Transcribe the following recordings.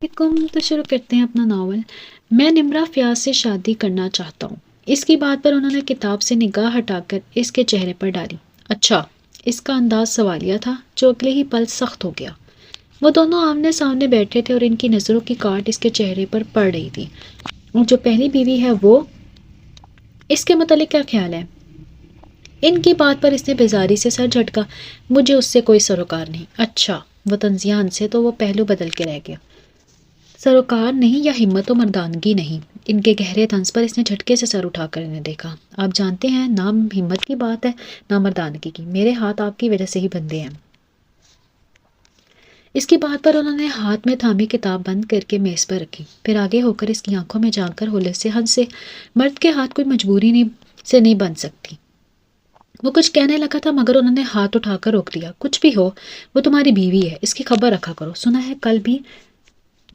تو شروع کرتے ہیں اپنا ناول۔ میں نمرہ فیاض سے شادی کرنا چاہتا ہوں۔ اس کی بات پر انہوں نے کتاب سے نگاہ ہٹا کر اس کے چہرے پر ڈالی۔ اچھا، اس کا انداز سوالیہ تھا جو اگلے ہی پل سخت ہو گیا۔ وہ دونوں آمنے سامنے بیٹھے تھے اور ان کی نظروں کی کاٹ اس کے چہرے پر پڑ رہی تھی۔ اور جو پہلی بیوی ہے وہ، اس کے متعلق کیا خیال ہے؟ ان کی بات پر اس نے بیزاری سے سر جھٹکا۔ مجھے اس سے کوئی سروکار نہیں۔ اچھا، وہ طنزیان سے تو وہ پہلو بدل کے رہ گیا۔ سروکار نہیں یا ہمت و مردانگی نہیں؟ ان کے گہرے طنز پر اس نے جھٹکے سے سر اٹھا کر انہیں دیکھا۔ آپ جانتے ہیں، نہ ہمت کی بات ہے نہ مردانگی کی، میرے ہاتھ آپ کی وجہ سے ہی بندے ہیں۔ اس کی بات پر انہوں نے ہاتھ میں تھامی کتاب بند کر کے میز پر رکھی، پھر آگے ہو کر اس کی آنکھوں میں جھانک کر ہولے سے ہنسے۔ مرد کے ہاتھ کوئی مجبوری سے نہیں بن سکتی۔ وہ کچھ کہنے لگا تھا مگر انہوں نے ہاتھ اٹھا کر روک دیا۔ کچھ بھی ہو، وہ تمہاری بیوی ہے، اس کی خبر رکھا کرو۔ سنا ہے کل بھی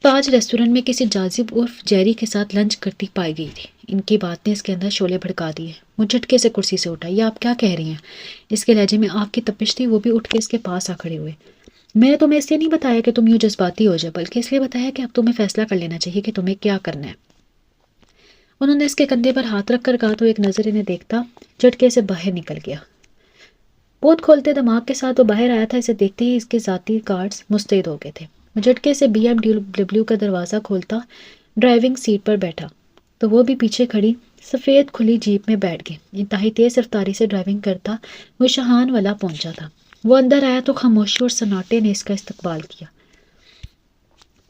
تاج ریسٹورنٹ میں کسی جاذب عرف جیری کے ساتھ لنچ کرتی پائی گئی تھی۔ ان کی بات نے اس کے اندر شعلے بھڑکا دیے۔ وہ جھٹکے سے کرسی سے اٹھا۔ یہ آپ کیا کہہ رہی ہیں؟ اس کے لہجے میں آگ کی تپش تھی۔ وہ بھی اٹھ کے اس کے پاس آ کھڑے ہوئے۔ میں نے تمہیں اس لیے نہیں بتایا کہ تم یوں جذباتی ہو جائے، بلکہ اس لیے بتایا کہ اب تمہیں فیصلہ کر لینا چاہیے کہ تمہیں کیا کرنا ہے۔ انہوں نے اس کے کندھے پر ہاتھ رکھ کر کہا تو ایک نظر انہیں دیکھتا جھٹکے سے باہر نکل گیا۔ پوت کھولتے دماغ کے ساتھ وہ باہر آیا تھا۔ اسے دیکھتے ہی اس کے ذاتی کارڈز مستعد ہو گئے تھے۔ وہ جھٹکے سے BMW کا دروازہ کھولتا ڈرائیونگ سیٹ پر بیٹھا تو وہ بھی پیچھے کھڑی سفید کھلی جیپ میں بیٹھ گئے۔ انتہائی تیز رفتاری سے ڈرائیونگ کرتا وہ شاہان والا پہنچا تھا۔ وہ اندر آیا تو خاموشی اور سناٹے نے اس کا استقبال کیا۔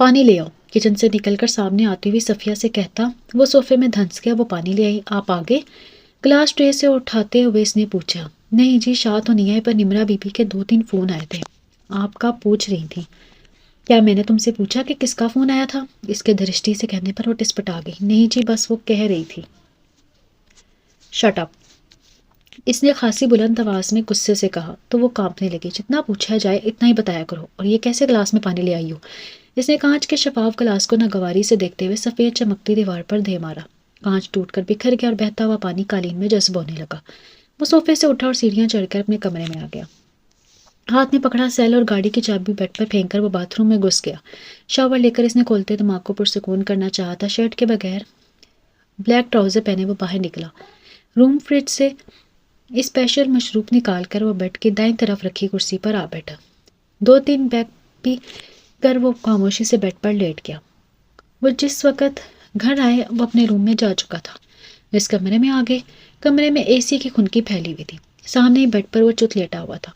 پانی لے آؤ، کچن سے نکل کر سامنے آتی ہوئی صفیہ سے کہتا وہ صوفے میں دھنس گیا۔ وہ پانی لے آئی۔ آپ آگے؟ گلاس ٹرے سے اٹھاتے ہوئے اس نے پوچھا۔ نہیں جی، شاہ تو نہیں آئے، پر نمرہ بی بی کے 2-3 فون آئے تھے۔ آپ کا پوچھ رہی تھی؟ کیا میں نے تم سے پوچھا کہ کس کا فون آیا تھا؟ اس کے درشٹی سے کہنے پر وہ ٹسپٹا گئی۔ نہیں جی، بس وہ کہہ رہی تھی۔ شٹ اپ، اس نے خاصی بلند آواز میں غصے سے کہا تو وہ کانپنے لگی۔ جتنا پوچھا جائے اتنا ہی بتایا کرو۔ اور یہ کیسے گلاس میں پانی لے آئی ہو؟ اس نے کانچ کے شفاف گلاس کو ناگواری سے دیکھتے ہوئے سفید چمکتی دیوار پر دھے مارا۔ کانچ ٹوٹ کر بکھر گیا اور بہتا ہوا پانی قالین میں جذب ہونے لگا۔ وہ صوفے سے اٹھا اور سیڑھیاں چڑھ کر اپنے کمرے میں آ گیا۔ ہاتھ میں پکڑا سیل اور گاڑی کی چابی بیڈ پر پھینک کر وہ باتھ روم میں گھس گیا۔ شاور لے کر اس نے کھولتے دماغ کو پرسکون کرنا چاہا تھا۔ شرٹ کے بغیر بلیک ٹراؤزر پہنے وہ باہر نکلا۔ روم فریج سے اسپیشل مشروب نکال کر وہ بیڈ کی دائیں طرف رکھی کرسی پر آ بیٹھا۔ 2-3 بیگ پی کر وہ خاموشی سے بیڈ پر لیٹ گیا۔ وہ جس وقت گھر آئے وہ اپنے روم میں جا چکا تھا۔ اس کمرے میں آگے کمرے میں اے سی کی خنکی پھیلی ہوئی تھی۔ سامنے ہی بیڈ پر وہ چت لیٹا ہوا تھا۔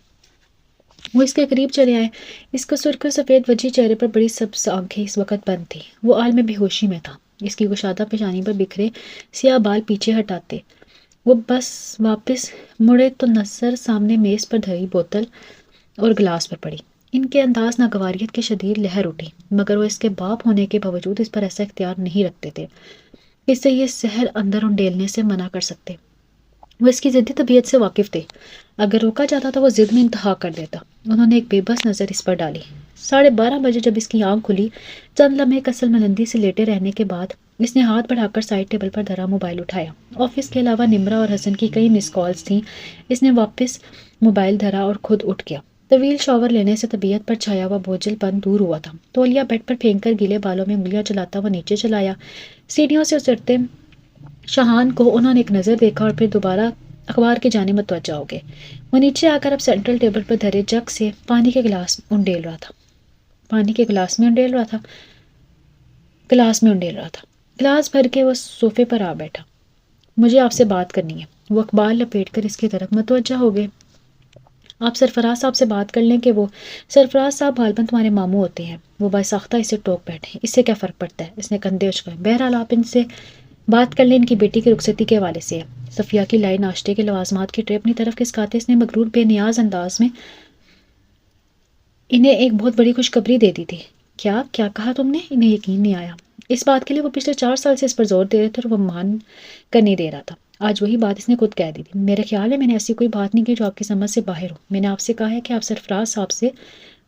وہ اس کے قریب چلے آئے۔ اس کو سرخ و سفید وجہ چہرے پر بڑی سبز آنکھیں اس وقت بند تھی۔ وہ عالم بے ہوشی میں تھا۔ اس کی گشادہ پیشانی پر بکھرے سیاہ بال پیچھے ہٹاتے وہ بس واپس مڑے تو نظر سامنے میز پر دھری بوتل اور گلاس پر پڑی۔ ان کے انداز ناگواریت کی شدید لہر اٹھی، مگر وہ اس کے باپ ہونے کے باوجود اس پر ایسا اختیار نہیں رکھتے تھے کہ اسے یہ زہر اندر انڈیلنے سے منع کر سکتے۔ وہ اس کی ضدی طبیعت سے واقف تھے۔ اگر روکا جاتا تو وہ ضد میں انتہا کر دیتا۔ انہوں نے ایک بے بس نظر اس پر ڈالی۔ 12:30 بجے جب اس کی آنکھ کھلی، چند لمحے کسل ملندی سے لیٹے رہنے کے بعد اس نے ہاتھ بڑھا کر سائڈ ٹیبل پر دھرا موبائل اٹھایا۔ آفس کے علاوہ نمرہ اور حسن کی کئی مس کالز تھیں۔ اس نے واپس موبائل دھرا اور خود اٹھ گیا۔ طویل شاور لینے سے طبیعت پر چھایا ہوا بوجھل پن دور ہوا تھا۔ تولیہ بیڈ پر پھینک کر گیلے بالوں میں انگلیاں چلاتا وہ نیچے چلایا۔ سیڑھیوں سے اترتے شاہان کو انہوں نے ایک نظر دیکھا اور پھر دوبارہ اخبار کی جانب متوجہ ہو گئے۔ وہ نیچے آ کر اب سینٹرل ٹیبل پر دھرے جگ سے پانی کے گلاس میں انڈیل رہا تھا۔ گلاس بھر کے وہ صوفے پر آ بیٹھا۔ مجھے آپ سے بات کرنی ہے۔ وہ اخبار لپیٹ کر اس کی طرف متوجہ ہو گئے۔ آپ سرفراز صاحب سے بات کر لیں کہ وہ سرفراز صاحب غالباً تمہارے ماموں ہوتے ہیں۔ وہ بساختہ اسے ٹوک بیٹھے۔ اس سے کیا فرق پڑتا ہے؟ اس نے کندھے اچکائے۔ بہرحال آپ ان سے بات کر لیں، ان کی بیٹی کی رخصتی کے حوالے سے ہے۔ صفیہ کی لائی ناشتے کے لوازمات کی ٹرے اپنی طرف کھسکاتے اس نے مغرور بے نیاز انداز میں انہیں ایک بہت بڑی خوشخبری دے دی تھی۔ کیا کہا تم نے؟ انہیں یقین نہیں آیا۔ اس بات کے لیے وہ پچھلے 4 سال سے اس پر زور دے رہے تھے اور وہ مان کر نہیں دے رہا تھا۔ آج وہی بات اس نے خود کہہ دی تھی۔ میرا خیال ہے میں نے ایسی کوئی بات نہیں کی جو آپ کی سمجھ سے باہر ہو۔ میں نے آپ سے کہا ہے کہ آپ سرفراز صاحب سے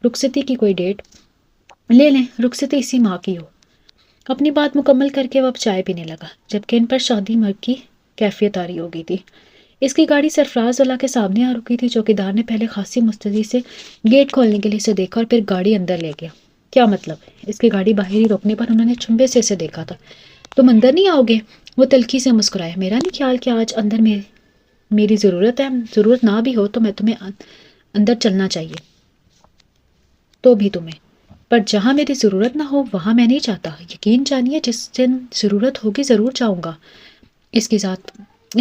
رخصتی کی کوئی ڈیٹ لے لیں۔ رخصتی اسی ماہ کی ہو۔ اپنی بات مکمل کر کے وہ اب چائے پینے لگا، جبکہ ان پر شادی مرگ کی کیفیت آری ہو گئی تھی۔ اس کی گاڑی سرفراز والا کے سامنے آ رکی تھی۔ چوکیدار نے پہلے خاصی مستعدی سے گیٹ کھولنے کے لیے اسے دیکھا اور پھر گاڑی اندر لے گیا۔ کیا مطلب؟ اس کی گاڑی باہر ہی روکنے پر انہوں نے چنبے سے اسے دیکھا تھا۔ تم اندر نہیں آؤ گے؟ وہ تلخی سے مسکرایا۔ میرا نہیں خیال کہ آج اندر میری ضرورت ہے، ضرورت نہ بھی ہو تو میں تمہیں اندر چلنا چاہیے تو بھی تمہیں، پر جہاں میری ضرورت نہ ہو وہاں میں نہیں چاہتا۔ یقین جانیے جس دن ضرورت ہوگی ضرور چاہوں گا۔ اس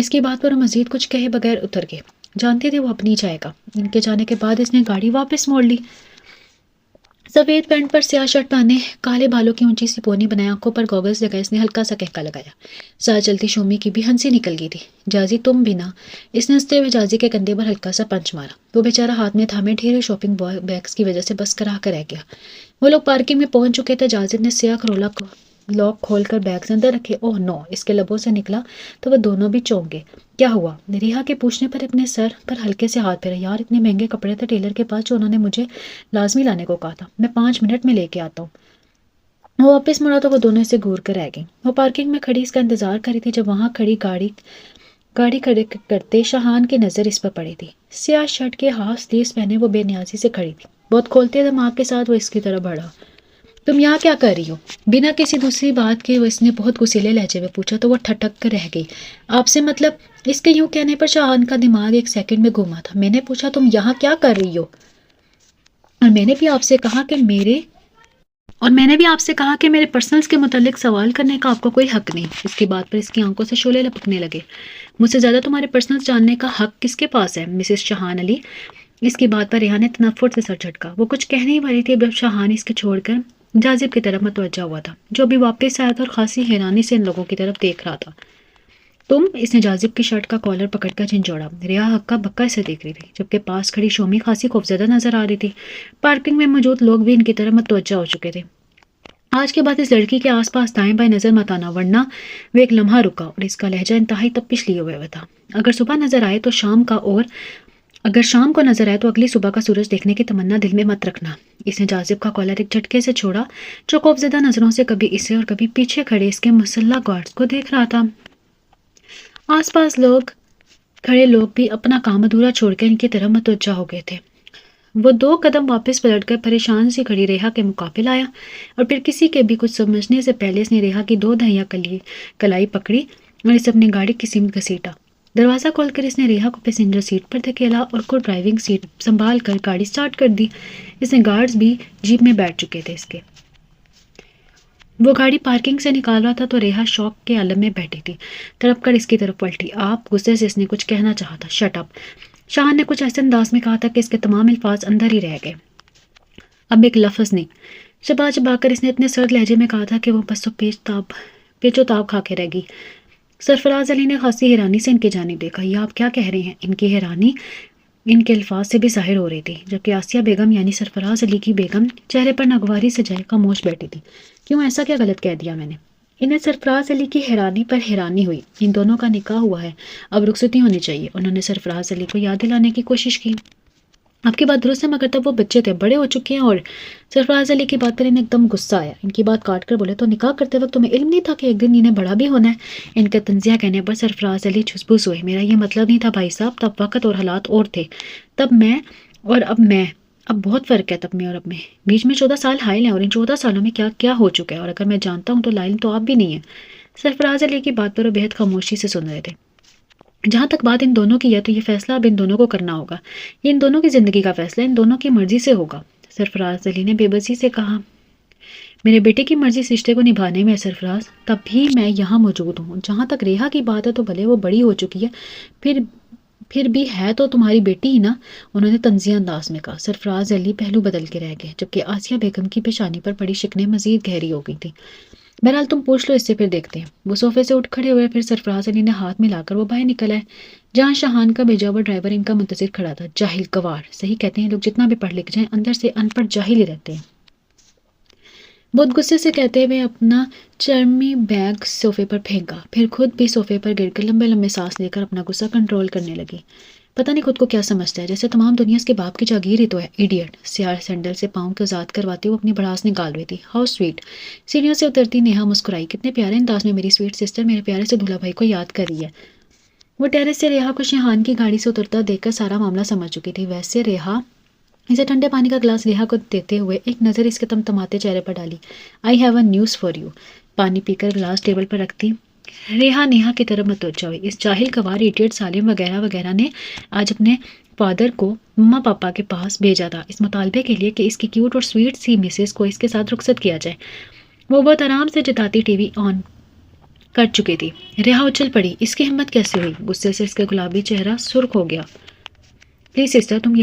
کی بات پر وہ مزید کچھ کہے بغیر اتر گئے۔ جانتے تھے وہ اب نہیں جائے گا۔ ان کے جانے کے بعد اس نے گاڑی واپس موڑ لی۔ سفید پینٹ پر سیاہ شرٹ پہنے، کالے بالوں کی اونچی سی پونی بنائے، آنکھوں پر گوگلز لگائے، اس نے ہلکا سا کہکا لگایا۔ ساتھ چلتی شومی کی بھی ہنسی نکل گئی تھی۔ جازی تم بھی نا؟ اس نے ہنستے ہوئے جازی کے کندھے پر ہلکا سا پنچ مارا۔ وہ بیچارہ ہاتھ میں تھامے ڈھیرے شاپنگ بیگز کی وجہ سے بس کرا کر رہ گیا۔ وہ لوگ پارکنگ میں پہنچ چکے تھے۔ جازی نے سیاہ کرولا لاک کھول کر بیگز اندر رکھے۔ اوہ نو! اس کے لبوں سے نکلا تو وہ دونوں بھی چونک گئے۔ کیا ہوا؟ ریحا کے پوچھنے پر اپنے سر پر ہلکے سے ہاتھ پھیرا۔ یار اتنے مہنگے کپڑے تھے ٹیلر کے پاس جو انہوں نے مجھے لازمی لانے کو کہا تھا، میں 5 منٹ میں لے کے آتا ہوں۔ وہ واپس مڑا تو وہ دونوں اسے گور کر رہ گئیں۔ وہ پارکنگ میں کھڑی اس کا انتظار کر رہی تھی جب وہاں کھڑی گاڑی کھڑے کرتے شاہان کی نظر اس پر پڑی تھی۔ سیاہ شرٹ کے ہاف سلیوز پہنے وہ بے نیازی سے کھڑی تھی۔ بہت کھولتے دماغ کے ساتھ وہ اس کی طرف بڑھا۔ تم یہاں کیا کر رہی ہو؟ بنا کسی دوسری بات کے وہ اس نے بہت غصیلے لہجے میں پوچھا تو وہ ٹھٹک کر رہ گئی۔ آپ سے مطلب؟ اس کے یوں کہنے پر شاہان کا دماغ ایک سیکنڈ میں گھوما تھا۔ میں نے پوچھا تم یہاں کیا کر رہی ہو؟ اور میں نے بھی آپ سے کہا کہ میرے پرسنلز کے متعلق سوال کرنے کا آپ کو کوئی حق نہیں۔ اس کی بات پر اس کی آنکھوں سے شعلے لپکنے لگے۔ مجھ سے زیادہ تمہارے پرسنلز جاننے کا حق کس کے پاس ہے مسز شاہان علی؟ اس کی بات پر ریحا نے تنفر سے سر جھٹکا۔ وہ کچھ کہنے ہی والی تھی جب شاہان اس کے چھوڑ کر جازب کی طرف متوجہ ہوا تھا جو ابھی واپس آیا تھا اور خاصی حیرانی سے ان لوگوں کی طرف دیکھ رہا تھا۔ تم؟ اس نے جازب کی شرٹ کا کالر پکڑ کر جھنجھوڑا۔ ریحا ہکا بکا اسے دیکھ رہی تھی جبکہ پاس کھڑی شومی خاصی خوفزدہ نظر آ رہی تھی۔ پارکنگ میں موجود لوگ بھی ان کی طرف متوجہ ہو چکے تھے۔ آج کے بعد اس لڑکی کے آس پاس دائیں بائیں نظر مت آنا ورنہ وہ ایک لمحہ رکا اور اس کا لہجہ انتہائی تپش لیے ہوئے تھا۔ اگر شام کو نظر آئے تو اگلی صبح کا سورج دیکھنے کی تمنا دل میں مت رکھنا۔ اس نے جازب کا کالر ایک جھٹکے سے چھوڑا جو خوفزدہ نظروں سے کبھی اسے اور کبھی پیچھے کھڑے اس کے مسلح گارڈز کو دیکھ رہا تھا۔ آس پاس کھڑے لوگ بھی اپنا کام ادھورا چھوڑ کر ان کی طرف متوجہ ہو گئے تھے۔ وہ 2 قدم واپس پلٹ کر پریشان سی کھڑی ریحا کے مقابل آیا اور پھر کسی کے بھی کچھ سمجھنے سے پہلے اس نے ریحا کی 2 دھائیاں کلائی پکڑی اور اسے اپنی گاڑی کی سمت گھسیٹا۔ دروازہ کھول کر اس نے ریحا کو پیسنجر سیٹ پر دھکیلا اور خود ڈرائیونگ سیٹ سنبھال کر گاڑی سٹارٹ کر دی۔ اس نے گارڈز بھی جیپ میں بیٹھ چکے تھے۔ وہ گاڑی پارکنگ سے نکال رہا تھا تو ریحا شوق کے عالم میں بیٹھی تھی۔ تڑپ کر اس کی طرف پلٹی۔ آپ؟ غصے سے اس نے کچھ کہنا چاہا تھا۔ Shut up! شاہان نے کچھ ایسے انداز میں کہا تھا کہ اس کے تمام الفاظ اندر ہی رہ گئے۔ اب ایک لفظ نہیں۔ چبا چبا کر اس نے اتنے سرد لہجے میں کہا تھا کہ وہ بس پیچ و تاب کھا کے رہ گئی۔ سرفراز علی نے خاصی حیرانی سے ان کی جانب دیکھا۔ یہ آپ کیا کہہ رہے ہیں؟ ان کی حیرانی ان کے الفاظ سے بھی ظاہر ہو رہی تھی جبکہ آسیہ بیگم یعنی سرفراز علی کی بیگم چہرے پر ناگواری سے جائے خاموش بیٹھی تھی۔ کیوں؟ ایسا کیا غلط کہہ دیا میں نے؟ انہیں سرفراز علی کی حیرانی پر حیرانی ہوئی۔ ان دونوں کا نکاح ہوا ہے، اب رخصتی ہونی چاہیے۔ انہوں نے سرفراز علی کو یاد دلانے کی کوشش کی۔ آپ کی بات درست ہے مگر تب وہ بچے تھے، بڑے ہو چکے ہیں۔ اور سرفراز علی کی بات پر انہیں ایک دم غصہ آیا۔ ان کی بات کاٹ کر بولے تو نکاح کرتے وقت تمہیں علم نہیں تھا کہ ایک دن انہیں بڑا بھی ہونا ہے؟ ان کا تنزیہ کہنے پر سرفراز علی جھسبس ہوئے۔ میرا یہ مطلب نہیں تھا بھائی صاحب، تب وقت اور حالات اور تھے۔ تب میں اور اب بہت فرق ہے تب میں اور اب میں۔ بیچ میں 14 سال حائل ہیں اور ان 14 سالوں میں کیا کیا ہو چکا ہے، اور اگر میں جانتا ہوں تو لائل تو آپ بھی نہیں ہیں۔ سرفراز علی کی بات پر وہ بہت خاموشی سے سن رہے تھے۔ جہاں تک بات ان دونوں کی ہے تو یہ فیصلہ اب ان دونوں کو کرنا ہوگا۔ یہ ان دونوں کی زندگی کا فیصلہ ان دونوں کی مرضی سے ہوگا۔ سرفراز علی نے بے بسی سے کہا۔ میرے بیٹے کی مرضی اس رشتے کو نبھانے میں ہے سرفراز، تب بھی میں یہاں موجود ہوں۔ جہاں تک ریحا کی بات ہے تو بھلے وہ بڑی ہو چکی ہے، پھر بھی ہے تو تمہاری بیٹی ہی نا، انہوں نے تنزیہ انداز میں کہا۔ سرفراز علی پہلو بدل کے رہ گئے جبکہ آسیہ بیگم کی پیشانی پر پڑی شکنیں مزید گہری ہو گئی تھی۔ بہرحال تم پوچھ لو اس سے، پھر دیکھتے ہیں۔ وہ صوفے سے اٹھ کھڑے ہوئے، پھر سرفراز علی نے ہاتھ ملا کر وہ باہر نکل آئے جہاں شاہان کا بھیجا ہوا ڈرائیور ان کا منتظر کھڑا تھا۔ جاہل گوار! صحیح کہتے ہیں لوگ، جتنا بھی پڑھ لکھ جائیں اندر سے ان پڑھ جاہل ہی رہتے ہیں۔ بہت غصے سے کہتے ہوئے اپنا چرمی بیگ صوفے پر پھینکا، پھر خود بھی صوفے پر گر کر لمبے لمبے سانس لے کر اپنا غصہ کنٹرول کرنے لگی۔ پتہ نہیں خود کو کیا سمجھتا ہے، جیسے تمام دنیا اس کے باپ کی جاگیر ہی تو ہے۔ ایڈیٹ! سیاہ سینڈل سے پاؤں کو آزاد کرواتے وہ اپنی بھڑاس نکال رہی تھی۔ How sweet! سیڑھیوں سے اترتی نیہا مسکرائی۔ کتنے پیارے انداز میں میری سویٹ سسٹر میرے پیارے سے دولہا بھائی کو یاد کر رہی ہے۔ وہ ٹیرس سے ریحا کو شاہان کی گاڑی سے اترتا دیکھ کر سارا معاملہ سمجھ چکی تھی۔ ویسے ریحا اسے ٹھنڈے پانی کا گلاس ریحا کو دیتے ہوئے ایک نظر اس کے تمتماتے چہرے پر ڈالی۔ I have a news for you. پانی پی کر گلاس ٹیبل پر رکھتی ریحا نیہا کی طرف متوجہ ہوئی۔ اس جاہل گوار ایڈیٹ سالم وغیرہ وغیرہ نے آج اپنے فادر کو مما پاپا کے پاس بھیجا تھا اس مطالبے کے لیے کہ اس کی کیوٹ اور سویٹ سی مسز کو اس کے ساتھ رخصت کیا جائے۔ وہ بہت آرام سے جتاتی ٹی وی آن کر چکی تھی۔ ریحا اچھل پڑی۔ اس کی ہمت کیسے ہوئی؟ غصے سے اس کا گلابی چہرہ سرخ ہو گیا۔ پلیز سسٹر تم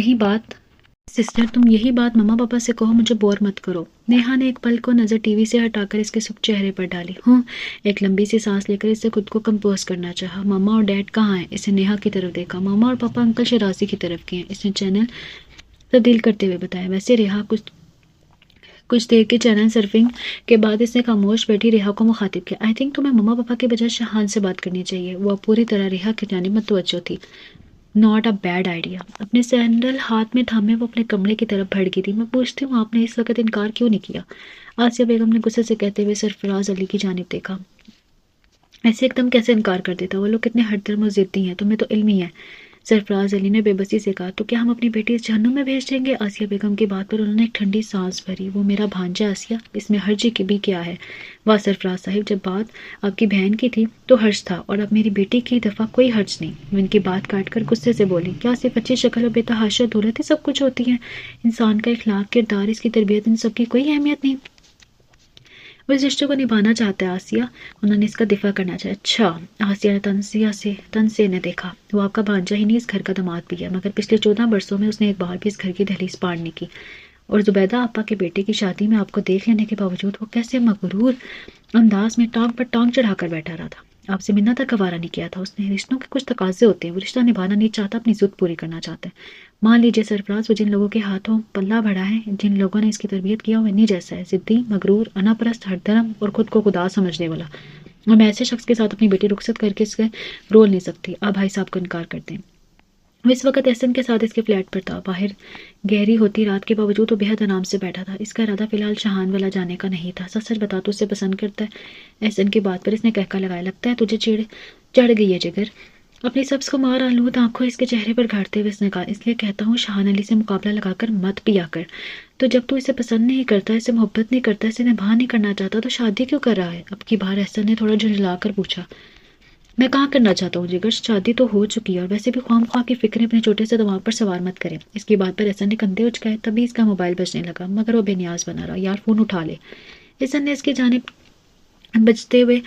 یہی بات مما پاپا سے کہو، مجھے بور مت کرو۔ نیہا نے ایک پل کو نظر ٹی وی سے ہٹا کر اس کے سرخ چہرے پر ڈالی۔ ایک لمبی سی سانس لے کر اس سے خود کو کمپوز کرنا چاہا۔ ماما اور ڈیڈ کہاں ہیں؟ اس نے نیہا کی طرف دیکھا۔ ماما اور پاپا انکل شرازی کی طرف گئے ہیں، اس نے چینل تبدیل کرتے ہوئے بتایا۔ ویسے ریحا کچھ دیر کی چینل سرفنگ کے بعد اس نے خاموش بیٹھی ریحا کو مخاطب کیا۔ آئی تھنک تمہیں مما پاپا کے بجائے شاہان سے بات کرنی چاہیے۔ وہ پوری طرح ریحا کی جانب متوجہ تھی۔ Not a bad idea. اپنے سینڈل ہاتھ میں تھامے وہ اپنے کمرے کی طرف بڑھ گئی تھی۔ میں پوچھتی ہوں آپ نے اس وقت انکار کیوں نہیں کیا؟ آسیہ بیگم نے غصے سے کہتے ہوئے سرفراز علی کی جانب دیکھا۔ ایسے ایک دم کیسے انکار کر دیتا؟ وہ لوگ کتنے ہٹ درم و ضدی ہیں، تمہیں تو علم ہی ہے۔ سرفراز علی نے بے بسی سے کہا۔ تو کیا ہم اپنی بیٹی اس جہنم میں بھیج دیں گے؟ آسیہ بیگم کی بات پر انہوں نے ایک ٹھنڈی سانس بھری۔ وہ میرا بھانجا آسیہ، اس میں حرج کی بھی کیا ہے؟ واہ سرفراز صاحب، جب بات آپ کی بہن کی تھی تو حرج تھا، اور اب میری بیٹی کی دفعہ کوئی حرج نہیں۔ وہ ان کی بات کاٹ کر غصے سے بولی۔ کیا صرف اچھی شکل اور بے تحاشا دولت ہی سب کچھ ہوتی ہے؟ انسان کا اخلاق، کردار، اس کی تربیت، ان سب کی کوئی اہمیت نہیں؟ وہ اس رشتے کو نبھانا چاہتا ہے آسیہ، انہوں نے اس کا دفاع کرنا چاہا۔ اچھا، آسیہ نے تن سے انہیں دیکھا۔ وہ آپ کا بھانجا ہی نہیں، اس گھر کا داماد بھی ہے، مگر پچھلے 14 برسوں میں اس نے ایک بار بھی اس گھر کی دہلیز پار نہیں کی۔ اور زبیدہ آپا کے بیٹے کی شادی میں آپ کو دیکھ لینے کے باوجود وہ کیسے مغرور انداز میں ٹانگ پر ٹانگ چڑھا کر بیٹھا رہا تھا، آپ سے ملنا تک گوارا نہیں کیا تھا اس نے۔ رشتوں کے کچھ تقاضے ہوتے ہیں، وہ رشتہ نبھانا نہیں چاہتا، اپنی ضد پوری کرنا چاہتا ہے۔ مان لیجیے سرفراز، وہ جن لوگوں کے ہاتھوں پلہ بڑھا ہے، جن لوگوں نے اس کی تربیت کیا، وہ انہی جیسا ہے، ضدی، مغرور، انا پرست، ہر درم اور خود کو خدا سمجھنے والا۔ اور میں ایسے شخص کے ساتھ اپنی بیٹی رخصت کر کے اس کے رول نہیں سکتی۔ آپ بھائی صاحب کو انکار کرتے ہیں۔ وہ اس وقت احسن کے ساتھ اس کے فلیٹ پر تھا۔ باہر گہری ہوتی رات کے باوجود وہ بہت آرام سے بیٹھا تھا۔ اس کا ارادہ فی الحال شاہان والا جانے کا نہیں تھا۔ سچ بتا تو اسے پسند کرتا ہے؟ احسن کی بات پر اس نے کہکا لگایا۔ لگتا ہے تجھے چڑھ گئی ہے جگر۔ اپنی سبز کو مار آلود آنکھوں اس کے چہرے پر گھاڑتے ہوئے اس نے کہا، اس لیے کہتا ہوں شاہان علی سے مقابلہ لگا کر مت پیا کر۔ تو جب تو اسے پسند نہیں کرتا، اسے محبت نہیں کرتا، اسے نبھا نہیں کرنا چاہتا، تو شادی کیوں کر رہا ہے؟ اب کی بار احسن نے تھوڑا جھنجھلا کر پوچھا۔ میں کہاں کرنا چاہتا ہوں جگر، شادی تو ہو چکی ہے، اور ویسے بھی خواہ خواہ کی فکریں اپنے چھوٹے سے دماغ پر سوار مت کریں۔ اس کی بات پر احسن نے کندھے اچکائے، تبھی اس کا موبائل بجنے لگا، مگر وہ بے نیاز بنا رہا۔ یار فون اٹھا لے۔ احسن نے اس کی جانب بجتے ہوئے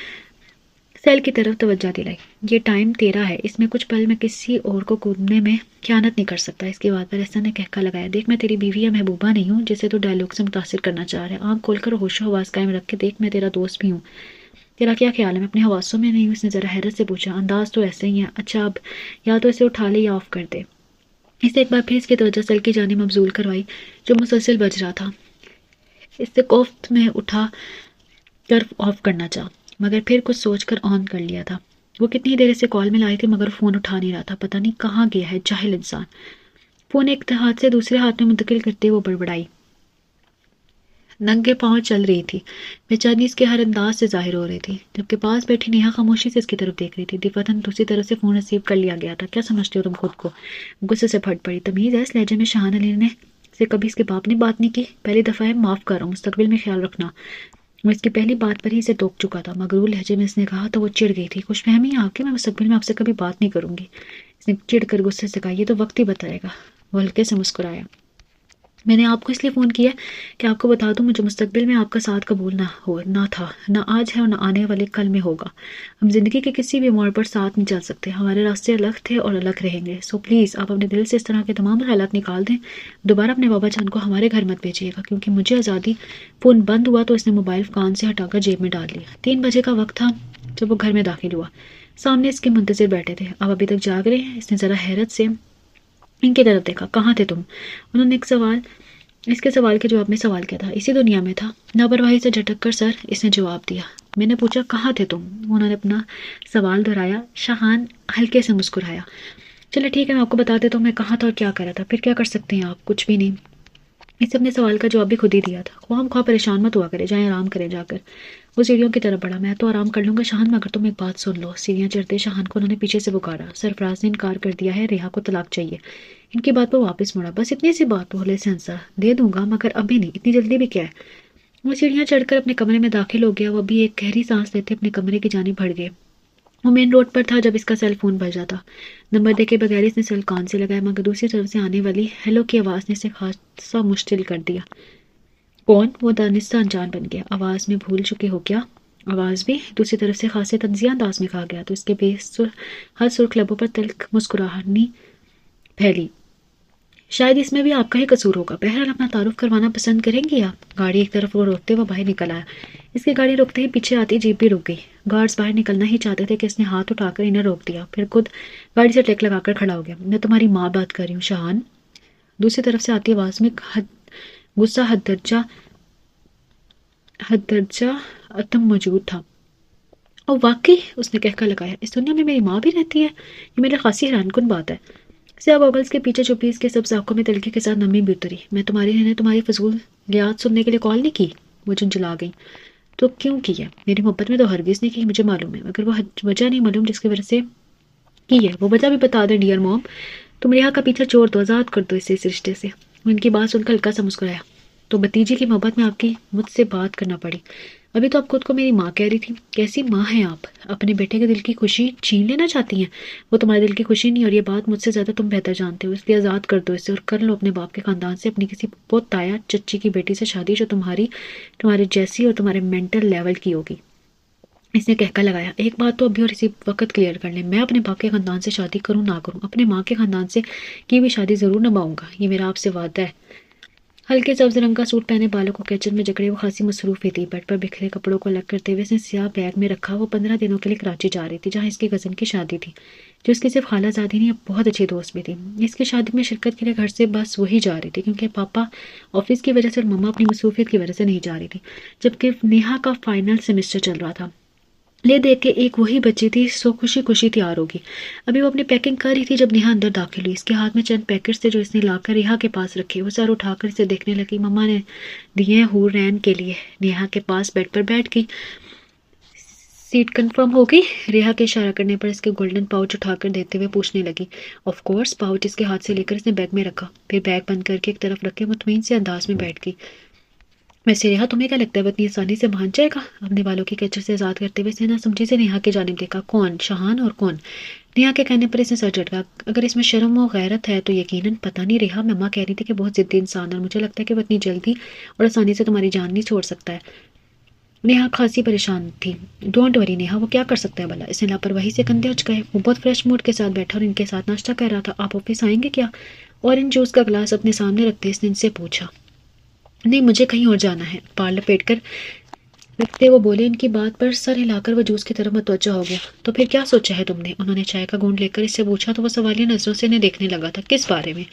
سیل کی طرف توجہ دلائی۔ یہ ٹائم تیرا ہے، اس میں کچھ پل میں کسی اور کو کودنے میں خیانت نہیں کر سکتا۔ اس کی بات پر احسن نے کہکا لگایا۔ دیکھ میں تیری بیوی یا محبوبہ نہیں ہوں جسے تو ڈائیلاگ سے متاثر کرنا چاہ رہا ہے۔ آنکھ کھول کر ہوش و حواس قائم رکھ کے دیکھ، میں تیرا دوست بھی ہوں۔ تیرا کیا خیال ہے؟ میں اپنے حواسوں میں نہیں ہوں، اس نے ذرا حیرت سے پوچھا۔ انداز تو ایسے ہی ہے۔ اچھا اب یا تو اسے اٹھا لے یا آف کر دے۔ اس نے ایک بار پھر اس کی توجہ سیل کی جانب مبذول کروائی جو مسلسل بج رہا تھا۔ اس سے کوفت میں اٹھا کر آف کرنا چاہا، مگر پھر کچھ سوچ کر آن کر لیا تھا۔ وہ کتنی دیر سے کال میں لائی تھی مگر فون اٹھا نہیں رہا تھا۔ پتہ نہیں کہاں گیا ہے جاہل انسان۔ فون ایک ہاتھ سے دوسرے ہاتھ میں منتقل کرتے وہ بڑبڑائی۔ ننگے پاؤں چل رہی تھی، بے چینی اس کے ہر انداز سے ظاہر ہو رہی تھی، جبکہ پاس بیٹھی نیہا خاموشی سے اس کی طرف دیکھ رہی تھی۔ دفعتاً دوسری طرف سے فون ریسیو کر لیا گیا تھا۔ کیا سمجھتے ہو تم خود کو؟ غصے سے پھٹ پڑی۔ تمیز ہے اس لہجے میں شاہان علی نے سے کبھی اس کے باپ نے بات نہیں کی؟ پہلی دفعہ ہے، معاف کر رہا ہوں، مستقبل میں خیال رکھنا۔ وہ اس کی پہلی بات پر ہی اسے ٹوک چکا تھا۔ مغرور لہجے میں اس نے کہا تو وہ چڑ گئی تھی۔ خوش فہمی آپ کی، میں مستقبل میں آپ سے کبھی بات نہیں کروں گی۔ اس نے چڑ کر غصے سے کہا۔ یہ تو وقت ہی بتائے گا۔ وہ ہلکے سے مسکرایا۔ میں نے آپ کو اس لیے فون کیا کہ آپ کو بتا دوں مجھے مستقبل میں آپ کا ساتھ قبول نہ تھا، نہ آج ہے اور نہ آنے والے کل میں ہوگا۔ ہم زندگی کے کسی بھی موڑ پر ساتھ نہیں چل سکتے، ہمارے راستے الگ تھے اور الگ رہیں گے۔ سو پلیز آپ اپنے دل سے اس طرح کے تمام خیالات نکال دیں۔ دوبارہ اپنے بابا جان کو ہمارے گھر مت بھیجیے گا، کیونکہ مجھے آزادی۔ فون بند ہوا تو اس نے موبائل کان سے ہٹا کر جیب میں ڈال لیا۔ 3 بجے کا وقت تھا جب وہ گھر میں داخل ہوا۔ سامنے اس کے منتظر بیٹھے تھے۔ آپ ابھی تک جاگ رہے ہیں؟ اس نے ذرا حیرت سے ان کی طرف دیکھا۔ کہاں تھے تم؟ انہوں نے اس کے سوال کے جواب میں سوال کیا تھا۔ اسی دنیا میں تھا، لاپرواہی سے جھٹک کر سر اس نے جواب دیا۔ میں نے پوچھا کہاں تھے تم؟ انہوں نے اپنا سوال دہرایا۔ شاہان ہلکے سے مسکرایا۔ چلے ٹھیک ہے، میں آپ کو بتا دیتا ہوں میں کہاں تھا اور کیا کرا تھا، پھر کیا کر سکتے ہیں آپ؟ کچھ بھی نہیں۔ اسے اپنے سوال کا جواب بھی خود ہی دیا تھا۔ خواہ خواہ پریشان مت ہوا کرے، جائیں آرام کریں جا کر۔ وہ سیڑھیوں کی طرف بڑھا۔ میں تو آرام کر لوں گا شاہن، مگر تم ایک بات سن لو۔ سیڑھیاں چڑھتے شاہن کو انہوں نے پیچھے سے پکارا۔ سرفراز نے انکار کر دیا ہے، ریحا کو طلاق چاہیے۔ ان کی بات پر واپس مڑا۔ بس اتنی سی بات؟ وہ ہولے سے ہنسا۔ دے دوں گا مگر ابھی نہیں، اتنی جلدی بھی کیا ہے؟ وہ سیڑھیاں چڑھ کر اپنے کمرے میں داخل ہو گیا۔ وہ ابھی ایک گہری سانس لیتے اپنے کمرے کی جانب بڑھ گئے۔ وہ مین روڈ پر تھا جب اس کا سیل فون بجا تھا۔ نمبر دیکھے بغیر اس نے سیل کان سے لگایا، مگر دوسری طرف سے آنے والی ہیلو کی آواز نے اسے خاصا مشتعل کر دیا۔ کون؟ وہ دانستہ انجان بن گیا۔ آواز میں بھول چکے ہو کیا؟ آواز بھی دوسری طرف سے خاصے تنزیہ انداز میں کہا گیا تو اس کے ہر سرخ لبوں پر تلخ مسکراہٹنی پھیلی۔ شاید اس میں بھی آپ کا ہی قصور ہوگا، بہرحال اپنا تعارف کروانا پسند کریں گی آپ؟ گاڑی ایک طرف وہ روکتے وہ باہر نکل آیا۔ اس کی گاڑی روکتے ہی پیچھے آتی جیپ بھی رک گئی۔ گارڈز باہر نکلنا ہی چاہتے تھے کہ اس نے ہاتھ اٹھا کر انہیں روک دیا، پھر خود گاڑی سے ٹیک لگا کر کھڑا ہو گیا۔ میں تمہاری ماں بات کر رہی ہوں شاہان۔ دوسری طرف سے آتی آواز میں غصہ حد درجہ عدم موجود تھا۔ اور واقعی؟ اس نے کہہ کر لگایا، اس دنیا میں میری ماں بھی رہتی ہے؟ یہ میرے خاصی حیران کن بات ہے۔ سیاہ گوگلز کے پیچھے چھپی اس کے سب آنکھوں میں تلخی کے ساتھ نمی بھی اتری۔ میں تمہاری فضولیات سننے کے لیے کال نہیں کی؟ وہ جھنجھلا گئی۔ تو کیوں کی ہے؟ میری محبت میں تو ہرگز نہیں کی، مجھے معلوم ہے، مگر وہ وجہ نہیں معلوم جس کی وجہ سے کی ہے۔ وہ وجہ بھی بتا دیں ڈیئر موم۔ تم ریحا کا پیچھا چھوڑ دو، آزاد کر دو اسے اس رشتے سے۔ ان کی بات سن کر ہلکا سا مسکرایا۔ تو بھتیجی کی محبت میں آپ کی مجھ سے بات کرنا پڑی؟ ابھی تو آپ خود کو میری ماں کہہ رہی تھی۔ کیسی ماں ہیں آپ؟ اپنے بیٹے کے دل کی خوشی چھین لینا چاہتی ہیں؟ وہ تمہارے دل کی خوشی نہیں، اور یہ بات مجھ سے زیادہ تم بہتر جانتے ہو، اس لیے آزاد کر دو اسے اور کر لو اپنے باپ کے خاندان سے اپنی کسی بہت تایا چچی کی بیٹی سے شادی جو تمہارے جیسی اور تمہارے مینٹل لیول کی ہوگی۔ اس نے کہہ کر لگایا، ایک بات تو ابھی اور اسی وقت کلیئر کر لیں، میں اپنے باپ کے خاندان سے شادی کروں نہ کروں، اپنے ماں کے خاندان سے کی بھی شادی ضرور نبھاؤں گا، یہ میرا آپ سے وعدہ ہے۔ ہلکے سبز رنگ کا سوٹ پہنے، بالوں کو کیچن میں جکڑے وہ خاصی مصروف ہی تھی۔ بیڈ پر بکھرے کپڑوں کو الگ کرتے ہوئے اس نے سیاہ بیگ میں رکھا۔ وہ 15 دنوں کے لیے کراچی جا رہی تھی، جہاں اس کی کزن کی شادی تھی، جو اس کی صرف خالہ زادی نہیں، اب بہت اچھی دوست بھی تھی۔ اس کی شادی میں شرکت کے لیے گھر سے بس وہی جا رہی تھی، کیونکہ پاپا آفس کی وجہ سے اور مما اپنی مصروفیت کی وجہ سے نہیں جا رہی تھی، جبکہ نیہا کا فائنل سیمسٹر چل رہا تھا۔ لے دیکھ کے ایک وہی بچی تھی، سو خوشی خوشی تیار ہوگی۔ ابھی وہ اپنی پیکنگ کر رہی تھی جب نیہا اندر داخل ہوئی۔ اس کے ہاتھ میں چند پیکٹس تھے جو اس نے لا کر ریحا کے پاس رکھے۔ وہ سر اٹھا کر اسے دیکھنے لگی۔ مما نے دیے حور رین کے لیے۔ نیہا کے پاس بیڈ پر بیٹھ گئی۔ سیٹ کنفرم ہو گئی؟ ریحا کے اشارہ کرنے پر اس کے گولڈن پاؤچ اٹھا کر دیتے ہوئے پوچھنے لگی۔ Of course. پاؤچ اس کے ہاتھ سے لے کر اس نے بیگ میں رکھا، پھر بیگ بند کر کے ایک طرف رکھ کے مطمئن سے انداز میں بیٹھ گئی۔ ویسے ریحا تمہیں کیا لگتا ہے وہ اتنی آسانی سے مان جائے گا؟ اپنے والوں کی کیچر سے آزاد کرتے ہوئے اس نے نہ سمجھی سے نیہا کی جانب دیکھا۔ کون؟ شاہان؟ اور کون؟ نیہا کے کہنے پر اس نے سر جھٹکا۔ اگر اس میں شرم و غیرت ہے تو یقیناً پتہ نہیں ریحا، مما کہہ رہی تھی کہ بہت ضدی انسان ہے اور مجھے لگتا ہے کہ وہ اتنی جلدی اور آسانی سے تمہاری جان نہیں چھوڑ سکتا ہے۔ نیہا خاصی پریشان تھی۔ ڈونٹ وری نیہا، وہ کیا کر سکتا ہے بھلا؟ اس نے لاپرواہی سے کندھے اچکائے۔ وہ بہت فریش موڈ کے ساتھ بیٹھا اور ان کے ساتھ ناشتہ کر رہا تھا۔ آپ آفس آئیں گے کیا؟ اورنج جوس کا گلاس اپنے سامنے رکھتے اس نے ان سے پوچھا۔ نہیں، مجھے کہیں اور جانا ہے، پال لپیٹ کر رکھتے وہ بولے۔ ان کی بات پر سر ہلا کر وہ جوس کی طرف متوجہ ہو گیا۔ تو پھر کیا سوچا ہے تم نے؟ انہوں نے چائے کا گھونٹ لے کر اس سے پوچھا تو وہ سوالیہ نظروں سے انہیں دیکھنے لگا تھا۔ کس بارے میں؟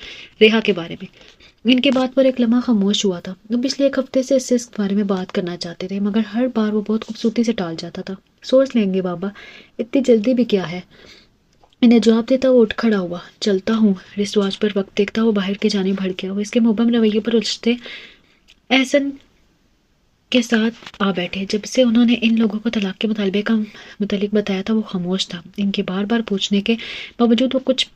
ریحا کے بارے میں۔ ان کی بات پر ایک لمحہ خاموش ہوا تھا۔ وہ پچھلے ایک ہفتے سے اس بارے میں بات کرنا چاہتے تھے، مگر ہر بار وہ بہت خوبصورتی سے ٹال جاتا تھا۔ سوچ لیں گے بابا، اتنی جلدی بھی کیا ہے؟ انہیں جواب دیتا وہ اٹھ کھڑا ہوا۔ چلتا ہوں۔ رسٹ واچ پر وقت دیکھتا وہ باہر کے جانے بڑھ گیا۔ وہ اس کے مبہم رویے پر الجھتے احسن کے ساتھ آ بیٹھے۔ جب سے انہوں نے ان لوگوں کو طلاق کے مطالبے کا متعلق بتایا تھا وہ خاموش تھا۔ ان کے بار بار پوچھنے کے باوجود وہ کچھ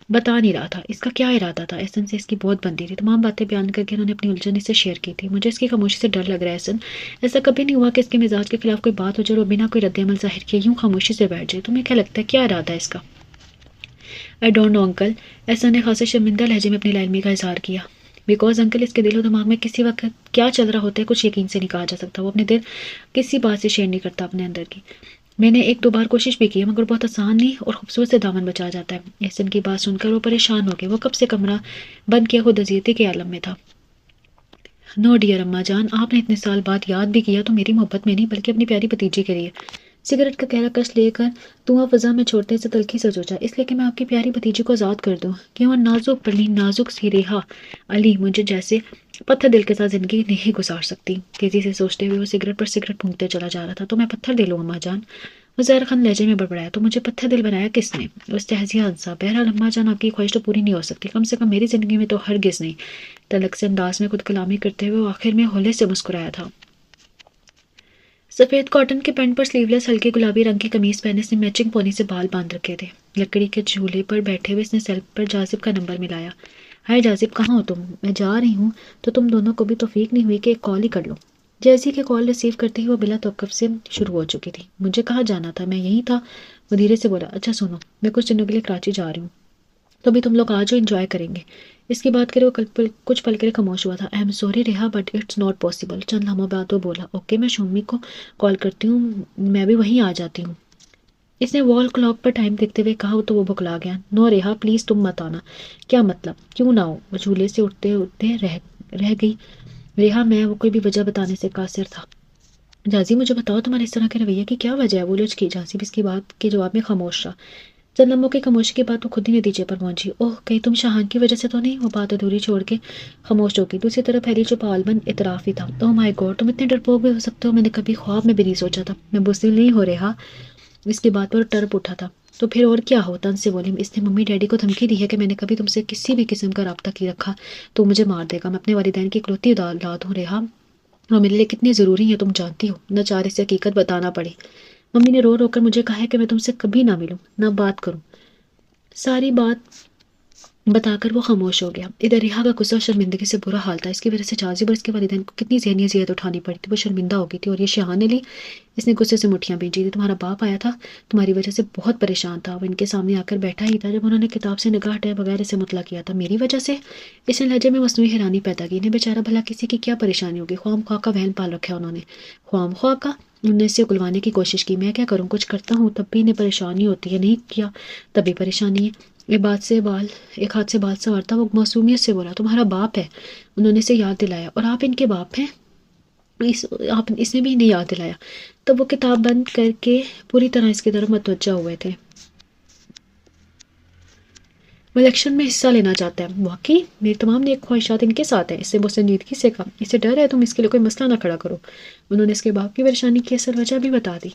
بتا نہیں رہا تھا۔ اس کا کیا ارادہ تھا؟ احسن سے اس کی بہت بنتی تھی۔ تمام باتیں بیان کر کے انہوں نے اپنی الجھن اس سے شیئر کی تھی۔ مجھے اس کی خاموشی سے ڈر لگ رہا ہے احسن۔ ایسا کبھی نہیں ہوا کہ اس کے مزاج کے خلاف کوئی بات ہو جائے اور بنا کوئی رد عمل ظاہر کیے یوں خاموشی سے بیٹھ جائے۔ تمہیں کیا لگتا ہے کیا ارادہ ہے اس کا؟ I don't know uncle. احسن نے خاصے شرمندہ لہجے میں اپنی لا علمی کا اظہار کیا۔ بیکاز انکل اس کے دل و دماغ میں کسی وقت کیا چل رہا ہوتا ہے کچھ یقین سے نہیں کہا جا سکتا۔ وہ اپنے دل کسی بات سے شیئر نہیں کرتا اپنے اندر کی۔ میں نے ایک دو بار کوشش بھی کی ہے مگر بہت آسان نہیں اور خوبصورت سے دامن بچا جاتا ہے۔ احسن کی بات سن کر وہ پریشان ہو گئے۔ وہ کب سے کمرہ بند کیا خود اذیتی کے عالم میں تھا۔ نو ڈیئر اماں جان، آپ نے اتنے سال بعد یاد بھی کیا تو میری محبت میں نہیں بلکہ اپنی پیاری بھتیجی کے لیے۔ سگریٹ کا گہرا کش لے کر دھواں فضا میں چھوڑتے سے تلخی سے سوچا، اس لیے کہ میں آپ کی پیاری بھتیجی کو آزاد کر دوں۔ کیوں؟ نازک پرنی نازک سی ریحا علی مجھے جیسے پتھر دل کے ساتھ زندگی نہیں گزار سکتی۔ تیزی سے سوچتے ہوئے وہ سگریٹ پر سگریٹ پھونکتے چلا جا رہا تھا۔ تو میں پتھر دل ہوں اماں جان؟ وہ زہر خند لہجے میں بڑبڑایا۔ تو مجھے پتھر دل بنایا کس نے؟ وہ استہزیہ ہنسا۔ بہرحال اماں جان آپ کی خواہش تو پوری نہیں ہو سکتی، کم سے کم میری زندگی میں تو ہرگز نہیں۔ تلک سے انداز میں خود کلامی کرتے ہوئے وہ آخر میں ہولے سے مسکرایا تھا۔ سفید کاٹن کے پینٹ پر سلیولس ہلکے گلابی رنگ کی قمیض پہنے اس نے میچنگ پونی سے بال باندھ رکھے تھے۔ لکڑی کے جھولے پر بیٹھے ہوئے اس نے سیل پر جاذب کا نمبر ملایا۔ ہائے جاذب، کہاں ہو تم؟ میں جا رہی ہوں تو تم دونوں کو بھی توفیق نہیں ہوئی کہ ایک کال ہی کر لو۔ جیسی کہ کال ریسیو کرتے ہی وہ بلا توقف سے شروع ہو چکی تھی۔ مجھے کہاں جانا تھا؟ میں یہی تھا، وہ دھیرے سے بولا۔ اچھا سنو، میں کچھ دنوں کے لیے کراچی جا رہی ہوں، تو بھی تم لوگ آج جو انجوائے کریں گے۔ اس کی بات کرے وہ کچھ پل کے لیے خاموش ہوا تھا۔ I am sorry Reha but it's not possible. چند لمحوں بعد وہ بولا، اوکے میں شمی کو کال کرتی ہوں، میں بھی وہیں آ جاتی ہوں۔ اس نے وال کلاک پر ٹائم دیکھتے ہوئے کہا تو وہ بکلا گیا۔ نو ریحا پلیز تم مت آنا۔ کیا مطلب؟ کیوں نہ ہو؟ وہ جھولے سے اٹھتے اٹھتے رہ گئی۔ ریحا میں وہ کوئی بھی وجہ بتانے سے قاصر تھا۔ جازی مجھے بتاؤ تمہارے اس طرح کے رویے کی کیا وجہ ہے؟ وہ لچ کی۔ جازی اس کی بات کے جواب میں خاموش رہا۔ چند لمحوں کی خاموشی کے بعد وہ خود ہی نتیجے پر پہنچی۔ اوہ کہیں تم شاہان کی وجہ سے تو نہیں؟ وہ بات ادھوری چھوڑ کے خاموش ہو گئی۔ دوسری طرف پھیلی چوپال بند اعتراف ہی تھا۔ اوہ مائی گاڈ، تم اتنے ڈرپوک بھی ہو سکتے ہو، میں نے کبھی خواب میں بھی نہیں سوچا تھا۔ میں بزدل نہیں ہو رہا۔ اس کی بات پر ٹرپ اٹھا تھا۔ تو پھر اور کیا ہو؟ تن سے بولی۔ اس نے ممی ڈیڈی کو دھمکی دی ہے کہ میں نے کبھی تم سے کسی بھی قسم کا رابطہ کی رکھا تو مجھے مار دے گا۔ میں اپنے والدین کی اکلوتی اولاد ہوں ریحا، اور میرے لیے کتنی ضروری ہے تم جانتی ہو، نہ چاہ اسے حقیقت بتانا پڑے۔ ممی نے رو رو کر مجھے کہا ہے کہ میں تم سے کبھی نہ ملوں، نہ بات کروں۔ ساری بات بتا کر وہ خاموش ہو گیا۔ ادھر ریحا کا غصہ اور شرمندگی سے برا حال تھا۔ اس کی وجہ سے جازب اور اس کے والدین کو کتنی ذہنی اذیت اٹھانی پڑی تھی۔ وہ شرمندہ ہو گئی تھی اور یہ شاہان نے لی۔ اس نے غصے سے مٹھیاں بھیجی تھی۔ تمہارا باپ آیا تھا، تمہاری وجہ سے بہت پریشان تھا۔ وہ ان کے سامنے آ کر بیٹھا ہی تھا جب انہوں نے کتاب سے نگاہ ہٹائے بغیر اسے مطلع کیا تھا۔ میری وجہ سے؟ اس نے لہجے میں مصنوعی حیرانی پیدا کی۔ انہیں بیچارہ بھلا کسی کی کیا پریشانی ہوگی؟ خواہ مخواہ کا وہن پال رکھا ہے انہوں نے۔ خواہ مخواہ کا؟ انہوں نے اسے اگلوانے کی کوشش کی۔ میں کیا کروں؟ کچھ کرتا ہوں تب بھی انہیں پریشانی ہوتی ہے، نہیں کیا تب بھی پریشانی ہے۔ ایک ہاتھ سے بال سنوارتا وہ معصومیت سے بولا، تمہارا باپ ہے۔ انہوں نے اسے یاد دلایا۔ اور آپ ان کے باپ ہیں؟ اس نے بھی انہیں یاد دلایا۔ تب وہ کتاب بند کر کے پوری طرح اس کی طرف متوجہ ہوئے تھے۔ وہ الیکشن میں حصہ لینا چاہتا ہے۔ واقعی؟ میری تمام نیک خواہشات ان کے ساتھ ہیں۔ اس سے بہت سنجیدگی سے کہا۔ اسے ڈر ہے تم اس کے لیے کوئی مسئلہ نہ کھڑا کرو۔ انہوں نے اس کے باپ کی پریشانی کی اصل وجہ بھی بتا دی۔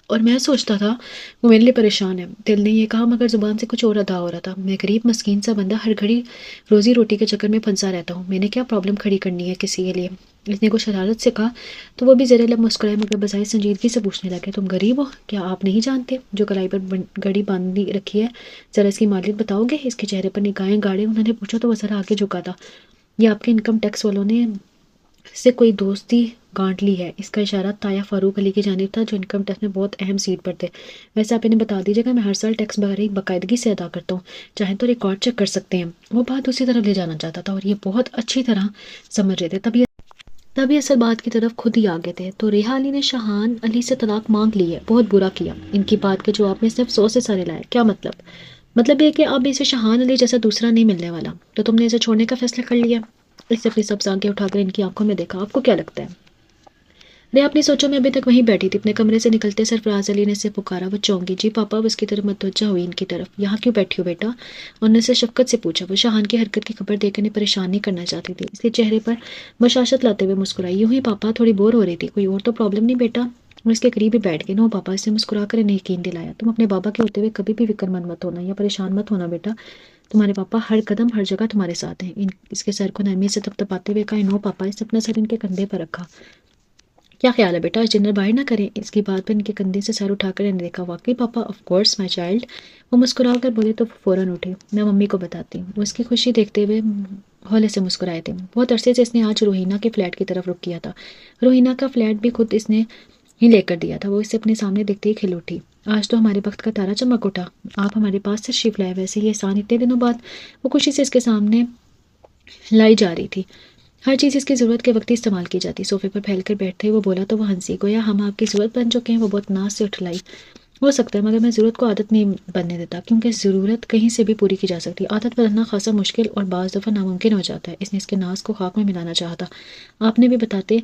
اور میں سوچتا تھا وہ میرے لیے پریشان ہے۔ دل نے یہ کہا مگر زبان سے کچھ اور ادا ہو رہا تھا۔ میں غریب مسکین سا بندہ ہر گھڑی روزی روٹی کے چکر میں پھنسا رہتا ہوں، میں نے کیا پرابلم کھڑی کرنی ہے کسی کے لیے؟ اس نے کچھ شرارت سے کہا تو وہ بھی ذرا لب مسکرائے مگر بظاہر سنجیدگی سے پوچھنے لگے، تم غریب ہو؟ کیا آپ نہیں جانتے جو کلائی پر گڑی باندھی رکھی ہے؟ ذرا اس کی مالیت بتاؤ گے؟ اس کے چہرے پر نگاہیں گاڑے انہوں نے پوچھا تو وہ ذرا آگے جھکا تھا۔ یہ آپ کے انکم ٹیکس والوں نے سے کوئی دوستی گانٹ لی ہے۔ اس کا اشارہ تایا فاروق علی کی جانب تھا جو انکم ٹیکس میں بہت اہم سیٹ پر تھے۔ ویسے آپ انہیں بتا دیجیے گا میں ہر سال ٹیکس باقاعدگی سے ادا کرتا ہوں، چاہیں تو ریکارڈ چیک کر سکتے ہیں۔ وہ بات اسی طرف لے جانا چاہتا تھا اور یہ بہت اچھی طرح سمجھ رہے تھے۔ تبھی اصل بات کی طرف خود ہی آگے تھے۔ تو ریحا علی نے شاہان علی سے طلاق مانگ لی ہے، بہت برا کیا۔ ان کی بات کے جواب میں صرف 100 سے سارے لائے۔ کیا مطلب؟ مطلب یہ کہ اب اسے شاہان علی جیسا دوسرا نہیں ملنے والا، تو تم نے اسے چھوڑنے کا فیصلہ کر لیا؟ اس سے اپنی سبز آنکھیں اٹھا کر ان کی آنکھوں میں دیکھا۔ آپ کو کیا لگتا ہے؟ ریحا اپنی سوچوں میں ابھی تک وہیں بیٹھی تھی۔ اپنے کمرے سے نکلتے سرفراز علی نے اسے پکارا۔ وہ چونکی۔ جی پاپا۔ وہ اس کی طرف متوجہ ہوئی، ان کی طرف۔ یہاں کیوں بیٹھی ہو بیٹا؟ انہوں نے اسے شفقت سے پوچھا۔ وہ شاہان کی حرکت کی خبر دے کر انہیں پریشان نہیں کرنا چاہتی تھی، اس کے چہرے پر بشاشت لاتے ہوئے مسکرائی۔ یوں ہی پاپا، تھوڑی بور ہو رہی تھی، کوئی اور تو پرابلم نہیں بیٹا؟ وہ اس کے قریب ہی بیٹھ گئے۔ نو پاپا، اس سے مسکرا کر انہیں یقین دلایا۔ تم اپنے بابا کے ہوتے ہوئے کبھی بھی فکر مند مت ہونا یا پریشان مت ہونا بیٹا، تمہارے پاپا ہر قدم ہر جگہ تمہارے ساتھ ہیں۔ اس کے سر کو نرمی سے تپتپاتے ہوئے کہا۔ نو پاپا۔ اس نے اپنا سر ان کے کندھے پر رکھا۔ کیا خیال ہے بیٹا، ڈنر باہر نہ کریں؟ اس کی بات پر ان کے کندھے سے سر اٹھا کر انہیں دیکھا۔ واقعی پاپا، آف کورس مائی چائلڈ۔ وہ مسکرا کر بولے تو فوراً اٹھے۔ میں ممی کو بتاتی ہوں۔ وہ اس کی خوشی دیکھتے ہوئے ہولے سے مسکرائے تھے۔ بہت عرصے سے اس نے آج روہینہ کے فلیٹ کی طرف رخ کیا تھا۔ روہینہ کا فلیٹ بھی خود اس نے ہی لے کر دیا تھا۔ وہ اسے اپنے سامنے دیکھتے ہی کھل اٹھی۔ آج تو ہمارے وقت کا تارا چمک اٹھا، آپ ہمارے پاس تشریف لائے۔ ویسے یہ احسان اتنے دنوں بعد وہ خوشی سے اس کے سامنے لائی جا رہی تھی۔ ہر چیز اس کی ضرورت کے وقت ہی استعمال کی جاتی۔ صوفے پر پھیل کر بیٹھتے وہ بولا تو وہ ہنسی۔ گویا ہم آپ کی ضرورت بن چکے ہیں۔ وہ بہت ناز سے اٹھلائی۔ ہو سکتا ہے مگر میں ضرورت کو عادت نہیں بننے دیتا، کیونکہ ضرورت کہیں سے بھی پوری کی جا سکتی۔ عادت بدلنا خاصا مشکل اور بعض دفعہ ناممکن ہو جاتا ہے۔ اس نے اس کے ناز کو خاک میں ملانا چاہا تھا۔ آپ نے بھی بتاتے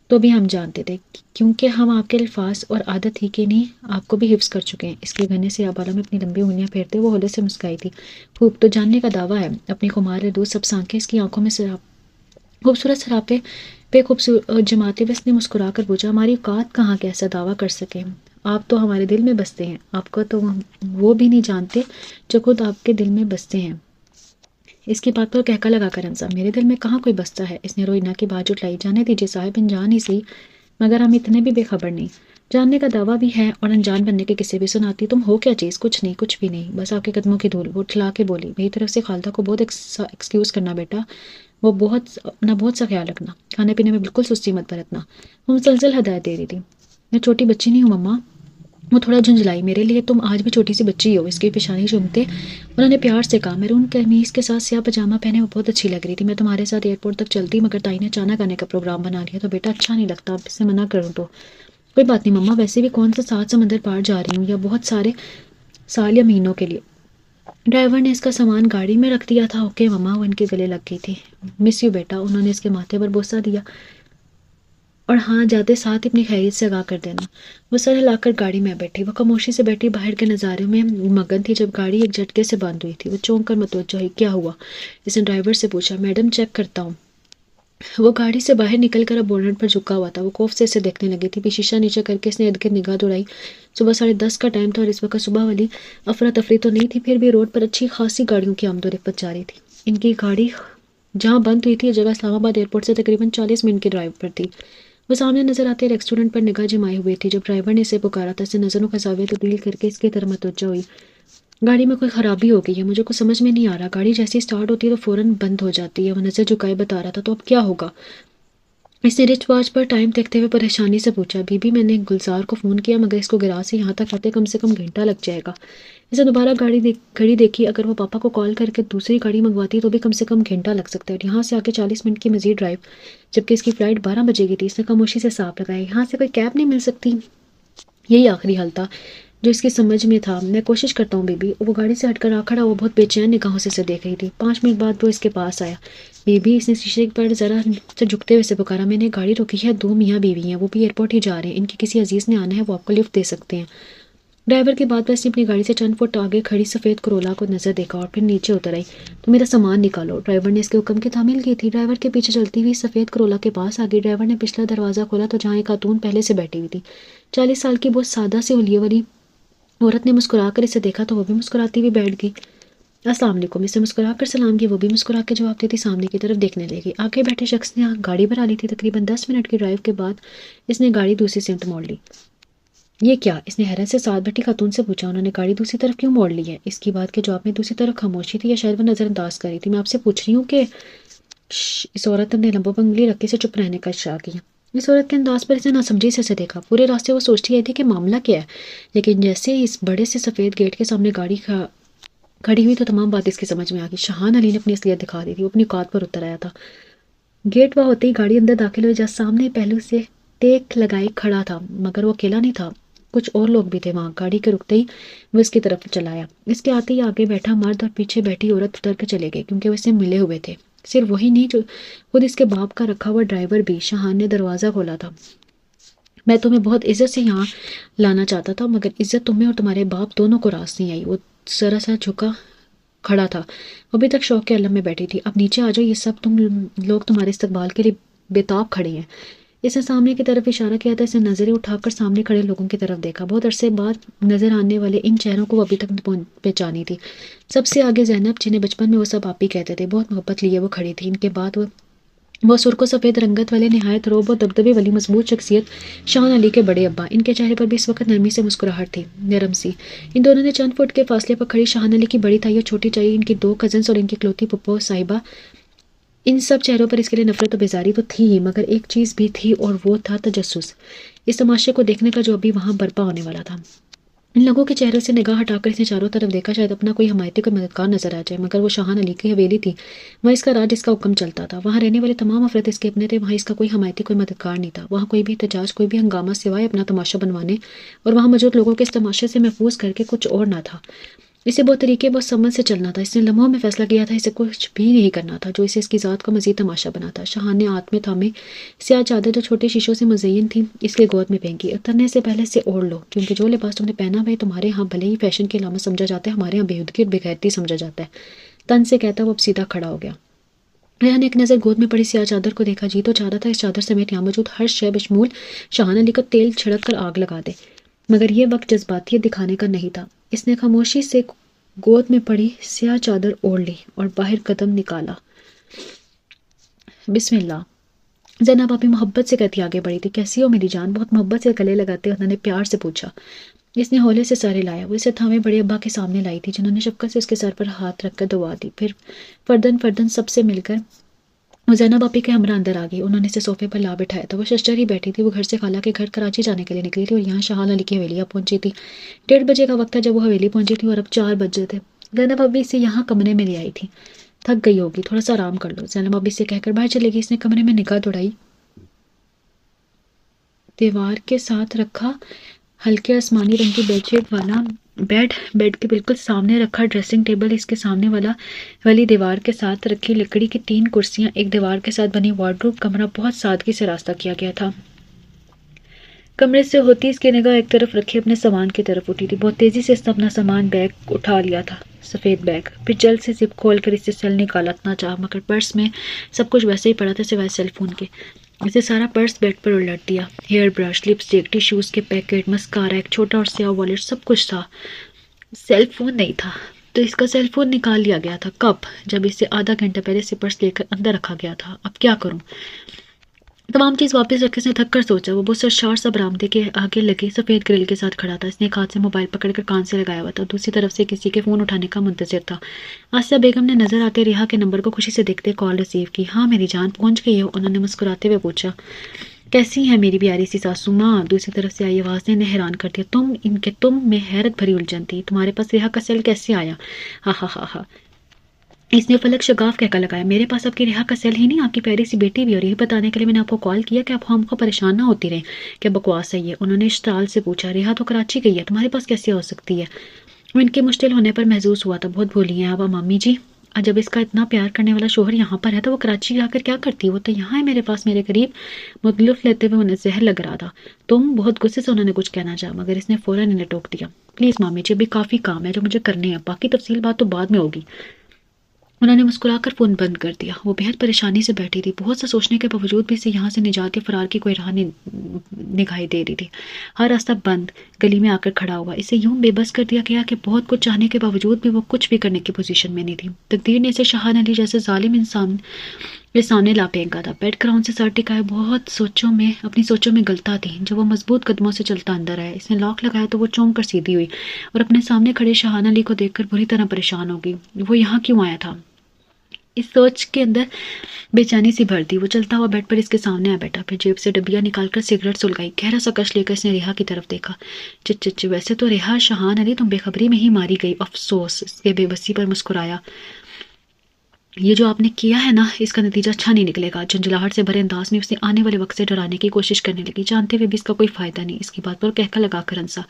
تو بھی ہم جانتے تھے، کیونکہ ہم آپ کے الفاظ اور عادت ہی کے نہیں آپ کو بھی حفظ کر چکے ہیں۔ اس کے گھنے سے بالوں میں اپنی لمبی انگلیاں پھیرتے وہ ہولے سے مسکرائی تھی۔ خوب تو جاننے کا دعویٰ ہے۔ اپنی خمار دودھ سب سانکھیں اس کی آنکھوں میں خوبصورت سراپے پہ خوبصورت جماتے ہوئے اس نے مسکرا کر پوچھا، ہماری اوقات کہاں کہ ایسا دعویٰ کر سکیں؟ آپ تو ہمارے دل میں بستے ہیں، آپ کو تو وہ بھی نہیں جانتے جو خود آپ کے دل میں بستے ہیں۔ اس کی بات پر کہکا لگا کر ہنسا۔ میرے دل میں کہاں کوئی بستا ہے؟ اس نے روئینہ کی بات جٹلائی۔ جانے دیجیے صاحب، انجان ہی سی، مگر ہم اتنے بھی بے خبر نہیں۔ جاننے کا دعویٰ بھی ہے اور انجان بننے کے قصے بھی سناتی۔ تم ہو کیا چیز؟ کچھ نہیں، کچھ بھی نہیں، بس آپ کے قدموں کی دھول۔ وہ ٹھلا کے بولی۔ میری طرف سے خالدہ کو بہت ایکسکیوز کرنا بیٹا، وہ اپنا بہت سا خیال رکھنا، کھانے پینے میں بالکل سستی مت برتنا۔ وہ مسلسل ہدایت دے رہی تھی۔ میں چھوٹی بچی نہیں ہوں مما، وہ تھوڑا جھنجھلائی۔ میرے لیے تم آج بھی چھوٹی سی بچی ہو۔ اس کی پیشانی چومتے انہوں نے پیار سے کہا۔ میرون قمیص کے ساتھ سیاہ پاجامہ پہنے وہ بہت اچھی لگ رہی تھی۔ میں تمہارے ساتھ ایئرپورٹ تک چلتی، مگر تائی نے اچانک آنے کا پروگرام بنا لیا تو بیٹا اچھا نہیں لگتا، اب اس سے منع کروں تو۔ کوئی بات نہیں مما، ویسے بھی کون سا 7 سمندر پار جا رہی ہوں، یا بہت سارے سال یا مہینوں کے لیے۔ ڈرائیور نے اس کا سامان گاڑی میں رکھ دیا تھا۔ اوکے مما، وہ ان کے گلے لگ گئی تھی۔ مس یو بیٹا، انہوں نے اس کے ماتھے پر بوسہ دیا۔ اور ہاں، جاتے ساتھ اپنی خیریت سے آگاہ کر دینا۔ وہ سر ہلا کر گاڑی میں بیٹھی۔ وہ خاموشی سے بیٹھی باہر کے نظارے میں مگن تھی جب گاڑی ایک جھٹکے سے بند ہوئی تھی۔ وہ چونک کر متوجہ ہوئی۔ کیا ہوا؟ اس نے ڈرائیور سے پوچھا۔ میڈم چیک کرتا ہوں۔ وہ گاڑی سے باہر نکل کر اب بونٹ پر جھکا ہوا تھا۔ وہ خوف سے اسے دیکھنے لگی تھی۔ پھر شیشہ نیچے کر کے اس نے ارد گرد نگاہ دوڑائی۔ صبح 10:30 کا ٹائم تھا اور اس وقت صبح والی افراتفری تو نہیں تھی، پھر بھی روڈ پر اچھی خاصی گاڑیوں کی آمد و رفت جاری تھی۔ ان کی گاڑی جہاں بند ہوئی تھی یہ جگہ اسلام آباد ایئرپورٹ سے تقریباً 40 منٹ کی ڈرائیو پر تھی۔ وہ سامنے نظر آتے ریسٹورنٹ پر نگاہ جمائے ہوئے تھی۔ جب ڈرائیور نے اسے پکارا تھا، اس نے نظروں کا زاویہ تبدیل کر کے اس کی طرف متوجہ ہوئی۔ گاڑی میں کوئی خرابی ہو گئی ہے، مجھے کچھ سمجھ میں نہیں آ رہا۔ گاڑی جیسی سٹارٹ ہوتی ہے تو فوراً بند ہو جاتی ہے۔ وہ نظر جھکائے بتا رہا تھا۔ تو اب کیا ہوگا؟ اس نے رسٹ واچ پر ٹائم دیکھتے ہوئے پریشانی سے پوچھا۔ بی بی، میں نے گلزار کو فون کیا، مگر اس کو گراج سے یہاں تک آتے کم سے کم گھنٹہ لگ جائے گا۔ اس نے دوبارہ گھڑی دیکھی۔ اگر وہ پاپا کو کال کر کے دوسری گاڑی منگواتی تو بھی کم سے کم گھنٹہ لگ سکتا ہے، اور یہاں سے آگے 40 منٹ کی مزید ڈرائیو، جبکہ اس کی فلائٹ 12 بجے کی تھی۔ اس نے خاموشی سے سانپ لگایا۔ یہاں سے کوئی کیب نہیں مل سکتی؟ یہی آخری حل تھا جو اس کی سمجھ میں تھا۔ میں کوشش کرتا ہوں بی بی۔ وہ گاڑی سے ہٹ کر آ کھڑا۔ وہ بہت بے چین نگاہوں سے اسے دیکھ رہی تھی۔ 5 منٹ بعد وہ اس کے پاس آیا۔ بی بی، اس نے شیشے پر ذرا سے جھکتے ہوئے سے پکارا۔ میں نے گاڑی روکی ہے، 2 میاں بیوی ہیں، وہ بھی ایئرپورٹ ہی جا رہے ہیں، ان کے کسی عزیز نے آنا ہے، وہ آپ کو لفٹ دے سکتے ہیں۔ ڈرائیور کی بات پر اس نے اپنی گاڑی سے چند فٹ آگے کھڑی سفید کرولا کو نظر دیکھا اور پھر نیچے اتر آئی۔ تو میرا سامان نکالو، ڈرائیور نے اس کے حکم کی تعمیل کی تھی۔ ڈرائیور کے پیچھے چلتی ہوئی سفید کرولا کے پاس آگئی۔ ڈرائیور نے پچھلا دروازہ کھولا تو جہاں ایک خاتون پہلے سے بیٹھی ہوئی تھی، 40 سال کی بہت سادہ سی حلیے والی عورت نے مسکرا کر اسے دیکھا تو وہ بھی مسکراتی ہوئی بیٹھ گئی۔ السلام علیکم، اسے مسکرا کر سلام کیا۔ وہ بھی مسکرا کے جواب دیتی سامنے کی طرف دیکھنے لگی۔ آگے بیٹھے شخص نے گاڑی بھرا لی تھی۔ تقریباً 10 منٹ کی ڈرائیو کے بعد اس نے گاڑی دوسری سمت موڑ لی۔ یہ کیا؟ اس نے حیرت سے ساتھ بیٹھی خاتون سے پوچھا۔ انہوں نے گاڑی دوسری طرف کیوں موڑ لی ہے؟ اس کی بات کے جواب میں دوسری طرف خاموشی تھی، یا شاید وہ نظر انداز کر رہی تھی۔ میں آپ سے پوچھ رہی ہوں کہ اس عورت نے لبوں پر انگلی رکھ کے سے چپ رہنے کا اشارہ کیا۔ اس عورت کے انداز پر اسے ناسمجھی سے دیکھا۔ پورے راستے وہ سوچتی آئی تھی کہ معاملہ کیا ہے، لیکن جیسے اس بڑے سے سفید گیٹ کے سامنے گاڑی کھڑی ہوئی تو تمام بات اس کی سمجھ میں آ گئی۔ شاہان علی نے اپنی اصلیت دکھا دی تھی۔ وہ اپنی اوقات پر اتر آیا تھا۔ گیٹ وہ ہوتے ہی گاڑی اندر داخل ہوئی، جہاں سامنے پہلو سے ٹیک لگائے کھڑا تھا، مگر وہ اکیلا نہیں تھا، کچھ اور لوگ بھی تھے وہاں۔ گاڑی کے رکتے ہی وہ اس کی طرف چلایا۔ اس کے آتے ہی آگے بیٹھا مرد اور پیچھے بیٹھی عورت اتر کے چلے گئے، کیونکہ وہ اس سے ملے ہوئے تھے۔ صرف وہی نہیں، جو خود اس کے باپ کا رکھا ہوا ڈرائیور بھی۔ شاہان نے دروازہ کھولا تھا۔ میں تمہیں بہت عزت سے یہاں لانا چاہتا تھا، مگر عزت تمہیں اور تمہارے باپ دونوں کو راس نہیں آئی۔ وہ ذرا سا جھکا کھڑا تھا۔ وہ ابھی تک شوق کے عالم میں بیٹھی تھی۔ اب نیچے آ جاؤ، یہ سب تم لوگ تمہارے استقبال کے لیے بےتاب کھڑے ہیں۔ اس نے سامنے کی طرف اشارہ کیا تھا۔ اس نے نظریں اٹھا کر سامنے کھڑے لوگوں کی طرف دیکھا۔ بہت عرصے بعد نظر آنے والے ان چہروں کو وہ ابھی تک پہچانی تھی۔ سب سے آگے زینب، جنہیں بچپن میں وہ سب آپ ہی کہتے تھے، بہت محبت لیے وہ کھڑی تھی۔ ان کے بعد وہ سرخ و سفید رنگت والے نہایت روب و دبدبے والی مضبوط شخصیت شاہان علی کے بڑے ابا۔ ان کے چہرے پر بھی اس وقت نرمی سے مسکراہٹ تھی، نرم سی۔ ان دونوں نے چند فٹ کے فاصلے پر کھڑی شاہان علی کی بڑی تائی اور چھوٹی چائی، ان کی 2 کزنس اور ان کی اکلوتی پھپھو صاحبہ، ان سب چہروں پر اس کے لیے نفرت و بیزاری تو تھی ہی، مگر ایک چیز بھی تھی اور وہ تھا تجسس، اس تماشے کو دیکھنے کا جو ابھی وہاں برپا ہونے والا تھا۔ ان لوگوں کے چہرے سے نگاہ ہٹا کر اس نے چاروں طرف دیکھا، شاید اپنا کوئی حمایتی، کوئی مددگار نظر آ جائے، مگر وہ شاہان علی کی حویلی تھی، وہاں اس کا راج، اس کا حکم چلتا تھا۔ وہاں رہنے والے تمام افراد اس کے اپنے تھے، وہاں اس کا کوئی حمایتی، کوئی مددگار نہیں تھا۔ وہاں کوئی بھی احتجاج، کوئی بھی ہنگامہ سوائے اپنا تماشا بنوانے اور وہاں موجود لوگوں کے اس تماشے سے محفوظ کر کے کچھ اور نہ تھا۔ اسے بہت طریقے، بہت سمجھ سے چلنا تھا۔ اس نے لمحوں میں فیصلہ کیا تھا اسے کچھ بھی نہیں کرنا تھا جو اسے اس کی ذات کا مزید تماشا بنا تھا۔ شاہان نے ہاتھ میں تھامے سیاہ چادر جو چھوٹے شیشوں سے مزین تھی اس کے گود میں پھینکی۔ اترنے سے پہلے سے اوڑھ لو، کیونکہ جو لباس تم نے پہنا ہے تمہارے ہاں بھلے ہی فیشن کی علامت سمجھا جاتا ہے، ہمارے ہاں بےہودگی اور بےغیرتی سمجھا جاتا ہے۔ تن سے کہتا وہ اب سیدھا کھڑا ہو گیا۔ ریحان نے ایک نظر گود میں پڑی سیاہ چادر کو دیکھا۔ جی تو چاہتا تھا اس چادر سمیت یہاں موجود ہر شے بشمول شاہان علی کو تیل چھڑک کر آگ لگا دے، مگر یہ وقت جذباتیت دکھانے کا نہیں تھا۔ اس نے خاموشی سے گود میں پڑی سیاہ چادر اوڑھ لی اور باہر قدم نکالا۔ بسم اللہ۔ زینب آپی محبت سے کہتی آگے بڑھی تھی۔ کیسی ہو میری جان؟ بہت محبت سے گلے لگاتے انہوں نے پیار سے پوچھا۔ اس نے ہولے سے سارے لایا۔ وہ اسے تھامے بڑے ابا کے سامنے لائی تھی جنہوں نے شفقت سے اس کے سر پر ہاتھ رکھ کر دعا دی۔ پھر فردن فردن سب سے مل کر وہ زینب آپی کے ہمراہ اندر آ گئی۔ انہوں نے اسے صوفے پر لا بٹھایا تھا۔ وہ ششتر ہی بیٹھی تھی۔ وہ گھر سے خالہ کے گھر کراچی جانے کے لیے نکلی تھی اور یہاں شاہان علی کی حویلیاں پہنچی تھی۔ 1:30 بجے کا وقت تھا جب وہ حویلی پہنچی تھی اور اب 4 بج گئے تھے۔ زینب آپی اسے یہاں کمرے میں لے آئی تھی۔ تھک گئی ہوگی، تھوڑا سا آرام کر لو، زینب آپی سے کہہ کر باہر چلے گی۔ اس نے کمرے میں نگاہ دوڑائی۔ دیوار کے ساتھ رکھا ہلکے آسمانی رنگ کی بیڈ شیٹ والا بیڈ کے بالکل سامنے رکھا ڈریسنگ ٹیبل، اس کے سامنے والی دیوار کے ساتھ رکھی لکڑی کی 3 کرسیاں، ایک دیوار کے ساتھ بنی وارڈروب۔ کمرہ بہت سادگی سے راستہ کیا گیا تھا۔ کمرے سے ہوتی اس کی نگاہ ایک طرف رکھی اپنے سامان کی طرف اٹھی تھی۔ بہت تیزی سے اس نے اپنا سامان بیگ اٹھا لیا تھا، سفید بیگ۔ پھر جلد سے زپ کھول کر اسے سیل نکالا اتنا چاہ، مگر پرس میں سب کچھ ویسے ہی پڑا تھا سوائے سیل فون کے۔ اسے سارا پرس بیڈ پر الٹ دیا۔ ہیئر برش، لپسٹک، ٹیشوز کے پیکٹ، مسکارا، ایک چھوٹا اور سیاہ والیٹ، سب کچھ تھا۔ سیل فون نہیں تھا، تو اس کا سیل فون نکال لیا گیا تھا۔ کب؟ جب اسے آدھا گھنٹہ پہلے سے پرس لے کر اندر رکھا گیا تھا۔ اب کیا کروں؟ تمام چیز واپس رکھے اس نے تھک کر سوچا۔ وہ بہت سرشار سا برآمدے کے آگے لگے سفید گرل کے ساتھ کھڑا تھا۔ اس نے ایک ہاتھ سے موبائل پکڑ کر کان سے لگایا ہوا تھا، دوسری طرف سے کسی کے فون اٹھانے کا منتظر تھا۔ آسیہ بیگم نے نظر آتے ریحا کے نمبر کو خوشی سے دیکھتے کال ریسیو کی۔ ہاں میری جان پہنچ گئی ہو؟ انہوں نے مسکراتے ہوئے پوچھا۔ کیسی ہیں میری پیاری سی ساسو ماں؟ دوسری طرف سے آئی آواز نے انہیں حیران کر دیا۔ تم میں حیرت بھری الجھن تھی۔ تمہارے پاس ریحا کا سیل کیسے آیا؟ ہاں ہاں ہاں ہاں، اس نے فلک شگاف کہہ کر لگایا۔ میرے پاس آپ کی ریحا کا سیل ہی نہیں، آپ کی پیاری سی بیٹی بھی، اور یہی بتانے کے لیے میں نے آپ کو کال کیا کہ آپ ہم کو پریشان نہ ہوتی رہیں۔ کیا بکواس ہے یہ؟ انہوں نے اشتعال سے پوچھا۔ ریحا تو کراچی گئی ہے، تمہارے پاس کیسے ہو سکتی ہے؟ وہ ان کے مشکل ہونے پر محظوظ ہوا تھا۔ بہت بھولی ہیں آپ مامی جی، جب اس کا اتنا پیار کرنے والا شوہر یہاں پر ہے تو وہ کراچی جا کر کیا کرتی؟ وہ تو یہاں ہے میرے پاس، میرے قریب۔ متلف لیتے ہوئے انہیں زہر لگ رہا تھا۔ بہت غصے سے انہوں نے کچھ کہنا چاہا مگر اس نے فوراً انہیں ٹوک دیا۔ پلیز مامی جی، ابھی کافی کام ہے جو مجھے کرنے ہیں، باقی تفصیل بات تو بعد میں ہوگی۔ انہوں نے مسکرا کر فون بند کر دیا۔ وہ بہت پریشانی سے بیٹھی تھی۔ بہت سا سوچنے کے باوجود بھی اسے یہاں سے نجات یا فرار کی کوئی راہ دکھائی دے رہی تھی۔ ہر راستہ بند، گلی میں آ کر کھڑا ہوا۔ اسے یوں بے بس کر دیا گیا کہ بہت کچھ چاہنے کے باوجود بھی وہ کچھ بھی کرنے کی پوزیشن میں نہیں تھی۔ تقدیر نے اسے شاہان علی جیسے ظالم انسان کے سامنے لا پھینکا تھا۔ بیڈ گراؤنڈ سے سر ٹکائے اپنی سوچوں میں گلتا تھی۔ جب وہ مضبوط قدموں سے چلتا اندر آیا، اس نے لاک لگایا تو وہ چونک کر سیدھی ہوئی اور اپنے سامنے کھڑے شاہان علی کو دیکھ کر بری طرح پریشان ہو گئی۔ وہ یہاں کیوں آیا تھا؟ اس سوچ کے اندر بے چینی سی بھر دی۔ وہ چلتا ہوا بیڈ پر اس کے سامنے آ بیٹھا، پھر جیب سے ڈبیا نکال کر سگریٹ سلگائی۔ گہرا سا کش لے کر اس نے ریحا کی طرف دیکھا۔ چچ ویسے تو ریحا شاہان علی تم بے خبری میں ہی ماری گئی۔ افسوس، اس کے بے بسی پر مسکرایا۔ یہ جو آپ نے کیا ہے نا، اس کا نتیجہ اچھا نہیں نکلے گا۔ جھنجھلاہٹ سے بھرے انداز میں اس نے آنے والے وقت سے ڈرانے کی کوشش کرنے لگی، جانتے ہوئے بھی اس کا کوئی فائدہ نہیں۔ اس کی بات پر کہکا لگا کر ہنسا۔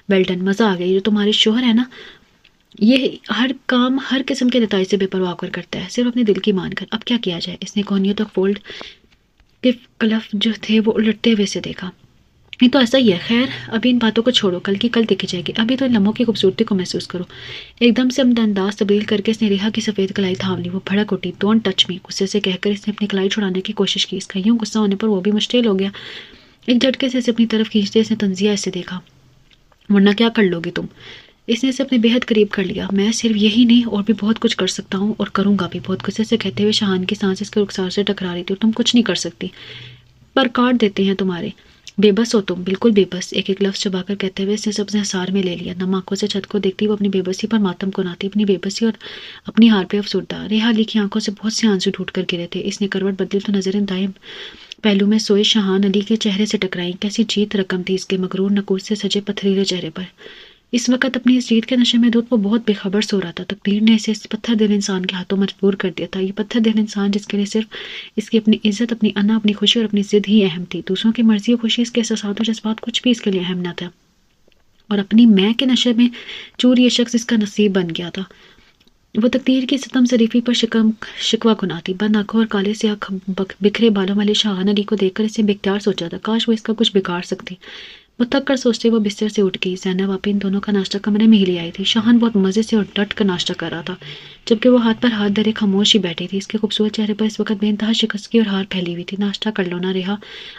ویل ڈن، مزہ آ گیا۔ یہ جو تمہارے شوہر ہے نا، یہ ہر کام ہر قسم کے نتائج سے بے پرواہ کر کرتا ہے، صرف اپنے دل کی مان کر۔ اب کیا کیا جائے؟ اس نے کونیوں تک فولڈ کے کلف جو تھے وہ الٹتے ہوئے سے دیکھا۔ یہ تو ایسا ہی ہے، خیر ابھی ان باتوں کو چھوڑو، کل کی کل دیکھی جائے گی، ابھی تو ان لمحوں کی خوبصورتی کو محسوس کرو۔ ایک دم سے اپنا انداز تبدیل کر کے اس نے ریحا کی سفید کلائی تھام لی۔ وہ بھڑک اٹھی۔ ڈونٹ ٹچ می، غصے سے کہہ کر اس نے اپنی کلائی چھڑانے کی کوشش کی۔ اس کا یوں غصہ ہونے پر وہ بھی مشتعل ہو گیا۔ ایک جھٹکے سے اسے اپنی طرف کھینچتے اس نے تنزیہ سے دیکھا۔ ورنہ کیا کر لو گی تم؟ اس نے اسے اپنے بےحد قریب کر لیا۔ میں صرف یہی نہیں اور بھی بہت کچھ کر سکتا ہوں اور کروں گا بھی، بہت غصے سے کہتے ہوئے شاہان کی سانس اس کے رخسار سے ٹکرا رہی تھی۔ اور تم کچھ نہیں کر سکتی، پر کاٹ دیتے ہیں تمہارے۔ بے بس ہو تم، بالکل بے بس، ایک ایک لفظ چبا کر کہتے ہوئے اس نے سب سے حصار میں لے لیا۔ نم آنکھوں سے چھت کو دیکھتی وہ اپنی بے بسی پر ماتم کناتی، اپنی بے بسی اور اپنی ہار پہ افسردہ۔ ریحا علی کی آنکھوں سے بہت سے آنسو ٹوٹ کر گرے تھے۔ اس نے کروٹ بدلی تو نظریں دائیں پہلو میں سوئے شاہان علی کے چہرے سے ٹکرائیں۔ کیسی جیت رقم تھی اس کے مغرور نکوش سے سجے پتھریلے چہرے پر۔ اس وقت اپنی اس جیت کے نشے میں دودھ وہ بہت بے خبر سو رہا تھا۔ تقدیر نے اسے اس پتھر دل انسان کے ہاتھوں مجبور کر دیا تھا۔ یہ پتھر دل انسان جس کے لیے صرف اس کی اپنی عزت، اپنی انا، اپنی خوشی اور اپنی ضد ہی اہم تھی۔ دوسروں کی مرضی اور خوشی، اس کے احساسات اور جذبات کچھ بھی اس کے لیے اہم نہ تھا۔ اور اپنی میں کے نشے میں چور یہ شخص اس کا نصیب بن گیا تھا۔ وہ تقدیر کی ستم ظریفی پر شکوہ کناتی، بند آنکھوں اور کالے سیاہ بکھرے بالوں والے شاہان علی کو دیکھ کر اسے بے اختیار سوچا تھا کاش وہ اس کا کچھ بگاڑ سکتی۔ وہ تھک کر سوچتے وہ بستر سے اٹھ گئی۔ زینب آپی ان دونوں کا ناشتہ کمرے میں ہی لے آئی تھی۔ شاہان بہت مزے سے اور ڈٹ کر ناشتہ کر رہا تھا، جبکہ وہ ہاتھ پر ہاتھ دھرے خاموش ہی بیٹھی تھی۔ اس کے خوبصورت چہرے پر اس وقت بے انتہا شکستگی اور ہار پھیلی ہوئی تھی۔ ناشتہ کر لو نا ریحا،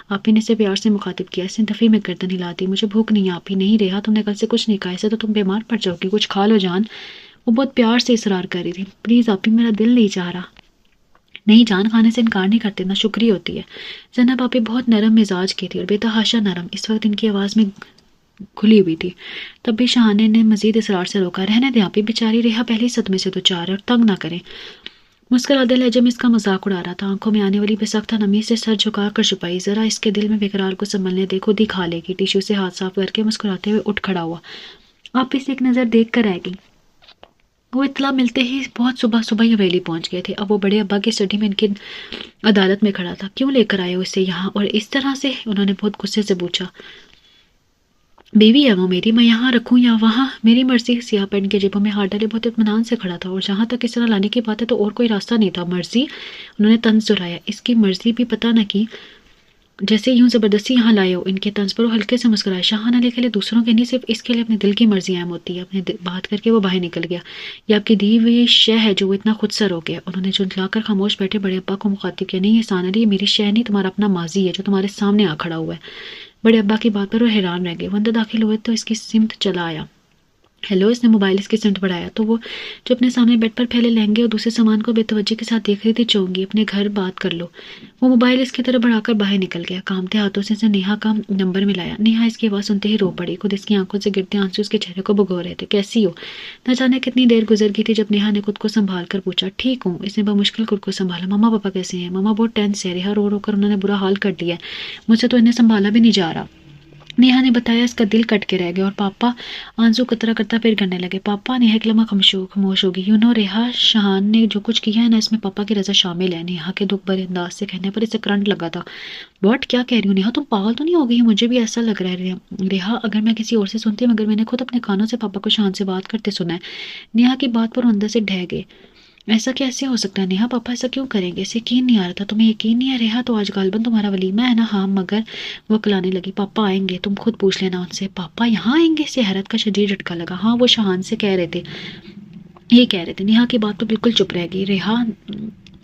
آپی نے اسے پیار سے مخاطب کیا۔ اس نے دفی میں گردن ہلا دی۔ مجھے بھوک نہیں ہے آپی۔ نہیں ریحا، تم نے کل سے کچھ نہیں کھا، ایسے تو تم بیمار پڑ جاؤ گی، کچھ کھا لو جان۔ وہ بہت پیار سے اصرار کر رہی تھی، پلیز آپی میرا دل نہیں چاہ رہا۔ نہیں جان، کھانے سے انکار نہیں کرتے، نہ شکری ہوتی ہے۔ زینب آپی بہت نرم مزاج کی تھی اور بے تحاشا نرم، اس وقت ان کی آواز میں کھلی ہوئی تھی۔ تب بھی شاہانہ نے مزید اصرار سے روکا، رہنے دیں آپی، بیچاری ریحا پہلے ہی صدمے سے دوچار ہے اور تنگ نہ کریں۔ مسکراتے لہجے میں اس کا مذاق اڑا رہا تھا، آنکھوں میں آنے والی بے سختہ نمی سے سر جھکا کر چھپائی، ذرا اس کے دل میں بیقرار کو سنبھلنے دے، خود ہی کھا لے گی۔ ٹیشو سے ہاتھ صاف کر کے مسکراتے ہوئے اٹھ کھڑا ہوا، آپ اسے ایک نظر دیکھ کر آئے گی۔ وہ اطلاع ملتے ہی بہت صبح صبح ہی حویلی پہنچ گئے تھے۔ اب وہ بڑے ابا کی اسٹڈی میں ان کی عدالت میں کھڑا تھا۔ کیوں لے کر آئے ہو اسے یہاں اور اس طرح سے؟ انہوں نے بہت غصے سے پوچھا۔ بیوی ہے وہ میری، میں یہاں رکھوں یا وہاں میری مرضی۔ سیاہ پین کے جیبوں میں ہاتھ ڈالے بہت اطمینان سے کھڑا تھا، اور جہاں تک اس طرح لانے کی بات ہے تو اور کوئی راستہ نہیں تھا۔ مرضی؟ انہوں نے طنز دہرایا، اس کی مرضی بھی پتہ نہ کی، جیسے یوں زبردستی یہاں لائے ہو۔ ان کے طنز پر وہ ہلکے سے مسکرائے، شاہانہ علی کے لیے دوسروں کے نہیں، صرف اس کے لیے اپنے دل کی مرضی اہم ہوتی ہے۔ اپنے بات کر کے وہ باہر نکل گیا۔ یہ آپ کی دی ہوئی شے ہے جو وہ اتنا خود سر ہو گیا۔ انہوں نے جھنجلا کر خاموش بیٹھے بڑے ابا کو مخاطب کیا، نہیں احسان علی، یہ میری شے نہیں، تمہارا اپنا ماضی ہے جو تمہارے سامنے آ کھڑا ہوا ہے۔ بڑے ابا کی بات پر وہ حیران رہ گئے۔ وہ اندر داخل ہوئے تو اس کی سمت چلا آیا۔ ہیلو، اس نے موبائل اس کی سمت بڑھایا تو وہ جو اپنے سامنے بیڈ پر پھیلے لہنگے اور دوسرے سامان کو بے توجہی کے ساتھ دیکھ رہی تھی، چونگی، اپنے گھر بات کر لو۔ وہ موبائل اس کی طرف بڑھا کر باہر نکل گیا۔ کامتے ہاتھوں سے اس نے نیہا کا نمبر ملایا۔ نیہا اس کی آواز سنتے ہی رو پڑی، خود اس کی آنکھوں سے گرتے آنسو اس کے چہرے کو بھگو رہے تھے۔ کیسی ہو؟ نہ جانے کتنی دیر گزر گئی تھی جب نیہا نے خود کو سنبھال کر پوچھا۔ ٹھیک ہوں، اس نے بمشکل خود کو سنبھالا۔ مما پاپا کیسے ہیں؟ مما بہت ٹینس ہے، ریحا رو رو کر انہوں نے برا حال کر دیا ہے، مجھ سے تو انہیں سنبھالا بھی نہیں جا رہا۔ نیہا نے بتایا، اس کا دل کٹ کے رہ گیا۔ اور پاپا؟ آنسو قطرہ کرتا پھر گرنے لگے۔ پاپا؟ نیہا ایک لمحہ خاموش ہوگی۔ ریحا، شاہان نے جو کچھ کیا ہے نا، اس میں پاپا کی رضا شامل ہے۔ نیہا کے دکھ بھرے انداز سے کہنے پر اسے کرنٹ لگا تھا۔ واٹ؟ کیا کہہ رہی ہوں نیہا، تم پاگل تو نہیں ہو گئی؟ مجھے بھی ایسا لگ رہا ہے ریحا، اگر میں کسی اور سے سنتی، مگر میں نے خود اپنے کانوں سے پاپا کو شاہان سے بات کرتے سنا ہے۔ نیہا کی بات پر اندر سے ڈھہ گئے۔ ایسا کیسے ہو سکتا ہے نیہا؟ پاپا ایسا کیوں کریں گے؟ اسے یقین نہیں آ رہا تھا۔ تمہیں یقین نہیں ہے ریحا؟ تو آج غالباً تمہارا ولیمہ ہے نا؟ ہاں، مگر وہ کلانے لگی، پاپا آئیں گے، تم خود پوچھ لینا ان سے۔ پاپا یہاں آئیں گے؟ اسے حیرت کا شدید جھٹکا لگا۔ ہاں، وہ شاہان سے کہہ رہے تھے، یہ کہہ رہے تھے۔ نیہا کی بات پر بالکل چپ رہ گئی۔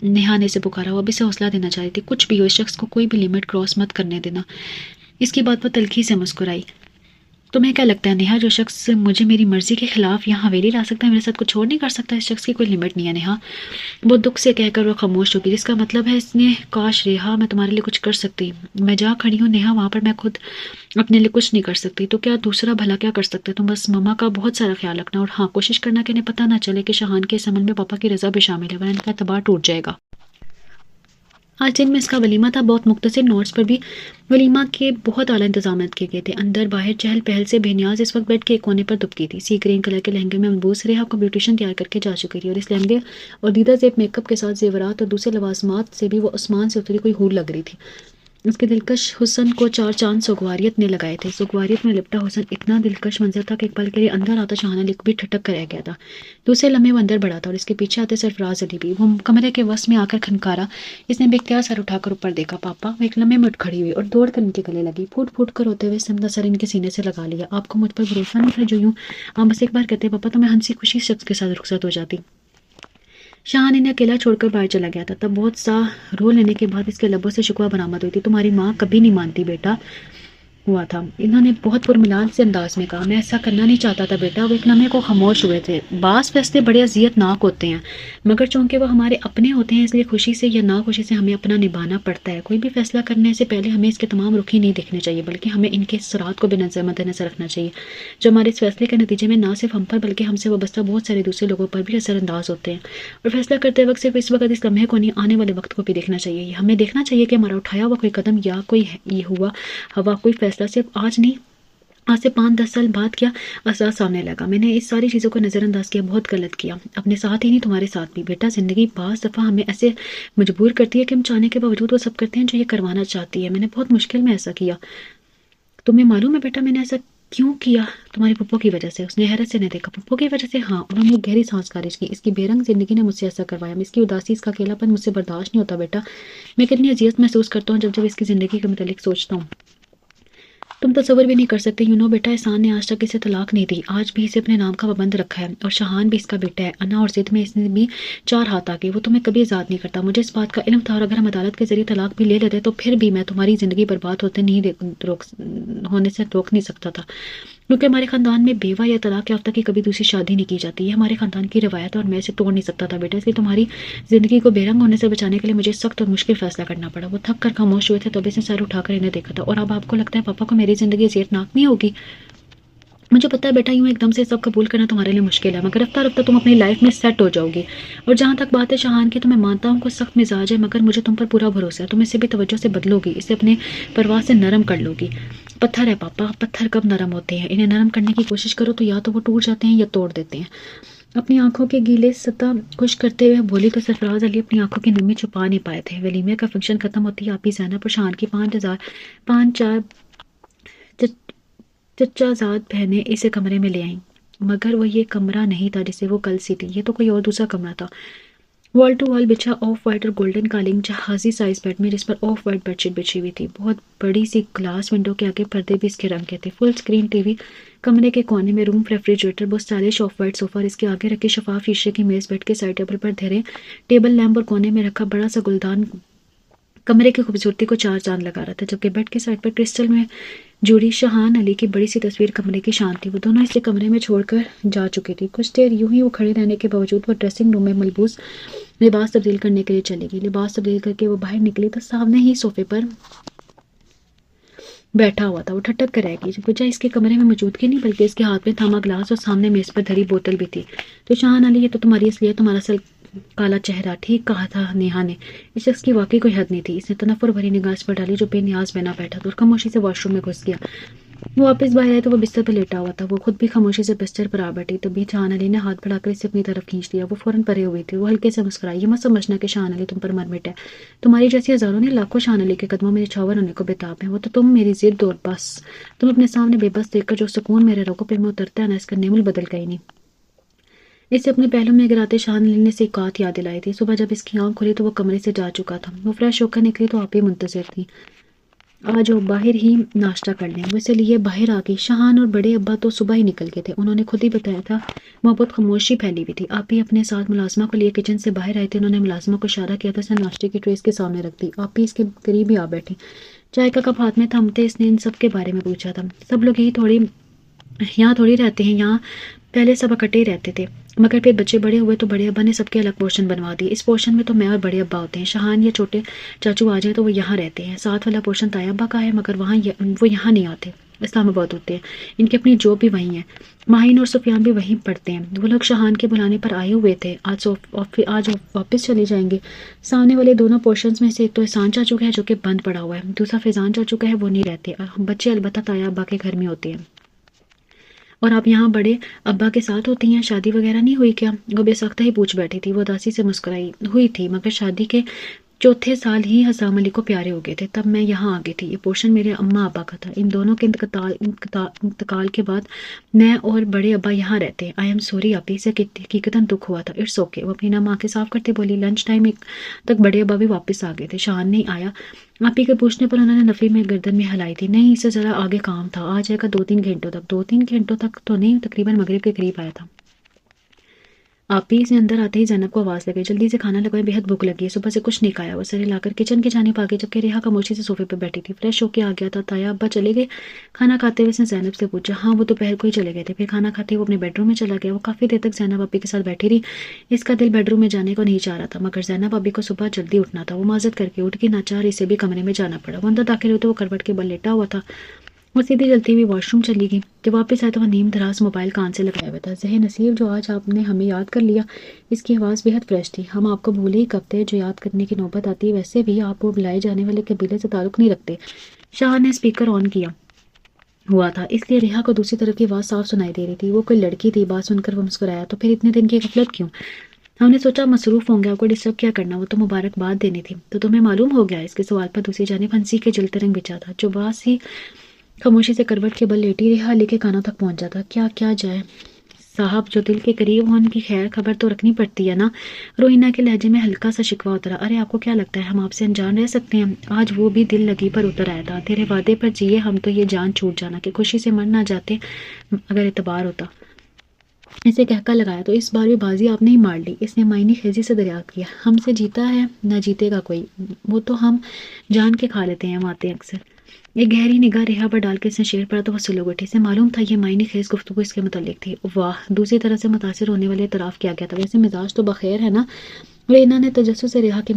نیہا نے اسے پکارا، وہ اب اسے حوصلہ دینا چاہ رہی تھی۔ کچھ بھی ہو، اس شخص کو کوئی بھی لمٹ کراس مت کرنے دینا۔ اس کی بات پر تلخی سے مسکرائی۔ تمہیں کیا لگتا ہے نیہا، جو شخص مجھے میری مرضی کے خلاف یہاں حویلی لا سکتا ہے، میرے ساتھ کچھ چھوڑ نہیں کر سکتا؟ اس شخص کی کوئی لمٹ نہیں ہے نیہا۔ وہ دکھ سے کہہ کر وہ خاموش ہوگی، جس کا مطلب ہے اس نے، کاش ریحا میں تمہارے لیے کچھ کر سکتی، میں جہاں کھڑی ہوں نیہا وہاں پر میں خود اپنے لیے کچھ نہیں کر سکتی، تو کیا دوسرا بھلا کیا کر سکتے؟ تم بس مما کا بہت سارا خیال رکھنا، اور ہاں، کوشش کرنا کہ انہیں پتہ نہ چلے کہ شاہان کے اس عمل میں پاپا کی رضا بھی شامل ہے، ورنہ ان کا اعتبار ٹوٹ جائے گا۔ آج دن میں اس کا ولیمہ تھا، بہت مختصر نوٹس پر بھی ولیمہ کے بہت اعلیٰ انتظامات کیے گئے تھے۔ اندر باہر چہل پہل سے بے نیاز اس وقت بیڈ کے ایک کونے پر دبکی تھی۔ سی گرین کلر کے لہنگے میں ملبوس ریحا کو بیوٹیشین تیار کر کے جا چکی تھی، اور اس لہنگے اور دیدہ زیب میک اپ کے ساتھ زیورات اور دوسرے لوازمات سے بھی وہ آسمان سے اتری کوئی حور لگ رہی تھی۔ اس کے دلکش حسن کو چار چاند سوگواریت نے لگائے تھے۔ سوگواریت میں لپٹا حسن اتنا دلکش منظر تھا کہ ایک پل کے لیے اندر آتا شاہانہ علی کو بھی ٹھٹک کر رہ گیا تھا۔ دوسرے لمحے وہ اندر بڑھا تھا اور اس کے پیچھے آتے سرفراز علی بھی۔ وہ کمرے کے وسط میں آ کر کھنکارا۔ اس نے بے اختیار سر اٹھا کر اوپر دیکھا۔ پاپا؟ وہ ایک لمحے میں اٹھ کھڑی ہوئی اور دوڑ کر ان کے گلے لگی، پھوٹ پھوٹ کر روتے ہوئے اس نے اپنا سر ان کے سینے سے لگا لیا۔ آپ کو مجھ پر بھروسہ نہیں تھا جو یوں آپ بس ایک بار کہتے پاپا تو میں ہنسی خوشی شخص کے ساتھ رخصت ہو جاتی۔ شاہان انہیں اکیلا چھوڑ کر باہر چلا گیا تھا۔ تب بہت سا رو لینے کے بعد اس کے لبوں سے شکوہ برآمد ہوئی تھی، تمہاری ماں کبھی نہیں مانتی بیٹا، ہوا تھا۔ انہوں نے بہت پرملال سے انداز میں کہا، میں ایسا کرنا نہیں چاہتا تھا بیٹا۔ وہ ایک لمحے کو خاموش ہوئے تھے۔ بعض فیصلے بڑے اذیت ناک ہوتے ہیں، مگر چونکہ وہ ہمارے اپنے ہوتے ہیں، اس لیے خوشی سے یا ناخوشی سے ہمیں اپنا نبھانا پڑتا ہے۔ کوئی بھی فیصلہ کرنے سے پہلے ہمیں اس کے تمام رخ ہی نہیں دیکھنے چاہیے، بلکہ ہمیں ان کے اثرات کو بھی مد نظر رکھنا چاہیے، جو ہمارے اس فیصلے کے نتیجے میں نہ صرف ہم پر بلکہ ہم سے وابستہ بہت سارے دوسرے لوگوں پر بھی اثر انداز ہوتے ہیں۔ اور فیصلہ کرتے وقت صرف اس وقت، اس لمحے کو نہیں، آنے والے وقت کو بھی دیکھنا چاہیے۔ ہمیں دیکھنا چاہیے کہ ہمارا اٹھایا ہوا کوئی قدم یا کوئی یہ ہوا کوئی فیصلہ صرف آج نہیں، آج سے 5-10 سال بعد کیا اثرات سامنے لگا۔ میں نے اس ساری چیزوں کو نظر انداز کیا، بہت غلط کیا، اپنے ساتھ ہی نہیں تمہارے ساتھ بھی۔ بیٹا، زندگی بعض دفعہ ہمیں ایسے مجبور کرتی ہے کہ ہم چاہنے کے باوجود وہ سب کرتے ہیں جو یہ کروانا چاہتی ہے۔ میں نے بہت مشکل میں ایسا کیا۔ تمہیں معلوم ہے بیٹا میں نے ایسا کیوں کیا؟ تمہاری پھپھو کی وجہ سے۔ اس نے حیرت سے نے دیکھا۔ پھپھو کی وجہ سے؟ ہاں، انہوں نے ایک گہری سانس خارج کی۔ اس کی بے رنگ زندگی نے مجھ سے ایسا کروایا، اس کی اداسی، اس کا اکیلا پن مجھ سے برداشت نہیں ہوتا بیٹا۔ میں کتنی اذیت محسوس کرتا ہوں جب اس کی زندگی کے متعلق سوچتا ہوں۔ تم تصور بھی نہیں کر سکتے بیٹا، احسان نے آج تک اسے طلاق نہیں دی، آج بھی اسے اپنے نام کا پابند رکھا ہے، اور شاہان بھی اس کا بیٹا ہے۔ انا اور ضد میں اس نے بھی 4 ہاتھ آگے، وہ تمہیں کبھی آزاد نہیں کرتا۔ مجھے اس بات کا علم تھا، اور اگر ہم عدالت کے ذریعے طلاق بھی لے لیتے تو پھر بھی میں تمہاری زندگی برباد ہونے سے روک نہیں سکتا تھا۔ کیونکہ ہمارے خاندان میں بیوہ یا طلاق یافتہ کی کبھی دوسری شادی نہیں کی جاتی. یہ ہمارے خاندان کی روایت ہے اور میں اسے توڑ نہیں سکتا تھا بیٹا. اس لیے تمہاری زندگی کو بے رنگ ہونے سے بچانے کے لیے مجھے سخت اور مشکل فیصلہ کرنا پڑا. وہ تھک کر خاموش ہوئے تھے تو ابھی سے سر اٹھا کر انہیں دیکھا تھا. اور اب آپ کو لگتا ہے پاپا کو میری زندگی اذیتناک نہیں ہوگی؟ مجھے پتا ہے بیٹا، یوں ایک دم سے سب قبول کرنا تمہارے لیے مشکل ہے، مگر رفتہ رفتہ تم اپنی لائف میں سیٹ ہو جاؤ گی. اور جہاں تک بات ہے شاہان کی، تو میں مانتا ہوں کہ سخت مزاج ہے، مگر مجھے تم پر پورا بھروسہ ہے. تم اسے بھی توجہ سے بدلو گی، اسے اپنے پرواز سے نرم کر لو گی. پتھر ہے پاپا، پتھر کب نرم ہوتے ہیں؟ انہیں نرم کرنے کی کوشش کرو تو یا تو وہ ٹوٹ جاتے ہیں یا توڑ دیتے ہیں. اپنی آنکھوں کے گیلے سطح خشک کرتے ہوئے بولی تو سرفراز علی اپنی آنکھوں کی نمی چھپا نہیں پائے تھے. ولیمے کا فنکشن ختم ہوتی ہے آپی زینب اور شان کی 5 چچا زاد بہنیں اسے کمرے میں لے آئیں. مگر وہ یہ کمرہ نہیں تھا جسے وہ کل سی تھی، یہ تو کوئی اور دوسرا کمرہ تھا. وال ٹو وال بچھا آف وائٹ اور گولڈن قالین جہازی سائز بیڈ میں، جس پر آف وائٹ بیڈ شیٹ بچھی ہوئی تھی. بہت بڑی سی گلاس ونڈو کے آگے پردے بھی اس کے رنگ کے تھے. فل اسکرین ٹی وی کمرے کے کونے میں، روم ریفریجریٹر، بہت اسٹائلش آف وائٹ صوفہ اور اس کے آگے رکھی شفاف شیشے کی میز، بیڈ کے سائڈ ٹیبل پر دھرے ٹیبل لیمپ اور کونے میں رکھا بڑا سا گلدان کمرے کی خوبصورتی کو 4 چاند لگا رہا تھا. جبکہ بیڈ کی سائڈ پر کرسٹل میں جوڑی شاہان علی کی بڑی سی تصویر کمرے کی شان تھی. وہ دونوں اسے کمرے میں چھوڑ کر جا چکی تھی. کچھ دیر یوں ہی وہ کھڑے رہنے کے باوجود وہ ڈریسنگ روم میں ملبوس لباس تبدیل کرنے کے لیے چلے گی. لباس تبدیل کر کے وہ باہر نکلی تو سامنے ہی صوفے پر بیٹھا ہوا تھا. وہ ٹھٹک کر رہ گئی. وجہ اس کے کمرے میں موجودگی نہیں، بلکہ اس کے ہاتھ میں تھاما گلاس اور سامنے میز پر دھری بوتل بھی تھی. تو شاہان علی، یہ تو تمہاری اصلیت، تمہارا اصل کالا چہرہ. ٹھیک کہا تھا نیہا نے. اس شخص کی واقعی کوئی حد نہیں تھی. اس نے تنفر بھری نگاہ اس پر ڈالی جو بے نیاز بنا بیٹھا تھا، اور خاموشی سے واش روم میں گھس گیا. وہ واپس باہر آئے تو وہ بستر پر لیٹا ہوا تھا. وہ خود بھی خاموشی سے بستر پر آ بیٹھی. تبھی شاہان علی نے ہاتھ بڑھا کر اسے اپنی طرف کھینچ لیا. وہ فوراً پرے ہوئی تھی. وہ ہلکے سے مسکرائی. یہ مت سمجھنا کہ شاہان علی تم پر مرمٹ ہے. تمہاری جیسی ہزاروں نے لاکھوں شاہان علی کے قدموں میں نچھاور ہونے کو بےتاب ہیں. وہ تو تم میری ضد اور بس. تم اپنے سامنے بے بس دیکھ کر جو سکون میرے رگوں پہ میں اترتا ہے نا، اس کا نیمل بدل گئی نہیں. اسے اپنے پہلو میں گراتے شاہان علی نے اسے ایک بات یاد دلائی تھی. صبح جب اس کی آنکھ کھلی تو وہ کمرے سے جا چکا تھا. وہ فریش ہو کر نکلی تو آپ ہی منتظر تھی. آج وہ باہر ہی ناشتہ کر لیں. وہ اسے لیے باہر آ گئی. شاہان اور بڑے ابا تو صبح ہی نکل گئے تھے. انہوں نے خود ہی بتایا تھا. وہاں بہت خاموشی پھیلی ہوئی تھی. آپ ہی اپنے ساتھ ملازمہ کو لیے کچن سے باہر آئے تھے. انہوں نے ملازمہ کو اشارہ کیا تھا. اس نے ناشتے کی ٹرے اس کے سامنے رکھ دی. آپ ہی اس کے قریب ہی آ بیٹھی. چائے کا کپ ہاتھ میں تھامتے اس نے ان سب کے بارے میں پوچھا تھا. سب لوگ یہاں تھوڑی رہتے ہیں. یہاں پہلے سب اکٹھے ہی رہتے تھے، مگر پھر بچے بڑے ہوئے تو بڑے ابا نے سب کے الگ پورشن بنوا دیے. اس پورشن میں تو میں اور بڑے ابا ہوتے ہیں. شاہان یا چھوٹے چاچو آ جائیں تو وہ یہاں رہتے ہیں. ساتھ والا پورشن تایا ابا کا ہے، مگر وہ یہاں نہیں آتے، اسلام آباد ہوتے ہیں. ان کی اپنی جاب بھی وہیں ہے. ماہین اور سفیان بھی وہیں پڑھتے ہیں. وہ لوگ شاہان کے بلانے پر آئے ہوئے تھے. آج واپس چلے جائیں گے. سامنے والے دونوں پورشنز میں سے ایک تو احسان چاچو کا ہے جو کہ بند پڑا ہوا ہے، دوسرا فیضان چاچو کا ہے، وہ نہیں رہتے. بچے البتہ تایا ابا کے گھر میں ہوتے ہیں. اور آپ یہاں بڑے ابا کے ساتھ ہوتی ہیں؟ شادی وغیرہ نہیں ہوئی کیا؟ وہ بے سختہ ہی پوچھ بیٹھی تھی. وہ اداسی سے مسکرائی. ہوئی تھی، مگر شادی کے چوتھے سال ہی حسام علی کو پیارے ہو گئے تھے. تب میں یہاں آ گئی تھی. یہ پورشن میرے اماں ابا کا تھا. ان دونوں کے انتقال کے بعد میں اور بڑے ابا یہاں رہتے ہیں. آئی ایم سوری آپی، اسے حقیقتاً دکھ ہوا تھا. It's okay. وہ اپنی نام آنکھیں صاف کرتے بولی. لنچ ٹائم تک بڑے ابا بھی واپس آ گئے تھے. شاہان نہیں آیا؟ آپی کے پوچھنے پر انہوں نے نفی میں گردن میں ہلائی تھی. نہیں، اسے ذرا آگے کام تھا. آ جائے گا 2-3 گھنٹوں تک. 2-3 گھنٹوں تک تو نہیں، تقریباً مغرب کے قریب آیا تھا. آپی سے اندر آتے ہی زینب کو آواز لگی. جلدی سے کھانا لگوائے، بہت بھوک لگی ہے، صبح سے کچھ نہیں کھایا. وہ سر ہلا کر کچن کی جانب آ گئی، جبکہ ریحا خاموشی سے صوفے پہ بیٹھی تھی. فریش ہو کے آ گیا تھا. تایا ابا چلے گئے؟ کھانا کھاتے ہوئے اس نے زینب سے پوچھا. ہاں، وہ دوپہر کو ہی چلے گئے تھے. پھر کھانا کھاتے وہ اپنے بیڈ روم میں چلا گیا. وہ کافی دیر تک زینب آپی کے ساتھ بیٹھی رہی. اس کا دل بیڈ روم میں جانے کو نہیں چاہ رہا تھا، مگر زینب آپی کو صبح جلدی اٹھنا تھا. وہ معذرت کر کے اٹھ گئی. ناچار اسے بھی کمرے میں جانا پڑا. وہ اندر داخل ہوتے وہ کروٹ کے بل لیٹا ہوا تھا. وہ سیدھی جلتی ہوئی واش روم چلی گئی. جب واپس آئے تو وہ نیم دراز موبائل کان سے لگایا ہوا تھا. ذہن نصیب، جو آج آپ نے ہمیں یاد کر لیا. اس کی آواز بہت فریش تھی. ہم آپ کو بھولے ہی کب تھے. جو یاد کرنے کی نوبت آتی ہے، ویسے بھی آپ وہ بلائے جانے والے قبیلے سے تعلق نہیں رکھتے. شاہ نے اسپیکر آن کیا ہوا تھا، اس لیے ریحا کو دوسری طرف کی آواز صاف سنائی دے رہی تھی. وہ کوئی لڑکی تھی. بات سن کر وہ مسکرایا. تو پھر اتنے دن کی غفلت کیوں؟ ہم نے سوچا مصروف ہوں گے، آپ کو ڈسٹرب کیا کرنا. وہ تو مبارکباد دینی تھی. تو تمہیں معلوم ہو گیا؟ اس کے سوال پر دوسری جانب ہنسی کے جلتے رنگ بچا تھا. جو باس ہی خاموشی سے کروٹ کے بل لیٹی رہا لے کے کانوں تک پہنچ جاتا. کیا جائے صاحب، جو دل کے قریب ہو ان کی خیر خبر تو رکھنی پڑتی ہے نا. روہینہ کے لہجے میں ہلکا سا شکوہ اترا. ارے آپ کو کیا لگتا ہے ہم آپ سے انجان رہ سکتے ہیں؟ آج وہ بھی دل لگی پر اتر آیا تھا. تیرے وعدے پر جیے ہم تو یہ جان چھوٹ جانا کہ خوشی سے مر نہ جاتے اگر اعتبار ہوتا. اسے کہکا لگایا. تو اس بار بھی بازی آپ نے ہی مار لی. اس نے معنی خیزی سے دریافت کیا. ہم سے جیتا ہے نہ جیتے گا کوئی، وہ تو ہم جان کے کھا لیتے ہیں ماتے اکثر. ایک گہری نگاہ ریحا پر ڈال کے اس نے شعر پڑھا تو وہ سلگ اٹھی. اسے معلوم تھا یہ معنی خیز گفتگو اس کے متعلق تھی. واہ. دوسری طرح سے متاثر ہونے والے اعتراف کیا گیا تھا. ویسے مزاج تو بخیر ہے نا؟ رینا نے تجسس سے ریحا کے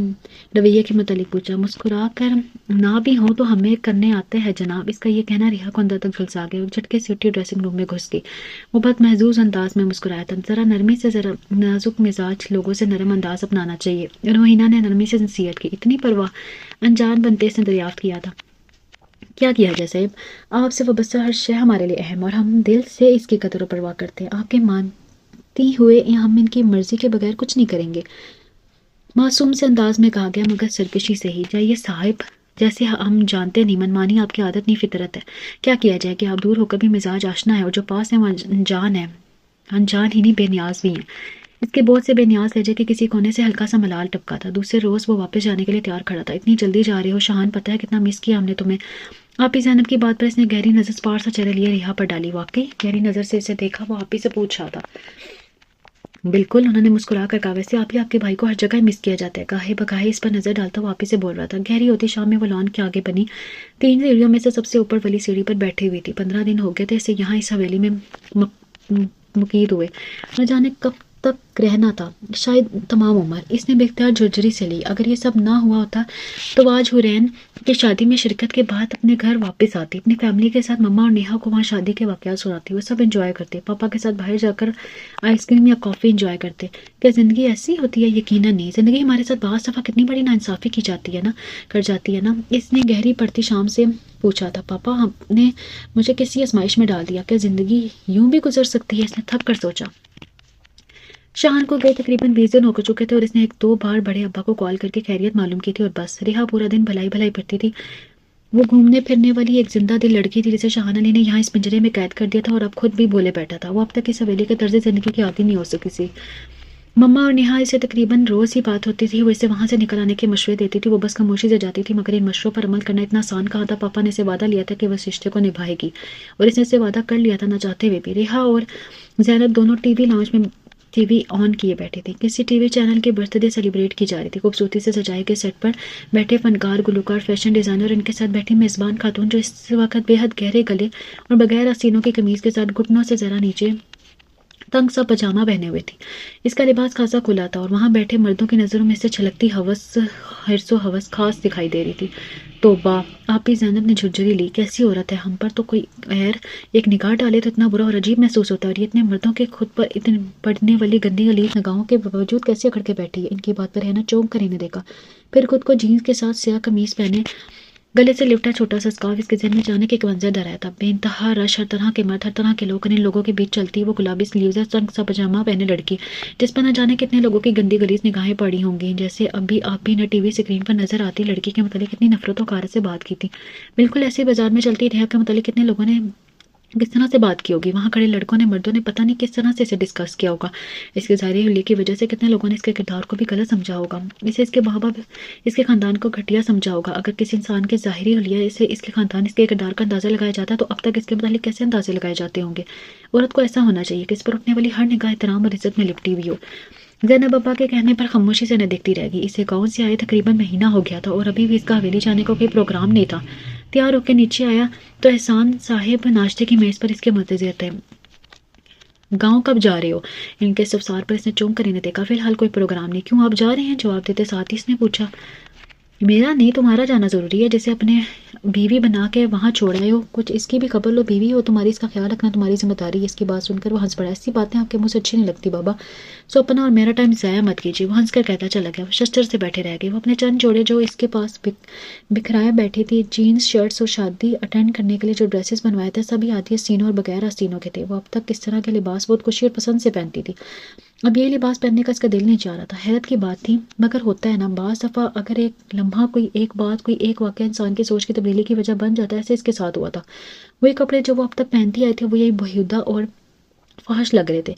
رویے کے متعلق پوچھا. مسکرا کر نہ بھی ہوں تو ہمیں کرنے آتے ہیں جناب. اس کا یہ کہنا ریحا کو اندر تک جھلسا گیا. جھٹکے سے اٹھی ڈریسنگ روم میں گھس گئی. وہ بہت محظوظ انداز میں مسکرایا تھا. ذرا نرمی سے، ذرا نازک مزاج لوگوں سے نرم انداز اپنانا چاہیے. روحینہ نے نرمی سے نصیحت کی. اتنی پرواہ؟ انجان بنتے اس نے دریافت کیا تھا. کیا کیا جائے صاحب؟ آپ سے وابستہ ہر شے ہمارے لیے اہم اور ہم دل سے اس کی قدر و پرواہ کرتے ہیں. آپ کے مانتی ہوئے ہم ان کی مرضی کے بغیر کچھ نہیں کریں گے. معصوم سے انداز میں کہا گیا مگر سرکشی سے ہی. جائیے صاحب، جیسے ہم جانتے نہیں، منمانی آپ کی عادت نہیں، فطرت ہے. کیا کیا جائے کہ آپ دور ہو کر بھی مزاج آشنا ہے اور جو پاس ہے وہ انجان ہے. انجان ہی نہیں، بے نیاز بھی ہیں. اس کے بہت سے بے نیاز لہجے کے کسی کونے سے ہلکا سا ملال ٹپکا تھا. دوسرے روز وہ واپس جانے کے لیے تیار کھڑا تھا. اتنی جلدی جا رہے ہو شاہان؟ پتہ ہے کتنا مس کیا ہم نے تمہیں. آپ ہی زینب کی بات پر اس نے گہری نظر سپار سا چہرہ لیے ریحا پر ڈالی. واقعی؟ گہری نظر سے اسے دیکھا. وہ آپ ہی سے پوچھ رہا تھا. بالکل. انہوں نے مسکرا کر کہا. ویسے آپ کے بھائی کو ہر جگہ مس کیا جاتا ہے. گاہے بگاہے اس پر نظر ڈالتا وہ آپ ہی سے بول رہا تھا. گہری ہوتی شام میں وہ لان کے آگے بنی 3 سیڑھیوں میں سے سب سے اوپر والی سیڑھی پر بیٹھی ہوئی تھی. 15 دن ہو گئے تھے اسے یہاں اس حویلی میں مقید ہوئے. نہ جانے کب تک رہنا تھا، شاید تمام عمر. اس نے بے اختیار جھرجھری سے لی. اگر یہ سب نہ ہوا ہوتا تو آج حورین کی شادی میں شرکت کے بعد اپنے گھر واپس آتی، اپنی فیملی کے ساتھ مما اور نیہا کو وہاں شادی کے واقعات سناتی. وہ سب انجوائے کرتے، پاپا کے ساتھ باہر جا کر آئس کریم یا کافی انجوائے کرتے. کیا زندگی ایسی ہوتی ہے؟ یقیناً نہیں. زندگی ہمارے ساتھ بعض دفعہ کتنی بڑی ناانصافی کر جاتی ہے نا. اس نے گہری پڑتی شام سے پوچھا تھا. پاپا ہم نے مجھے کسی آزمائش میں ڈال دیا. کیا زندگی یوں بھی گزر سکتی ہے؟ اس نے تھک کر سوچا. شاہان کو گئے تقریباً 20 دن ہو چکے تھے اور اس نے 1-2 بار بڑے ابا کو کال کر کے خیریت معلوم کی تھی اور بس. ریحا پورا دن بھلائی پھرتی تھی. وہ گھومنے پھرنے والی ایک زندہ دل لڑکی تھی جسے شاہان علی نے یہاں اس پنجرے میں قید کر دیا تھا اور اب خود بھی بولے بیٹھا تھا. وہ اب تک اس حویلی کے طرز زندگی کی عادی نہیں ہو سکی تھی. مما اور نیہا اسے تقریباً روز ہی بات ہوتی تھی. وہ اسے وہاں سے نکل آنے کے مشورے دیتی تھی. وہ بس خاموشی سے جاتی تھی مگر ان مشوروں پر عمل کرنا اتنا آسان کہا تھا. پاپا نے اسے وعدہ لیا تھا کہ وہ اس رشتے کو نبھائے گی اور اس نے اسے وعدہ کر لیا تھا نہ چاہتے ہوئے بھی. ریحا اور زینب دونوں ٹی وی لاؤنج میں ٹی وی آن کیے بیٹھے تھے. کسی ٹی وی چینل کے برتھ ڈے سیلیبریٹ کی جا رہی تھی. خوبصورتی سے سجائے کے سیٹ پر بیٹھے فنکار، گلوکار، فیشن ڈیزائنر اور ان کے ساتھ بیٹھی میزبان خاتون جو اس وقت بے حد گہرے گلے اور بغیر آستینوں کی قمیض کے ساتھ گھٹنوں سے ذرا نیچے تنگ سا پاجامہ پہنے ہوئے تھی. اس کا لباس خاصا کھلا تھا اور وہاں بیٹھے مردوں کی نظروں میں سے چھلکتی حرص و ہوس خاص دکھائی دے رہی تھی. توبہ. آپ ہی زینب نے جھرجھری لی. کیسی عورت ہے؟ ہم پر تو کوئی غیر ایک نگاہ ڈالے تو اتنا برا اور عجیب محسوس ہوتا ہے اور یہ اتنے مردوں کے خود پر اتنے پڑنے والی گندی غلیظ نگاہوں کے باوجود کیسے اکھڑ کے بیٹھی ہے. ان کی بات پر رہنا چونک کر انہیں دیکھا. پھر خود کو جینس کے ساتھ سیاہ قمیض پہنے گلے سے لپٹا چھوٹا سا اسکارف اس کے ذہن میں جانے کے ایک منظر ڈرایا تھا. بے انتہا رش، ہر طرح کے مرد، ہر طرح کے لوگ. ان لوگوں کے بیچ چلتی وہ گلابی سلیوز تنگ سا پاجامہ پہنے لڑکی جس پر نہ جانے کتنے لوگوں کی گندی غلیظ نگاہیں پڑی ہوں گی. جیسے ابھی آپ بھی نہ ٹی وی اسکرین پر نظر آتی لڑکی کے متعلق اتنی نفرت و حقارت سے بات کی تھی. بالکل ایسے بازار میں چلتی ریحا کے متعلق کتنے لوگوں نے کس طرح سے بات کی ہوگی. وہاں کھڑے لڑکوں نے، مردوں نے پتہ نہیں کس طرح سے اسے ڈسکس کیا ہوگا. اس کے ظاہری حلیے کی وجہ سے کتنے لوگوں نے اس کے کردار کو بھی غلط سمجھا ہوگا. اسے اس کے ماں باپ اس کے خاندان کو گھٹیا سمجھا ہوگا. اگر کسی انسان کے ظاہری حلیے سے اس کے خاندان اس کے کردار کا اندازہ لگایا جاتا تو اب تک اس کے متعلق کیسے اندازے لگائے جاتے ہوں گے. عورت کو ایسا ہونا چاہیے کہ اس پر اٹھنے والی ہر نگاہ احترام اور عزت میں لپٹی ہوئی ہو. زینب ابا کے کہنے پر خاموشی سے نہ دیکھتی رہ گئی. اسے گاؤں سے آئے تقریباً مہینہ ہو گیا تھا اور ابھی بھی اس کا حویلی جانے کا کوئی پروگرام نہیں تھا. تیار ہو کے نیچے آیا تو احسان صاحب ناشتے کی میز پر اس کے منتظر تھے. گاؤں کب جا رہے ہو؟ ان کے استفسار پر اس نے چونک کر انہیں دیکھا. فی الحال کوئی پروگرام نہیں. کیوں آپ جا رہے ہیں؟ جواب دیتے ساتھ ہی اس نے پوچھا. میرا نہیں، تمہارا جانا ضروری ہے. جیسے اپنے بیوی بنا کے وہاں چھوڑ آئے ہو، کچھ اس کی بھی خبر لو. بیوی ہو تمہاری، اس کا خیال رکھنا تمہاری ذمہ داری ہے. اس کی بات سن کر وہ ہنس پڑا. ایسی باتیں آپ کے منہ سے اچھی نہیں لگتی بابا. سو اپنا اور میرا ٹائم ضائع مت کیجیے. وہ ہنس کر کہتا چلا گیا. وہ ششتر سے بیٹھے رہ گئے. وہ اپنے چند جوڑے جو اس کے پاس بکھرائے بیٹھی تھی، جینس، شرٹس اور شادی اٹینڈ کرنے کے لیے جو ڈریسز بنوائے تھے، سبھی آدھی آستینوں اور بغیر آستینوں کے تھے. وہ اب تک اس طرح کے لباس بہت خوشی اور پسند سے پہنتی تھی. اب یہ لباس پہننے کا اس کا دل نہیں چاہ رہا تھا. حیرت کی بات تھی مگر ہوتا ہے نا بعض دفعہ اگر ایک لمحہ کوئی ایک بات، کوئی ایک واقعہ انسان کی سوچ کی تبدیلی کی وجہ بن جاتا ہے. ایسے اس کے ساتھ ہوا تھا. وہی کپڑے جو وہ اب تک پہنتی آئی تھی وہ یہی بیہودہ اور فحش لگ رہے تھے.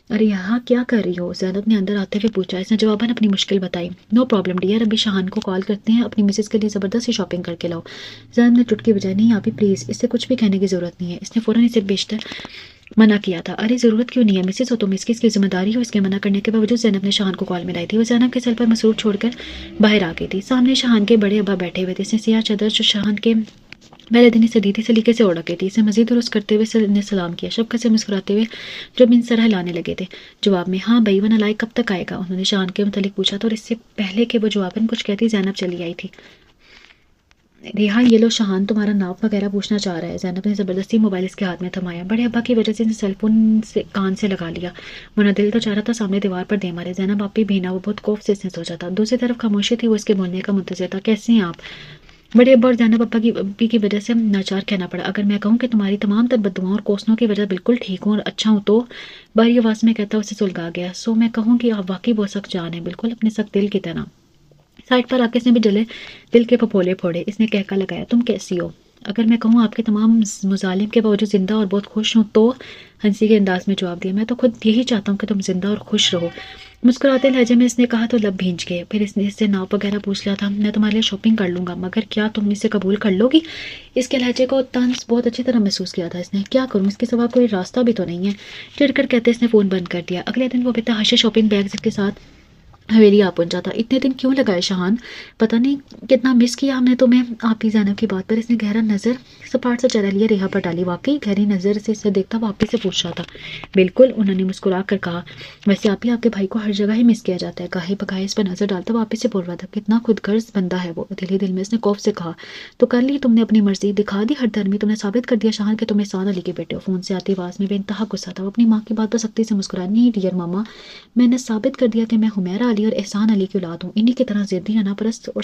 ارے یہاں کیا کر رہی ہو؟ زینب نے اندر آتے ہوئے پوچھا. اس نے جواباً اپنی مشکل بتائی. نو پرابلم ڈیئر، ابھی شاہان کو کال کرتے ہیں، اپنی مسز کے لیے زبردست شاپنگ کر کے لاؤ. زینب نے چٹکی بجائی. نہیں آپ ہی پلیز، اس سے کچھ بھی کہنے کی ضرورت نہیں ہے. اس نے فوراً اسے بیشتر منع کیا تھا. ارے ضرورت کیوں نہیں ہے مسز ہو تم، اس کی ذمہ داری ہو. اس کے منع کرنے کے باوجود زینب نے شاہان کو کال ملائی تھی. وہ زینب کے سر پر مسرور چھوڑ کر باہر آ گئی تھی. سامنے شاہان کے بڑے ابا بیٹھے ہوئے تھے. اس نے سیاہ چادر جو شاہان کے پہلے دن اسے دیدی سلیقے سے اوڑھا کے تھی، اسے مزید درست کرتے ہوئے نے سلام کیا، شفقت سے مسکراتے ہوئے جو بن سر ہلانے لگے تھے۔ جواب میں ہاں بھائی ورنہ لائق کب تک آئے گا؟ انہوں نے شان کے متعلق پوچھا تو، اور اس سے پہلے کہ وہ جواباً کچھ کہتی زینب چلی آئی تھی۔ ریحا یہ لو شہان تمہارا ناپ وغیرہ پوچھنا چاہ رہا ہے۔ زینب نے زبردستی موبائل اس کے ہاتھ میں تھمایا۔ بڑے ابا کی وجہ سے سیل فون سے کان سے لگا لیا، ورنہ دل تو چاہ رہا تھا سامنے دیوار پر دے مارے۔ زینب آپ بھی بھینا، وہ بہت خوف سے اس نے سوچا تھا۔ دوسری طرف خاموشی تھی، وہ اس کے بولنے کا منتظر تھا۔ کیسے ہیں آپ؟ بڑے ابا اور زینب ابی کی وجہ سے ناچار کہنا پڑا۔ اگر میں کہوں کہ تمہاری تمام تر بددعاؤں اور کوسنوں کی وجہ بالکل ٹھیک ہوں اور اچھا ہوں تو؟ باری آواز میں کہتا اسے سلگا گیا۔ سو میں کہوں کہ آپ واقعی بہت سخت جان ہیں، بالکل اپنے سخت دل کی طرح۔ سائڈ پر آکے اس نے بھی جلے دل کے پھپھولے پھوڑے۔ اس نے کہکا لگایا، تم کیسی ہو؟ اگر میں کہوں آپ کے تمام مظالم کے باوجود زندہ اور بہت خوش ہوں تو؟ ہنسی کے انداز میں جواب دیا، میں تو خود یہی چاہتا ہوں کہ تم زندہ اور خوش رہو۔ مسکراتے لہجے میں اس نے کہا تو لب بھینچ گئے۔ پھر اس نے اس سے ناپ وغیرہ پوچھ لیا تھا، میں تمہارے لیے شاپنگ کر لوں گا، مگر کیا تم اسے قبول کر لو گی؟ اس کے لہجے کو طنز بہت اچھی طرح محسوس کیا تھا اس نے۔ کیا کروں، اس کے سوا کوئی راستہ بھی تو نہیں ہے، چڑ کر کہتے اس نے فون بند کر دیا۔ اگلے دن وہ بتحاشا شاپنگ بیگز کے ساتھ حویلی آ پہنچا تھا۔ اتنے دن کیوں لگائے شہان؟ پتہ نہیں کتنا مس کیا ہم نے تمہیں۔ آپ کی زینب کی بات پر اس نے گہرا نظر سپاٹ سے چہرہ لیا ریحا پر ڈالی۔ واقعی گہری نظر سے اسے دیکھتا وہ آپ ہی سے پوچھ رہا تھا۔ بالکل، انہوں نے مسکرا کر کہا۔ ویسے آپ کے بھائی کو ہر جگہ ہی مس کیا جاتا ہے۔ گاہے بگاہے اس پر نظر ڈالتا وہ آپ ہی سے بول رہا تھا، کتنا خود غرض بندہ ہے وہ۔ دل ہی دل میں اس نے خوف سے کہا، تو کر لی تم نے اپنی مرضی، دکھا دی ہر دھرمی، تم نے ثابت کر دیا شہان کہ تم احسان علی کے بیٹے ہو۔ فون سے آتی آواز میں بے انتہا غصہ تھا۔ وہ اپنی ماں کی بات پر سختی سے مسکرایا، نہیں ڈیئر ماما، میں نے ثابت کر دیا کہ میں حمیرہ علی اور احسان علی کی اولاد ہوں، انہی کی طرح ضدی، انا پرست اور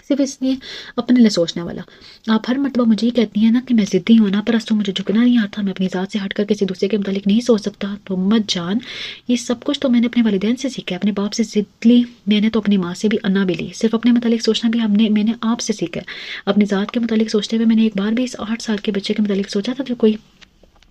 صرف اس لیے اپنے لیے سوچنے والا۔ آپ ہر مرتبہ مجھے ہی کہتی ہیں نا کہ میں ضدی ہوں، انا پرست ہوں، مجھے جھکنا نہیں آتا، میں اپنی ذات سے ہٹ کر کسی دوسرے کے متعلق نہیں سوچ سکتا۔ تو مت جان، یہ سب کچھ تو میں نے اپنے والدین سے سیکھا ہے، اپنے باپ سے ضد لی میں نے تو اپنی ماں سے بھی انا بھی لی۔ صرف اپنے متعلق سوچنا بھی میں نے آپ سے سیکھا ہے۔ اپنی ذات کے متعلق سوچتے ہوئے میں نے ایک بار بھی اس 8 سال کے بچے کے متعلق سوچا تھا جو کوئی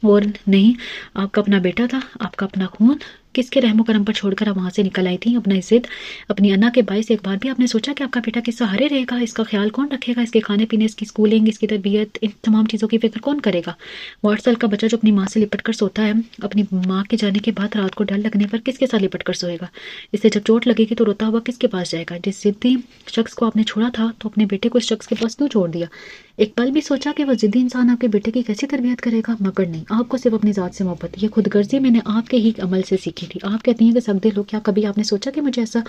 اور نہیں، آپ کا اپنا بیٹا تھا، آپ کا اپنا خون، کس کے رحم و کرم پر چھوڑ کر آپ وہاں سے نکل آئی تھیں؟ اپنا ضد، اپنی انا کے باعث ایک بار بھی آپ نے سوچا کہ آپ کا بیٹا کس سہارے رہے گا؟ اس کا خیال کون رکھے گا؟ اس کے کھانے پینے، اس کی اسکولنگ، اس کی تربیت، ان تمام چیزوں کی فکر کون کرے گا؟ وہ 8 سال کا بچہ جو اپنی ماں سے لپٹ کر سوتا ہے، اپنی ماں کے جانے کے بعد رات کو ڈر لگنے پر کس کے ساتھ لپٹ کر سوئے گا؟ اسے جب چوٹ لگے گی تو روتا ہوا کس کے پاس جائے گا؟ جس ضدی شخص کو آپ نے چھوڑا تھا تو اپنے بیٹے کو اس شخص کے پاس کیوں چھوڑ دیا؟ ایک پل بھی سوچا کہ وہ ضدی انسان آپ کے بیٹے کی کیسی تربیت کرے گا؟ مگر نہیں، آپ کو صرف اپنی ذات سے محبت۔ یہ خود غرضی میں نے آپ کے ہی عمل سے سیکھی تھی۔ آپ کہتی ہیں کہ سب دل ہو، کیا کبھی آپ نے سوچا کہ مجھے ایسا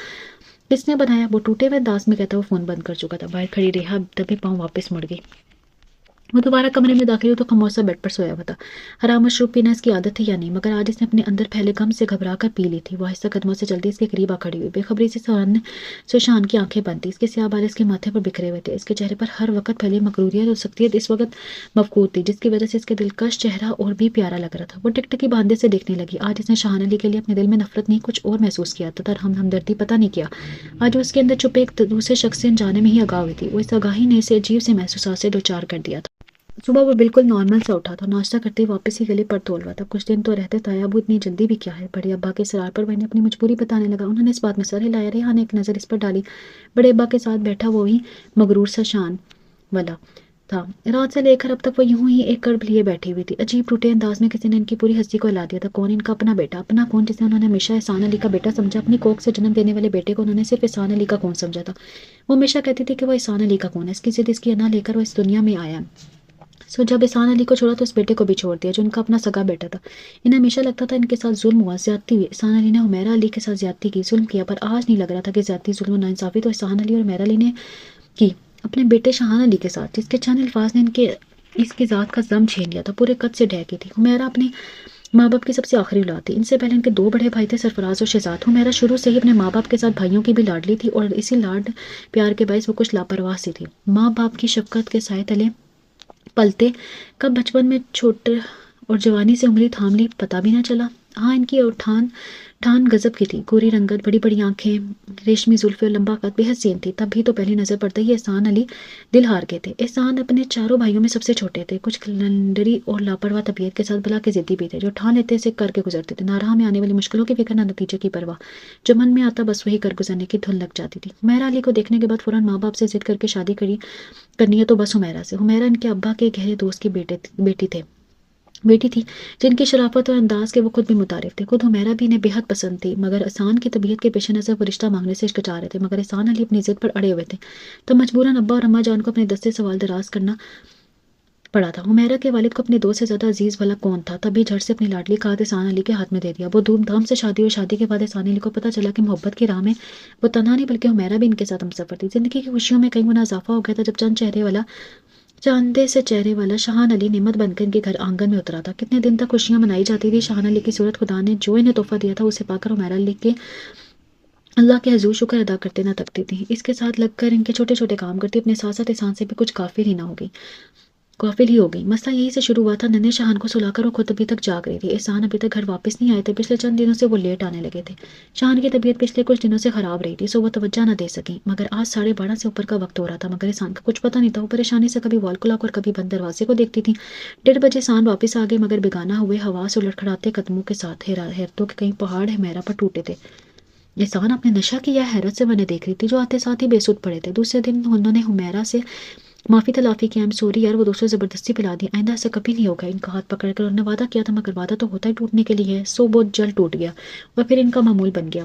کس نے بنایا؟ وہ ٹوٹے ہوئے انداز میں کہتا وہ فون بند کر چکا تھا۔ باہر کھڑی ریحا دبے پاؤں واپس مڑ گئی۔ وہ دوبارہ کمرے میں داخل ہوئی تو خاموش سا بیڈ پر سویا ہوا تھا۔ حرام مشروب پینا اس کی عادت تھی یا نہیں، مگر آج اس نے اپنے اندر پھیلے غم سے گھبرا کر پی لی تھی۔ وہ آہستہ قدموں سے جلدی اس کے قریب آ کھڑی ہوئی، بے خبری سے شان کی آنکھیں بند تھیں، اس کے سیاہ بال اس کے ماتھے پر بکھرے ہوئے تھے، اس کے چہرے پر ہر وقت پھیلی مغروریت اور سختیت اس وقت مفقود تھی، جس کی وجہ سے اس کے دلکش چہرہ اور بھی پیارا لگ رہا تھا۔ وہ ٹکٹکی باندھے سے دیکھنے لگی۔ آج اس نے شہان علی کے لیے اپنے دل میں نفرت نہیں کچھ اور محسوس کیا تھا، ہمدردی پتہ نہیں کیا۔ آج وہ اس کے اندر چھپے ایک دوسرے شخص سے انجانے میں ہی آگاہ ہوئی تھی۔ وہ اس آگاہی نے اسے عجیب سے محسوسات سے دوچار کر دیا تھا۔ صبح وہ بالکل نارمل سے اٹھا تھا، ناشتہ کرتے واپس ہی گلے پر تول رہا تھا۔ کچھ دن تو رہتے تایا ابو اتنی جلدی بھی کیا ہے؟ بڑے ابا کے اصرار پر وہ نے اپنی مجبوری بتانے لگا۔ انہوں نے اس بات میں سر ہلایا۔ ریحا نے ایک نظر اس پر ڈالی۔ بڑے ابا کے ساتھ بیٹھا وہی مغرور سا شان والا تھا۔ رات سے لے کر اب تک وہ یوں ہی ایک کرب لیے بیٹھی ہوئی تھی۔ عجیب ٹوٹے انداز میں کسی نے ان کی پوری ہستی کو ہلا دیا تھا۔ کون ان کا اپنا بیٹا؟ اپنا کون جسے انہوں نے ہمیشہ احسان علی کا بیٹا سمجھا؟ اپنی کوکھ سے جنم دینے والے بیٹے کو انہوں نے صرف احسان علی کا کون سمجھا تھا؟ وہ ہمیشہ کہتی تھی کہ وہ احسان علی کا کون ہے، اس کی ضد اس کی انا لے کر وہ اس دنیا میں آیا۔ جب احسان علی کو چھوڑا تو اس بیٹے کو بھی چھوڑ دیا جو ان کا اپنا سگا بیٹا تھا۔ انہیں ہمیشہ لگتا تھا ان کے ساتھ ظلم ہوا، زیادتی ہوئی۔ احسان علی نے حمیرہ علی کے ساتھ زیادتی کی، ظلم کیا، پر آج نہیں لگ رہا تھا کہ زیادتی، ظلم و ناانصافی تو احسان علی اور حمیرہ علی نے کی اپنے بیٹے شہان علی کے ساتھ، جس کے چند الفاظ نے اس کی ذات کا زم چھین لیا تھا، پورے قد سے ڈھہ گئی تھی۔ حمیرہ اپنے ماں باپ کی سب سے آخری اولاد تھی۔ ان سے پہلے ان کے 2 بڑے بھائی تھے، سرفراز اور شہزاد۔ حمیرہ شروع سے ہی اپنے ماں باپ کے ساتھ بھائیوں کی بھی لاڈلی تھی، اور اسی لاڈ پیار کے باعث وہ کچھ لاپرواہ سی تھی۔ ماں باپ کی شفقت کے سائے تلے پلتے کب بچپن میں چھوٹے اور جوانی سے انگلی تھام لی پتہ بھی نہ چلا۔ ہاں، ان کی ٹھان غضب کی تھی، گوری رنگت، بڑی بڑی آنکھیں، ریشمی زلفیں اور لمبا قد، بے حد حسین تھی۔ تب بھی تو پہلی نظر پڑتے ہی احسان علی دل ہار گئے تھے۔ احسان اپنے 4 بھائیوں میں سب سے چھوٹے تھے، کچھ لنڈری اور لاپرواہ طبیعت کے ساتھ بلا کے ضدی بھی تھے، جو ٹھان لیتے سے کر کے گزرتے تھے، نہ راہ میں آنے والی مشکلوں کی فکر، نہ نتیجے کی پرواہ، جو من میں آتا بس وہی کر گزرنے کی دھن لگ جاتی تھی۔ حمیرہ علی کو دیکھنے کے بعد فوراً ماں باپ سے ضد کر کے شادی کرنی ہے تو بس حمیرہ سے۔ حمیرہ ان کے ابا کے گہرے دوست کی بیٹی تھے، بیٹی تھی جن کی شرافت اور انداز کے وہ خود بھی متعارف تھے. خود حمیرہ بھی انہیں بے حد پسند تھی، مگر احسان کی طبیعت کے پیش نظر وہ رشتہ مانگنے سے ہچکچا رہے تھے. مگر احسان علی اپنی ضد پر اڑے ہوئے تھے، تو مجبوراً ابا اور اماں جان کو اپنے دستے سوال دراز کرنا پڑا تھا. حمیرہ کے والد کو اپنے دوست سے زیادہ عزیز بھلا کون تھا؟ تبھی جھٹ سے اپنی لاڈلی کا ہاتھ احسان علی کے ہاتھ میں دے دیا. وہ دھوم دھام سے شادی، اور شادی کے بعد احسان علی کو پتہ چلا کہ محبت کی راہ میں وہ تنہا نہیں بلکہ حمیرہ بھی ان کے ساتھ ہمسفر تھی. زندگی کی خوشیوں میں کئی گنا اضافہ ہو گیا تھا جب چاندے سے چہرے والا شاہان علی نعمت بن کر ان کے گھر آنگن میں اترا تھا. کتنے دن تک خوشیاں منائی جاتی تھی. شاہان علی کی صورت خدا نے جو انہیں تحفہ دیا تھا اسے پا کر حمیرہ علی کے اللہ کے حضور شکر ادا کرتے نہ تکتی تھی. اس کے ساتھ لگ کر ان کے چھوٹے چھوٹے کام کرتی، اپنے ساتھ ساتھ احسان سے بھی کچھ غافل ہی ہو گئی. مسئلہ یہی سے شروع ہوا تھا. ننھے شاہان کو سلا کر وہ خود ابھی تک جاگ رہی تھی. احسان ابھی تک گھر واپس نہیں آئے تھے. پچھلے چند دنوں سے وہ لیٹ آنے لگے تھے. شاہان کی طبیعت پچھلے کچھ دنوں سے خراب رہی تھی، سو وہ توجہ نہ دے سکی. مگر آج 12:30 سے اوپر کا وقت ہو رہا تھا، مگر احسان کا کچھ پتہ نہیں تھا. وہ پریشانی سے کبھی وال کلاک اور کبھی بند دروازے کو دیکھتی تھی. 1:30 بجے احسان واپس آ گئے، مگر بیگانہ ہوئے ہوا سے لڑکھڑاتے قدموں کے ساتھ. حیرتوں کے کئی پہاڑ حمیرہ پر ٹوٹے تھے. احسان اپنے نشہ کی یا حیرت سے انہیں دیکھ رہی تھی جو آتے ساتھ ہی بے سود پڑے تھے. دوسرے دن انہوں نے حمیرہ سے معافی تلافی کی. سوری یار، وہ دوسرے زبردستی پلا دی، آئندہ ایسا کبھی نہیں ہوگا. ان کا ہاتھ پکڑ کر انہوں نے وعدہ کیا تھا، مگر وعدہ تو ہوتا ہی ٹوٹنے کے لیے ہے. سو بہت جلد ٹوٹ گیا اور پھر ان کا معمول بن گیا.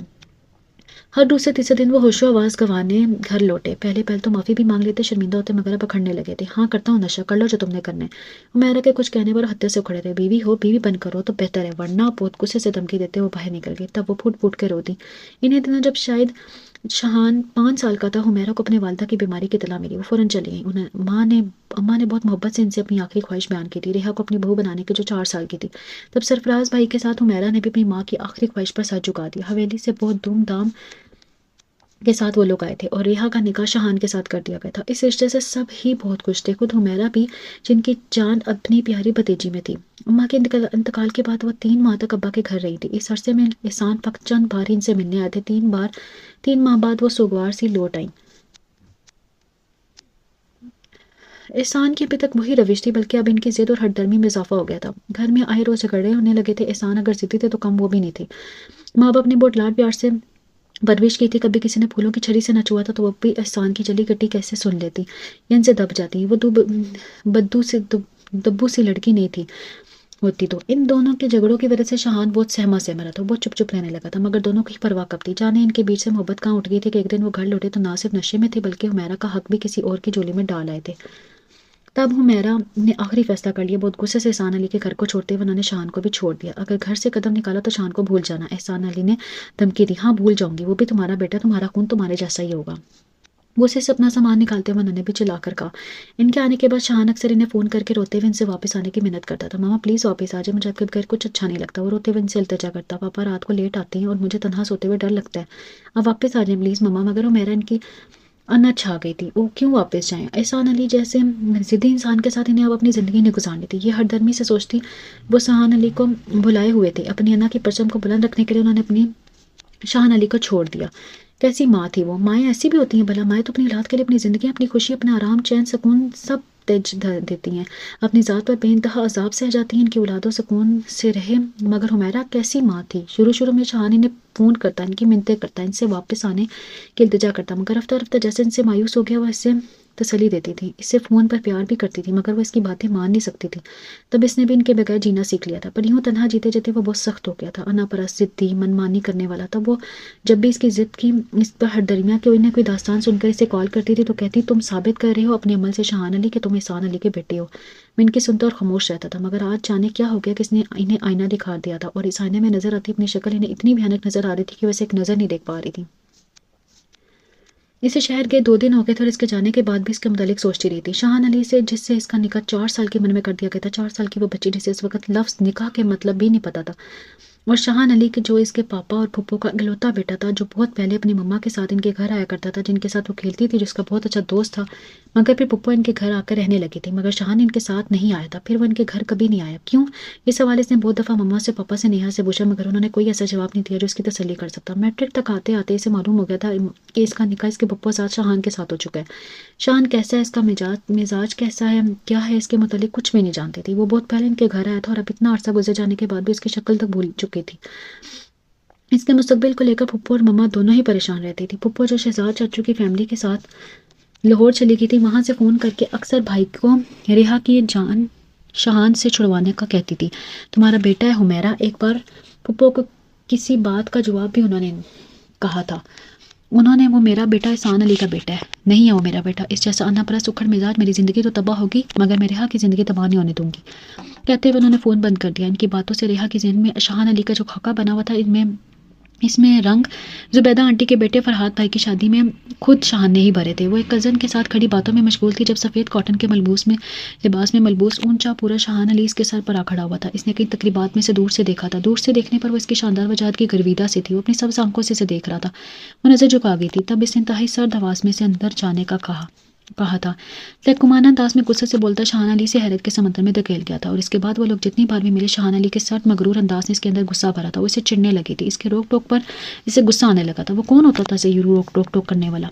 ہر دوسرے تیسرے دن وہ ہوش و آواز گنوانے گھر لوٹے. پہلے تو معافی بھی مانگ لیتے، شرمندہ ہوتے، مگر اب اکھڑنے لگے تھے. ہاں کرتا ہوں نشہ، کر لو جو تم نے کرنا ہے. حمیرہ کے کچھ کہنے پر ہتھے سے اکھڑے تھے. بیوی ہو، بیوی بن کرو تو بہتر ہے، ورنہ بہت غصے سے دھمکی دیتے وہ باہر نکل گئے. تب وہ پھوٹ پھوٹ کے رو دی. انہیں دنوں جب شاید شاہان 5 سال کا تھا، حمیرہ کو اپنے والدہ کی بیماری کی اطلاع ملی. وہ فوراً چلی گئی. اماں نے بہت محبت سے ان سے اپنی آخری خواہش بیان کی تھی، ریحا کو اپنی بہو بنانے کی، جو 4 سال کی تھی. تب سرفراز بھائی کے ساتھ حمیرہ نے بھی اپنی ماں کی آخری خواہش پر سر جھکا دیا. حویلی سے بہت دھوم دھام کے ساتھ وہ لوگ آئے تھے اور ریحا کا نکاح شاہان کے ساتھ کر دیا گیا تھا. اس رشتے سے سب ہی بہت خوش تھے، خود حمیرہ بھی، جن کی جان اپنی پیاری بھتیجی میں تھی. اماں کے انتقال کے بعد وہ 3 ماہ تک ابا کے گھر رہی تھی. اس عرصے میں احسان فقط چند بار ہی ان سے ملنے آئے تھے. 3 ماہ بعد وہ سوگوار سی لوٹ آئیں. احسان کی ابھی تک وہی روش تھی، بلکہ اب ان کی ضد اور ہٹ درمی میں اضافہ ہو گیا تھا. گھر میں آئے روز جھگڑے ہونے لگے تھے. احسان اگر ضدی تھے تو کم وہ بھی نہیں تھی. ماں باپ نے بہت لاڈ پیار سے پرورش کی تھی. کبھی کسی نے پھولوں کی چھڑی سے نہ چھوا تھا تو وہ بھی احسان کی جلی کٹی کیسے سن لیتی یا ان سے دب جاتی. وہ دبو سی لڑکی نہیں تھی ہوتی. تو ان دونوں کے جھگڑوں کی وجہ سے شاہان بہت سہما رہا تھا، بہت چپ چپ رہنے لگا تھا. مگر دونوں کی پرواہ کب تھی؟ جانے ان کے بیچ سے محبت کہاں اٹھ گئی تھی کہ ایک دن وہ گھر لوٹے تو نہ صرف نشے میں تھے بلکہ حمیرہ کا حق بھی کسی اور کی جولی میں ڈال آئے تھے. تب حمیرہ نے آخری فیصلہ کر لیا. بہت غصے سے احسان علی کے گھر کو چھوڑتے ہوئے انہوں نے شاہان کو بھی چھوڑ دیا. اگر گھر سے قدم نکالا تو شاہان کو بھول جانا. احسان علی نے دھمکی دی. ہاں بھول جاؤں گی، وہ بھی تمہارا بیٹا، تمہارا خون تمہارے جیسا ہی ہوگا. وہ سے اپنا سامان نکالتے ہوئے انہوں نے بھی چلا کر کہا. ان کے آنے کے بعد شاہان اکثر انہیں فون کر کے روتے ہوئے ان سے واپس آنے کی منت کرتا تھا. ماما پلیز واپس آ جائے، مجھے آپ کے بغیر کچھ اچھا نہیں لگتا. وہ روتے ہوئے ان سے التجا کرتا. پاپا رات کو لیٹ آتے ہیں اور مجھے تنہا سوتے ہوئے ڈر لگتا ہے، اب واپس آ جائیں پلیز ماما. مگر حمیرہ ان کی انا چھا گئی تھی. وہ کیوں واپس جائیں؟ احسان علی جیسے ضدی انسان کے ساتھ انہیں اب اپنی زندگی نے گزارنی تھی. یہ ہر درمی سے سوچتی. وہ شاہان علی کو بھلائے ہوئے تھے. اپنی انا کی پرچم کو بلند رکھنے کے لیے انہوں نے اپنی شاہان علی کو چھوڑ دیا. کیسی ماں تھی وہ! مائیں ایسی بھی ہوتی ہیں بھلا. مائیں تو اپنی اولاد کے لیے اپنی زندگی، اپنی خوشی، اپنا آرام، چین، سکون سب تیج دیتی ہیں. اپنی ذات پر بے انتہا عذاب سہ جاتی ہیں ان کی اولادوں سکون سے رہے. مگر حمیرہ کیسی ماں تھی! شروع میں شاہان انہیں فون کرتا، ان کی منتیں کرتا، ان سے واپس آنے کی التجا کرتا. مگر رفتہ رفتہ جیسے ان سے مایوس ہو گیا، وہ اس سے تسلی دیتی تھی، اس سے فون پر پیار بھی کرتی تھی، مگر وہ اس کی باتیں مان نہیں سکتی تھی. تب اس نے بھی ان کے بغیر جینا سیکھ لیا تھا. پر یوں تنہا جیتے جیتے وہ بہت سخت ہو گیا تھا. انا پرست، ضدی، من مانی کرنے والا. تب وہ جب بھی اس کی ضد کی اس پر ہر درمیاں کہ انہیں کوئی داستان سن کر اسے کال کرتی تھی تو کہتی تم ثابت کر رہے ہو اپنے عمل سے شاہان علی کہ تم احسان علی کے بیٹے ہو. میں ان کی سنتا اور خاموش رہتا تھا. مگر آج جانے کیا ہو گیا کہ اس نے انہیں آئینہ دکھا دیا تھا اور اس آئینے میں نظر آتی اپنی شکل انہیں اتنی بھیانک نظر آ رہی تھی کہ ویسے ایک نظر نہیں دیکھ پا رہی تھی. اسے شہر گئے 2 دن ہو گئے تھے اور اس کے جانے کے بعد بھی اس کے متعلق سوچتی رہی تھی. شاہان علی سے جس سے اس کا نکاح 4 سال کی عمر میں کر دیا گیا تھا، 4 سال کی وہ بچی جسے اس وقت لفظ نکاح کے مطلب بھی نہیں پتا تھا، اور شاہان علی جو اس کے پاپا اور پھپھو کا اکلوتا بیٹا تھا، جو بہت پہلے اپنی مما کے ساتھ ان کے گھر آیا کرتا تھا، جن کے ساتھ وہ کھیلتی تھی، جس کا بہت اچھا دوست تھا. مگر پھر پھپھو ان کے گھر آ کر رہنے لگی تھی، مگر شاہان ان کے ساتھ نہیں آیا تھا. پھر وہ ان کے گھر کبھی نہیں آیا. کیوں؟ اس سوال اس نے بہت دفعہ مما سے، پاپا سے، نیہا سے پوچھا، مگر انہوں نے کوئی ایسا جواب نہیں دیا جو اس کی تسلی کر سکتا. میٹرک تک آتے آتے اسے معلوم ہو گیا تھا کہ اس کا نکاح اس کے پھپھو ساتھ شاہان کے ساتھ ہو چکا ہے. شاہان کیسا ہے، اس کا مزاج کیسا ہے، کیا ہے، اس کے متعلق کچھ بھی نہیں جانتی تھی. وہ بہت پہلے ان کے گھر آیا تھا اور اب اتنا عرصہ گزر جانے کے بعد بھی اس کی شکل تک بھول چکی تھی. اس کے مستقبل کو لے کر پھپھو اور مما دونوں ہی پریشان رہتی تھی. پھپھو جو شہزاد چاچو کی فیملی کے ساتھ لاہور چلی گئی تھی، وہاں سے فون کر کے اکثر بھائی کو ریحا کی جان شاہان سے چھڑوانے کا کہتی تھی۔ تمہارا بیٹا ہے حمیرہ، ایک بار پھپھو کو کسی بات کا جواب بھی انہوں نے کہا تھا۔ انہوں نے، وہ میرا بیٹا احسان علی کا بیٹا ہے، نہیں ہے وہ میرا بیٹا، اس جیسا انا پرست اکھڑ مزاج میری زندگی تو تباہ ہوگی مگر میں ریحا کی زندگی تباہ نہیں ہونے دوں گی۔ کہتے ہوئے انہوں نے فون بند کر دیا۔ ان کی باتوں سے ریحا کے ذہن میں شاہان علی کا جو خاکہ بنا ہوا تھا اس میں رنگ زبیدہ آنٹی کے بیٹے فرحات بھائی کی شادی میں خود شاہان نے ہی بھرے تھے۔ وہ ایک کزن کے ساتھ کھڑی باتوں میں مشغول تھی جب سفید کاٹن کے لباس میں ملبوس اونچا پورا شاہان علی اس کے سر پر آ کھڑا ہوا تھا۔ اس نے کئی تقریبات میں سے دور سے دیکھا تھا۔ دور سے دیکھنے پر وہ اس کی شاندار وجاہت کی گرویدہ سے تھی۔ وہ اپنی سبز آنکھوں سے اسے دیکھ رہا تھا۔ وہ نظر جھکا گئی تھی۔ تب اس نے انتہائی سرد آواز میں سے اندر جانے کا کہا تھا۔ تحکمانہ انداز میں غصے سے بولتا شاہان علی سے حیرت کے سمندر میں دھکیل گیا تھا، اور اس کے بعد وہ لوگ جتنی بار بھی ملے شاہان علی کے سرد مغرور انداز نے اس کے اندر غصہ بھرا تھا۔ وہ اسے چڑھنے لگی تھی، اس کے روک ٹوک پر اسے غصہ آنے لگا تھا۔ وہ کون ہوتا تھا اسے روک ٹوک کرنے والا؟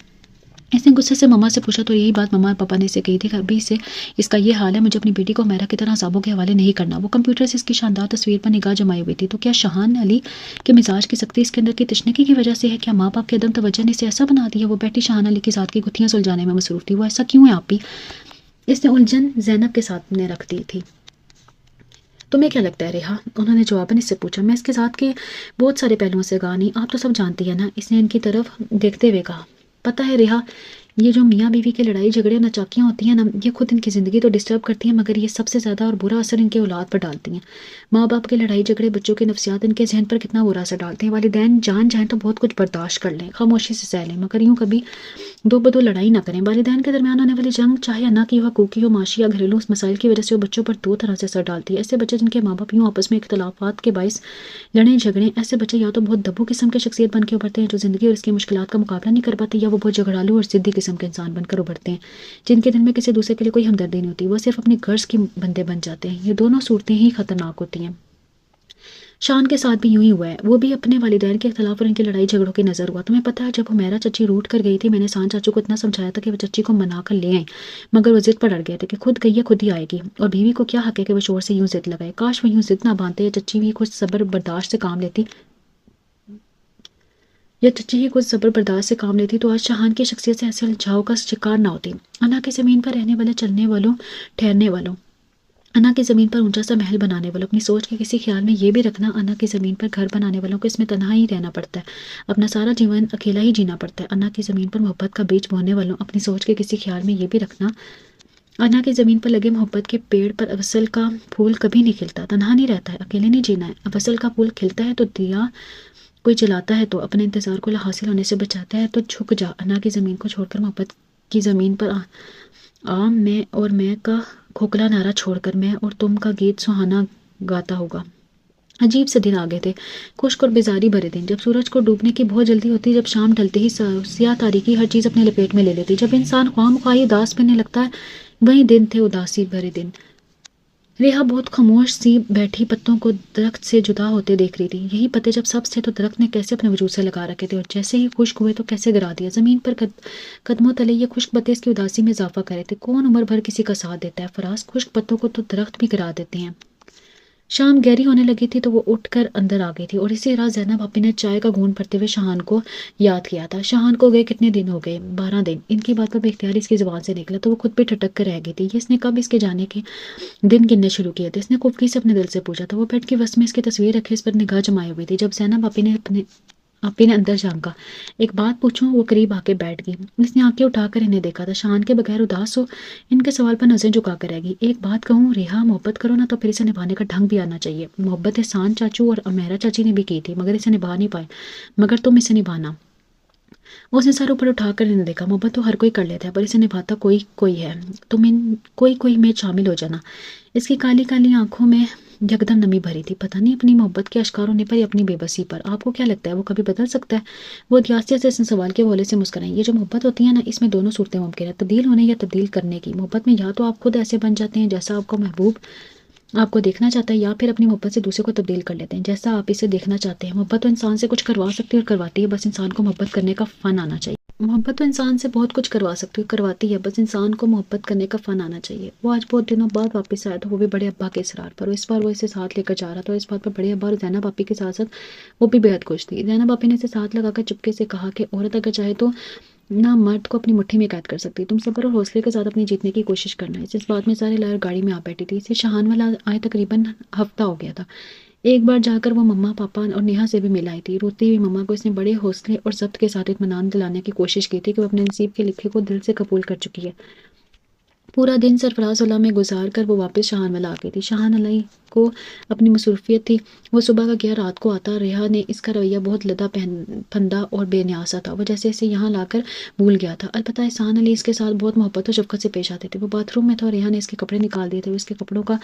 اس نے غصے سے مما سے پوچھا تو یہی بات مما اور پاپا نے اسے کہی تھی کہ ابھی سے اس کا یہ حال ہے، مجھے اپنی بیٹی کو میرا کی طرح عذابوں کے حوالے نہیں کرنا۔ وہ کمپیوٹر سے اس کی شاندار تصویر پر نگاہ جمائے ہوئی تھی۔ تو کیا شاہان علی کے مزاج کی سختی اس کے اندر کی تشنگی کی وجہ سے ہے؟ کیا ماں باپ کے عدم توجہ نے اسے ایسا بنا دیا؟ وہ بیٹی شاہان علی کی ذات کی گتھیاں سلجھانے میں مصروف تھی۔ وہ ایسا کیوں ہے آپی؟ اس نے الجھن زینب کے ساتھ نے رکھ دی تھی۔ تمہیں کیا لگتا ہے ریحا؟ انہوں نے جواباً اس سے پوچھا۔ میں اس کے ذات کے بہت سارے پہلوؤں سے گاہ نہیں، آپ تو سب جانتی ہیں نا، اس نے ان کی طرف دیکھتے ہوئے کہا۔ پتہ ہے ریحا، یہ جو میاں بیوی کے لڑائی جھگڑے نچاکیاں ہوتی ہیں نا، یہ خود ان کی زندگی تو ڈسٹرب کرتی ہیں مگر یہ سب سے زیادہ اور برا اثر ان کے اولاد پر ڈالتی ہیں۔ ماں باپ کے لڑائی جھگڑے بچوں کے نفسیات ان کے ذہن پر کتنا برا اثر ڈالتے ہیں۔ والدین جان جائیں تو بہت کچھ برداشت کر لیں، خاموشی سے سہ لیں، مگر یوں کبھی دو بدو لڑائی نہ کریں۔ والدین کے درمیان ہونے والی جنگ چاہے نہ کی ہو، حقوقی ہو، معاشی یا گھریلو مسائل کی وجہ سے وہ بچوں پر دو طرح سے اثر ڈالتی ہے۔ ایسے بچے جن کے ماں باپ یوں آپس میں اختلافات کے باعث لڑیں جھگڑیں، ایسے بچے یا تو بہت دبو قسم کے شخصیت بن کے ابھرتے ہیں جو زندگی اور اس کی مشکلات کا مقابلہ نہیں کر پاتے، یا وہ بہت جھگڑالو اور ضدی قسم کے انسان بن کر ابھرتے ہیں جن کے دل میں کسی دوسرے کے لیے کوئی ہمدردی نہیں ہوتی، وہ صرف اپنی غرض کی بندے بن جاتے ہیں۔ یہ دونوں صورتیں ہی خطرناک ہوتی ہیں۔ شان کے ساتھ بھی یوں ہی ہوا ہے، وہ بھی اپنے والدین کے اختلاف اور ان کی لڑائی جھگڑوں کی نظر ہوا۔ تمہیں پتہ ہے جب حمیرہ چچی روٹ کر گئی تھی، میں نے احسان چاچو کو اتنا سمجھایا تھا کہ وہ چچی کو منا کر لے آئیں، مگر وہ ضد پر اڑ گئے تھے کہ خود گئی ہے خود ہی آئے گی، اور بیوی کو کیا حق ہے کہ وہ شور سے یوں ضد لگائے۔ کاش وہ یوں ضد نہ باندھتے، یا چچی بھی کچھ صبر برداشت سے کام لیتی تو آج شاہان کی شخصیت سے ایسے الجھاؤ کا شکار نہ ہوتی۔ انا کی زمین پر رہنے والے، چلنے والوں، ٹھہرنے والوں، انا کی زمین پر اونچا سا محل بنانے والوں، اپنی سوچ کے کسی خیال میں یہ بھی رکھنا، انا کی زمین پر گھر بنانے والوں کو اس میں تنہا ہی رہنا پڑتا ہے، اپنا سارا جیون اکیلا ہی جینا پڑتا ہے۔ انا کی زمین پر محبت کا بیج بونے والوں، اپنی سوچ کے کسی خیال میں یہ بھی رکھنا، انا کی زمین پر لگے محبت کے پیڑ پر وصل کا پھول کبھی نہیں کھلتا، تنہا نہیں رہتا ہے، اکیلے نہیں جینا ہے۔ وصل کا پھول کھلتا ہے تو دیا کوئی جلاتا ہے، تو اپنے انتظار کو حاصل ہونے سے بچاتا ہے، تو جھک جا انا کی زمین کو چھوڑ کر محبت کی زمین پر میں اور میں کا کھوکھلا نعرہ چھوڑ کر، میں اور تم کا گیت سہانا گاتا ہوگا۔ عجیب سے دن آگے تھے، خشک اور بیزاری بھرے دن، جب سورج کو ڈوبنے کی بہت جلدی ہوتی، جب شام ڈھلتے ہی سیاہ تاریکی ہر چیز اپنے لپیٹ میں لے لیتی، جب انسان خواہ مخواہ اداس بننے لگتا ہے، وہی دن تھے اداسی بھرے دن۔ ریحا بہت خاموش سی بیٹھی پتوں کو درخت سے جدا ہوتے دیکھ رہی تھی۔ یہی پتے جب سبز تھے تو درخت نے کیسے اپنے وجود سے لگا رکھے تھے، اور جیسے ہی خشک ہوئے تو کیسے گرا دیا۔ زمین پر قدموں تلے یہ خشک پتے اس کی اداسی میں اضافہ کر رہے تھے۔ کون عمر بھر کسی کا ساتھ دیتا ہے؟ فراز، خشک پتوں کو تو درخت بھی گرا دیتے ہیں۔ شام گہری ہونے لگی تھی تو وہ اٹھ کر اندر آ گئی تھی، اور اسی رات زینب آپی نے چائے کا گھونٹ بھرتے ہوئے شاہان کو یاد کیا تھا۔ شاہان کو گئے کتنے دن ہو گئے؟ 12 دن۔ ان کی بات پر بے اختیاری اس کی زبان سے نکلا تو وہ خود بھی ٹھٹک کر رہ گئی تھی۔ اس نے کب اس کے جانے کے دن گننے شروع کیے تھے؟ اس نے خفگی سے اپنے دل سے پوچھا تھا۔ وہ بیڈ کی وسط میں اس کی تصویر رکھے اس پر نگاہ جمائے ہوئی تھی۔ جب زینب آپی نے اندر جھانکا، ایک بات پوچھوں؟ وہ قریب آ کے بیٹھ گئی۔ اس نے آنکھیں اٹھا کر انہیں دیکھا تھا، شان کے بغیر اداس ہو، ان کے سوال پر نظریں جھکا کر رہ گئی۔ ایک بات کہوں ریحا، محبت کرو نا تو پھر اسے نبھانے کا ڈھنگ بھی آنا چاہیے۔ محبت احسان چاچو اور امیرہ چاچی نے بھی کی تھی مگر اسے نبھا نہیں پائے، مگر تم اسے نبھانا۔ اس نے سر اوپر اٹھا کر انہیں دیکھا۔ محبت تو ہر کوئی کر لیتا ہے پر اسے نبھاتا کوئی ہے، تم ان کوئی میں شامل ہو جانا۔ اس کی کالی کالی آنکھوں میں یکدم نمی بھری تھی، پتہ نہیں اپنی محبت کے اشکار ہونے پر یا اپنی بے بسی پر۔ آپ کو کیا لگتا ہے وہ کبھی بدل سکتا ہے؟ وہ دیاسیت سے اس نے سوال کے حوالے سے مسکرائی۔ یہ جو محبت ہوتی ہے نا، اس میں دونوں صورتیں ممکن ہیں، تبدیل ہونے یا تبدیل کرنے کی۔ محبت میں یا تو آپ خود ایسے بن جاتے ہیں جیسا آپ کو محبوب آپ کو دیکھنا چاہتا ہے، یا پھر اپنی محبت سے دوسرے کو تبدیل کر لیتے ہیں جیسا آپ اسے دیکھنا چاہتے ہیں۔ محبت تو انسان سے کچھ کروا سکتی ہے اور کرواتی ہے، بس انسان کو محبت کرنے کا فن آنا چاہیے۔ محبت تو انسان سے بہت کچھ کروا سکتی ہے، کرواتی ہے، بس انسان کو محبت کرنے کا فن آنا چاہیے۔ وہ آج بہت دنوں بعد واپس آیا تھا، وہ بھی بڑے ابا کے اصرار پر۔ اس بار وہ اسے ساتھ لے کر جا رہا تھا، اور اس بات پر بڑے ابا اور زینب آپی کے ساتھ ساتھ وہ بھی بے حد خوش تھی۔ زینب آپی نے اسے ساتھ لگا کر چپکے سے کہا کہ عورت اگر چاہے تو نہ مرد کو اپنی مٹھی میں قید کر سکتی. تم صبر اور حوصلے کے ساتھ اپنی جیتنے کی کوشش کرنا ہے. اس بات میں سارے لائر گاڑی میں آ بیٹھی تھی. اسے شہان والا آئے تقریباً ہفتہ ہو گیا تھا. ایک بار جا کر وہ مما پاپا اور نیہا سے بھی مل آئی تھی. روتی ہوئی مما کو اس نے بڑے حوصلے اور ضبط کے ساتھ اطمینان دلانے کی کوشش کی تھی کہ وہ اپنے نصیب کے لکھے کو دل سے قبول کر چکی ہے. پورا دن سرفراز اللہ میں گزار کر وہ واپس شہان والا آ گئی تھی. شہان علی کو اپنی مصروفیت تھی. وہ صبح کا گیا رات کو آتا. ریحا نے اس کا رویہ بہت لدا پھندا اور بے نیاسا تھا. وہ جیسے اسے یہاں لا کر بھول گیا تھا. البتہ احسان علی اس کے ساتھ بہت محبت اور شفقت سے پیش آتے تھے. وہ باتھ روم میں تھا اور ریحا نے اس کے کپڑے نکال دیے تھے. وہ اس کے کپڑوں کا،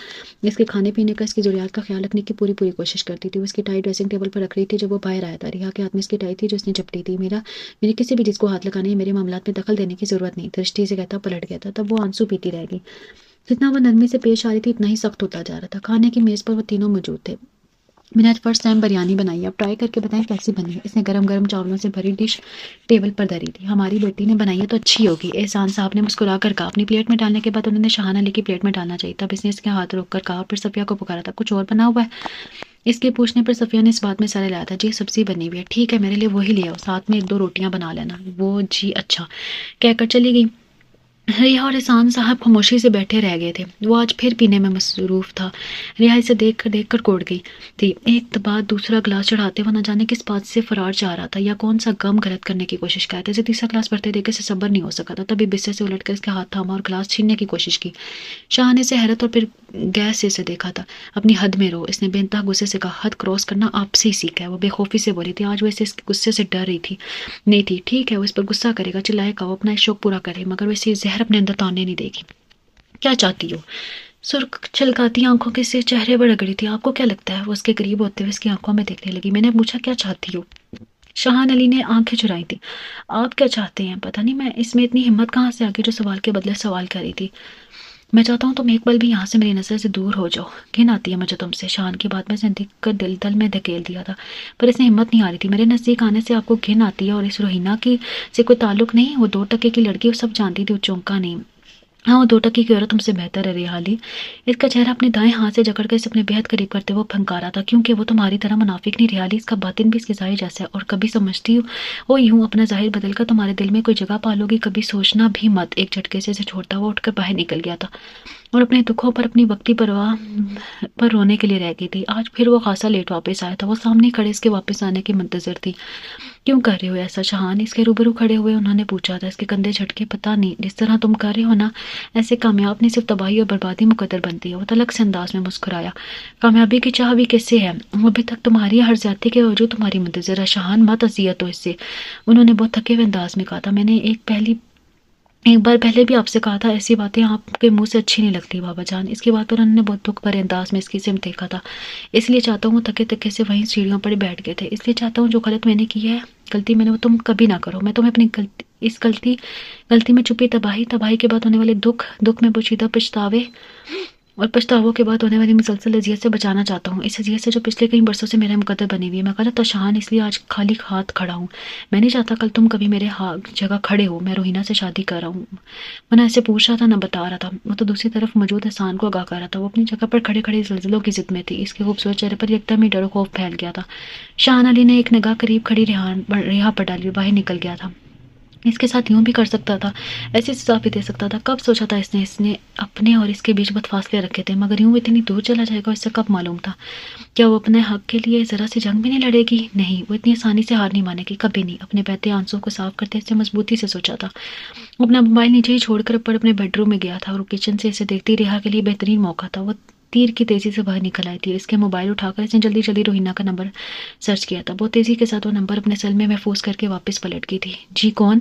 اس کے کھانے پینے کا، اس کی ضروریات کا خیال رکھنے کی پوری کوشش کرتی تھی. وہ اس کی ٹائی ڈریسنگ ٹیبل پر رکھ رہی تھی جب وہ باہر آیا تھا. ریحا کے ہاتھ میں اس کی ٹائی تھی جو اس نے جپٹی تھی. میرے کسی بھی چیز کو ہاتھ لگانے یا میرے معاملات میں دخل دینے کی ضرورت نہیں. درشٹی سے کہتا پلٹ گیا تھا. تب وہ آنسو پیتی رہ گئی. جتنا وہ نرمی سے پیش آ رہی تھی اتنا ہی سخت ہوتا جا رہا تھا. کھانے کی میز پر وہ تینوں موجود تھے. میں نے فرسٹ ٹائم بریانی بنائی ہے، اب ٹرائی کر کے بتائیں کیسی بنی ہے. اس نے گرم گرم چاولوں سے بھری ڈش ٹیبل پر دھری تھی. ہماری بیٹی نے بنائی ہے تو اچھی ہوگی، احسان صاحب نے مسکرا کر کہا. اپنی پلیٹ میں ڈالنے کے بعد انہوں نے شہان علی کی پلیٹ میں ڈالنا چاہیے. تب اس نے اس کے ہاتھ روک کر کہا، پھر صفیہ کو پکارا تھا، کچھ اور بنا ہوا ہے؟ اس کے پوچھنے پر صفیہ نے اس بات میں سر ہلایا تھا. جی سبزی بنی ہوئی ہے. ٹھیک ہے میرے لیے وہی لے آؤ، ساتھ میں 1-2 روٹیاں بنا لینا. وہ جی اچھا کہہ کر چلی گئی. ریحا اور احسان صاحب خاموشی سے بیٹھے رہ گئے تھے. وہ آج پھر پینے میں مصروف تھا. ریحا اسے دیکھ کر کوڑ گئی تھی. ایک بعد دوسرا گلاس چڑھاتے ہوئے نہ جانے کس بات سے فرار چاہ رہا تھا یا کون سا غم غلط کرنے کی کوشش کر رہا تھا. اسے تیسرا گلاس بھرتے دیکھ اسے صبر نہیں ہو سکا تھا. تبھی بستر سے الٹ کر اس کے ہاتھ تھاما اور گلاس چھیننے کی کوشش کی. شاہ نے اسے حیرت اور پھر گیس سے اسے دیکھا تھا. اپنی حد میں رہو، اس نے بے انتہا غصے سے کہا. حد کراس کرنا آپ سے ہی سیکھا ہے. وہ بے خوفی سے بولی تھی. آج وہ اسے اس کے غصے سے ڈر رہی تھی نہیں تھی. ٹھیک ہے وہ اس پر غصہ کرے گا، چلائے گا، وہ اپنا شوق پورا کرے، مگر وہ اسے زہر اپنے اندر تاننے نہیں دے گی. کیا چاہتی ہو؟ سرخ چھلکاتی آنکھوں کے سے چہرے پر رگڑی تھی. آپ کو کیا لگتا ہے؟ وہ اس کے قریب ہوتے ہوئے اس کی آنکھوں میں دیکھنے لگی. میں نے پوچھا کیا چاہتی ہو؟ شہان علی نے آنکھیں چرائی تھی. آپ کیا چاہتے ہیں؟ پتہ نہیں، میں اس میں اتنی ہمت کہاں سے آگئی جو سوال کے بدلے سوال کر رہی تھی. میں چاہتا ہوں تم ایک پل بھی یہاں سے میری نظر سے دور ہو جاؤ. گھن آتی ہے مجھے تم سے. شان کی بات میں سے دیکھ کر دل میں دھکیل دیا تھا پر اس نے ہمت نہیں آ رہی تھی. میرے نزدیک آنے سے آپ کو گھن آتی ہے اور اس روحینہ کی سے کوئی تعلق نہیں. وہ 2 ٹکے کی لڑکی، وہ سب جانتی تھی، وہ چونکا نہیں. ہاں وہ 2 ٹکے کی عورت تم سے بہتر ہے ریحا علی. اس کا چہرہ اپنے دائیں ہاتھ سے جکڑ کے اسے اپنے بہت قریب کرتے وہ پھنکارا تھا. کیونکہ وہ تمہاری طرح منافق نہیں ریحا علی. اس کا باطن بھی اس کے ظاہر جیسا ہے. اور کبھی سمجھتی ہو یوں اپنا ظاہر بدل کر تمہارے دل میں کوئی جگہ پالو گی؟ کبھی سوچنا بھی مت. ایک جھٹکے سے اسے چھوڑتا ہوا اٹھ کر باہر نکل گیا تھا اور اپنے دکھوں پر اپنی وقتی پرواہ پر رونے کے لیے رہ گئی تھی. آج پھر وہ خاصا لیٹ واپس آیا تھا. وہ سامنے کھڑے اس کے واپس آنے کی منتظر تھی. کیوں کر رہے ہو ایسا شہان؟ اس کے روبرو کھڑے ہوئے انہوں نے پوچھا تھا. اس کے کندھے جھٹکے. پتہ نہیں، جس طرح تم کر رہے ہو نا ایسے کامیاب نہیں صرف تباہی اور بربادی مقدر بنتی ہے. وہ تلخ سے انداز میں مسکرایا. کامیابی کی چاہ بھی کیسے ہے؟ وہ ابھی تک تمہاری ہر زیادتی کے باوجود تمہاری منتظر ہے. شہان مت اذیت ہو اس سے، انہوں نے بہت تھکے ہوئے انداز میں کہا تھا. میں نے ایک بار پہلے بھی آپ سے کہا تھا ایسی باتیں آپ کے منہ سے اچھی نہیں لگتی بابا جان. اس کی بات پر انہوں نے بہت دکھ بھرے انداز میں اس کی سمت دیکھا تھا. اس لیے چاہتا ہوں وہ تھکے سے وہیں سیڑھیوں پر بیٹھ گئے تھے. اس لیے چاہتا ہوں جو غلط میں نے کی ہے، غلطی میں نے، وہ تم کبھی نہ کرو. میں تمہیں اپنی غلطی میں چھپی تباہی کے بعد ہونے والے دکھ میں پوشیدہ پچھتاوے اور پچھتاووں کے بعد ہونے والی مسلسل اذیت سے بچانا چاہتا ہوں. اس اذیت سے جو پچھلے کئی برسوں سے میرا مقدر بنی ہوئی ہے. میں غلط شہان اس لیے آج خالی ہاتھ کھڑا ہوں. میں نہیں چاہتا کل تم کبھی میرے جگہ کھڑے ہو. میں روحینہ سے شادی کر رہا ہوں. میں نہ ایسے پوچھ رہا تھا نہ بتا رہا تھا. وہ تو دوسری طرف موجود احسان کو آگاہ کر رہا تھا. وہ اپنی جگہ پر کھڑے زلزلوں کی ضد میں تھی. اس کے خوبصورت چہرے پر یکدم ہی ڈر و خوف پھیل گیا تھا. شہان علی نے ایک نگاہ قریب کھڑی ریحا پر ڈالی اور باہر نکل گیا تھا. اس کے ساتھ یوں بھی کر سکتا تھا، ایسی سزا بھی دے سکتا تھا. کب سوچا تھا اس نے اپنے اور اس کے بیچ بہت فاصلے رکھے تھے. مگر یوں اتنی دور چلا جائے گا اس سے کب معلوم تھا؟ کیا وہ اپنے حق کے لیے ذرا سی جنگ بھی نہیں لڑے گی؟ نہیں، وہ اتنی آسانی سے ہار نہیں مانے گی، کبھی نہیں. اپنے بہتے آنسوں کو صاف کرتے اس سے مضبوطی سے سوچا تھا. وہ اپنا موبائل نیچے ہی چھوڑ کر اوپر اپنے بیڈ روم میں گیا تھا اور کچن سے اسے دیکھتی ریحا کے لیے بہترین موقع تھا. وہ تیر کی تیزی سے باہر نکل آئی تھی. اس کے موبائل اٹھا کر اس نے جلدی روحینہ کا نمبر سرچ کیا تھا. بہت تیزی کے ساتھ وہ نمبر اپنے سیل میں محفوظ کر کے واپس پلٹ گئی تھی. جی کون؟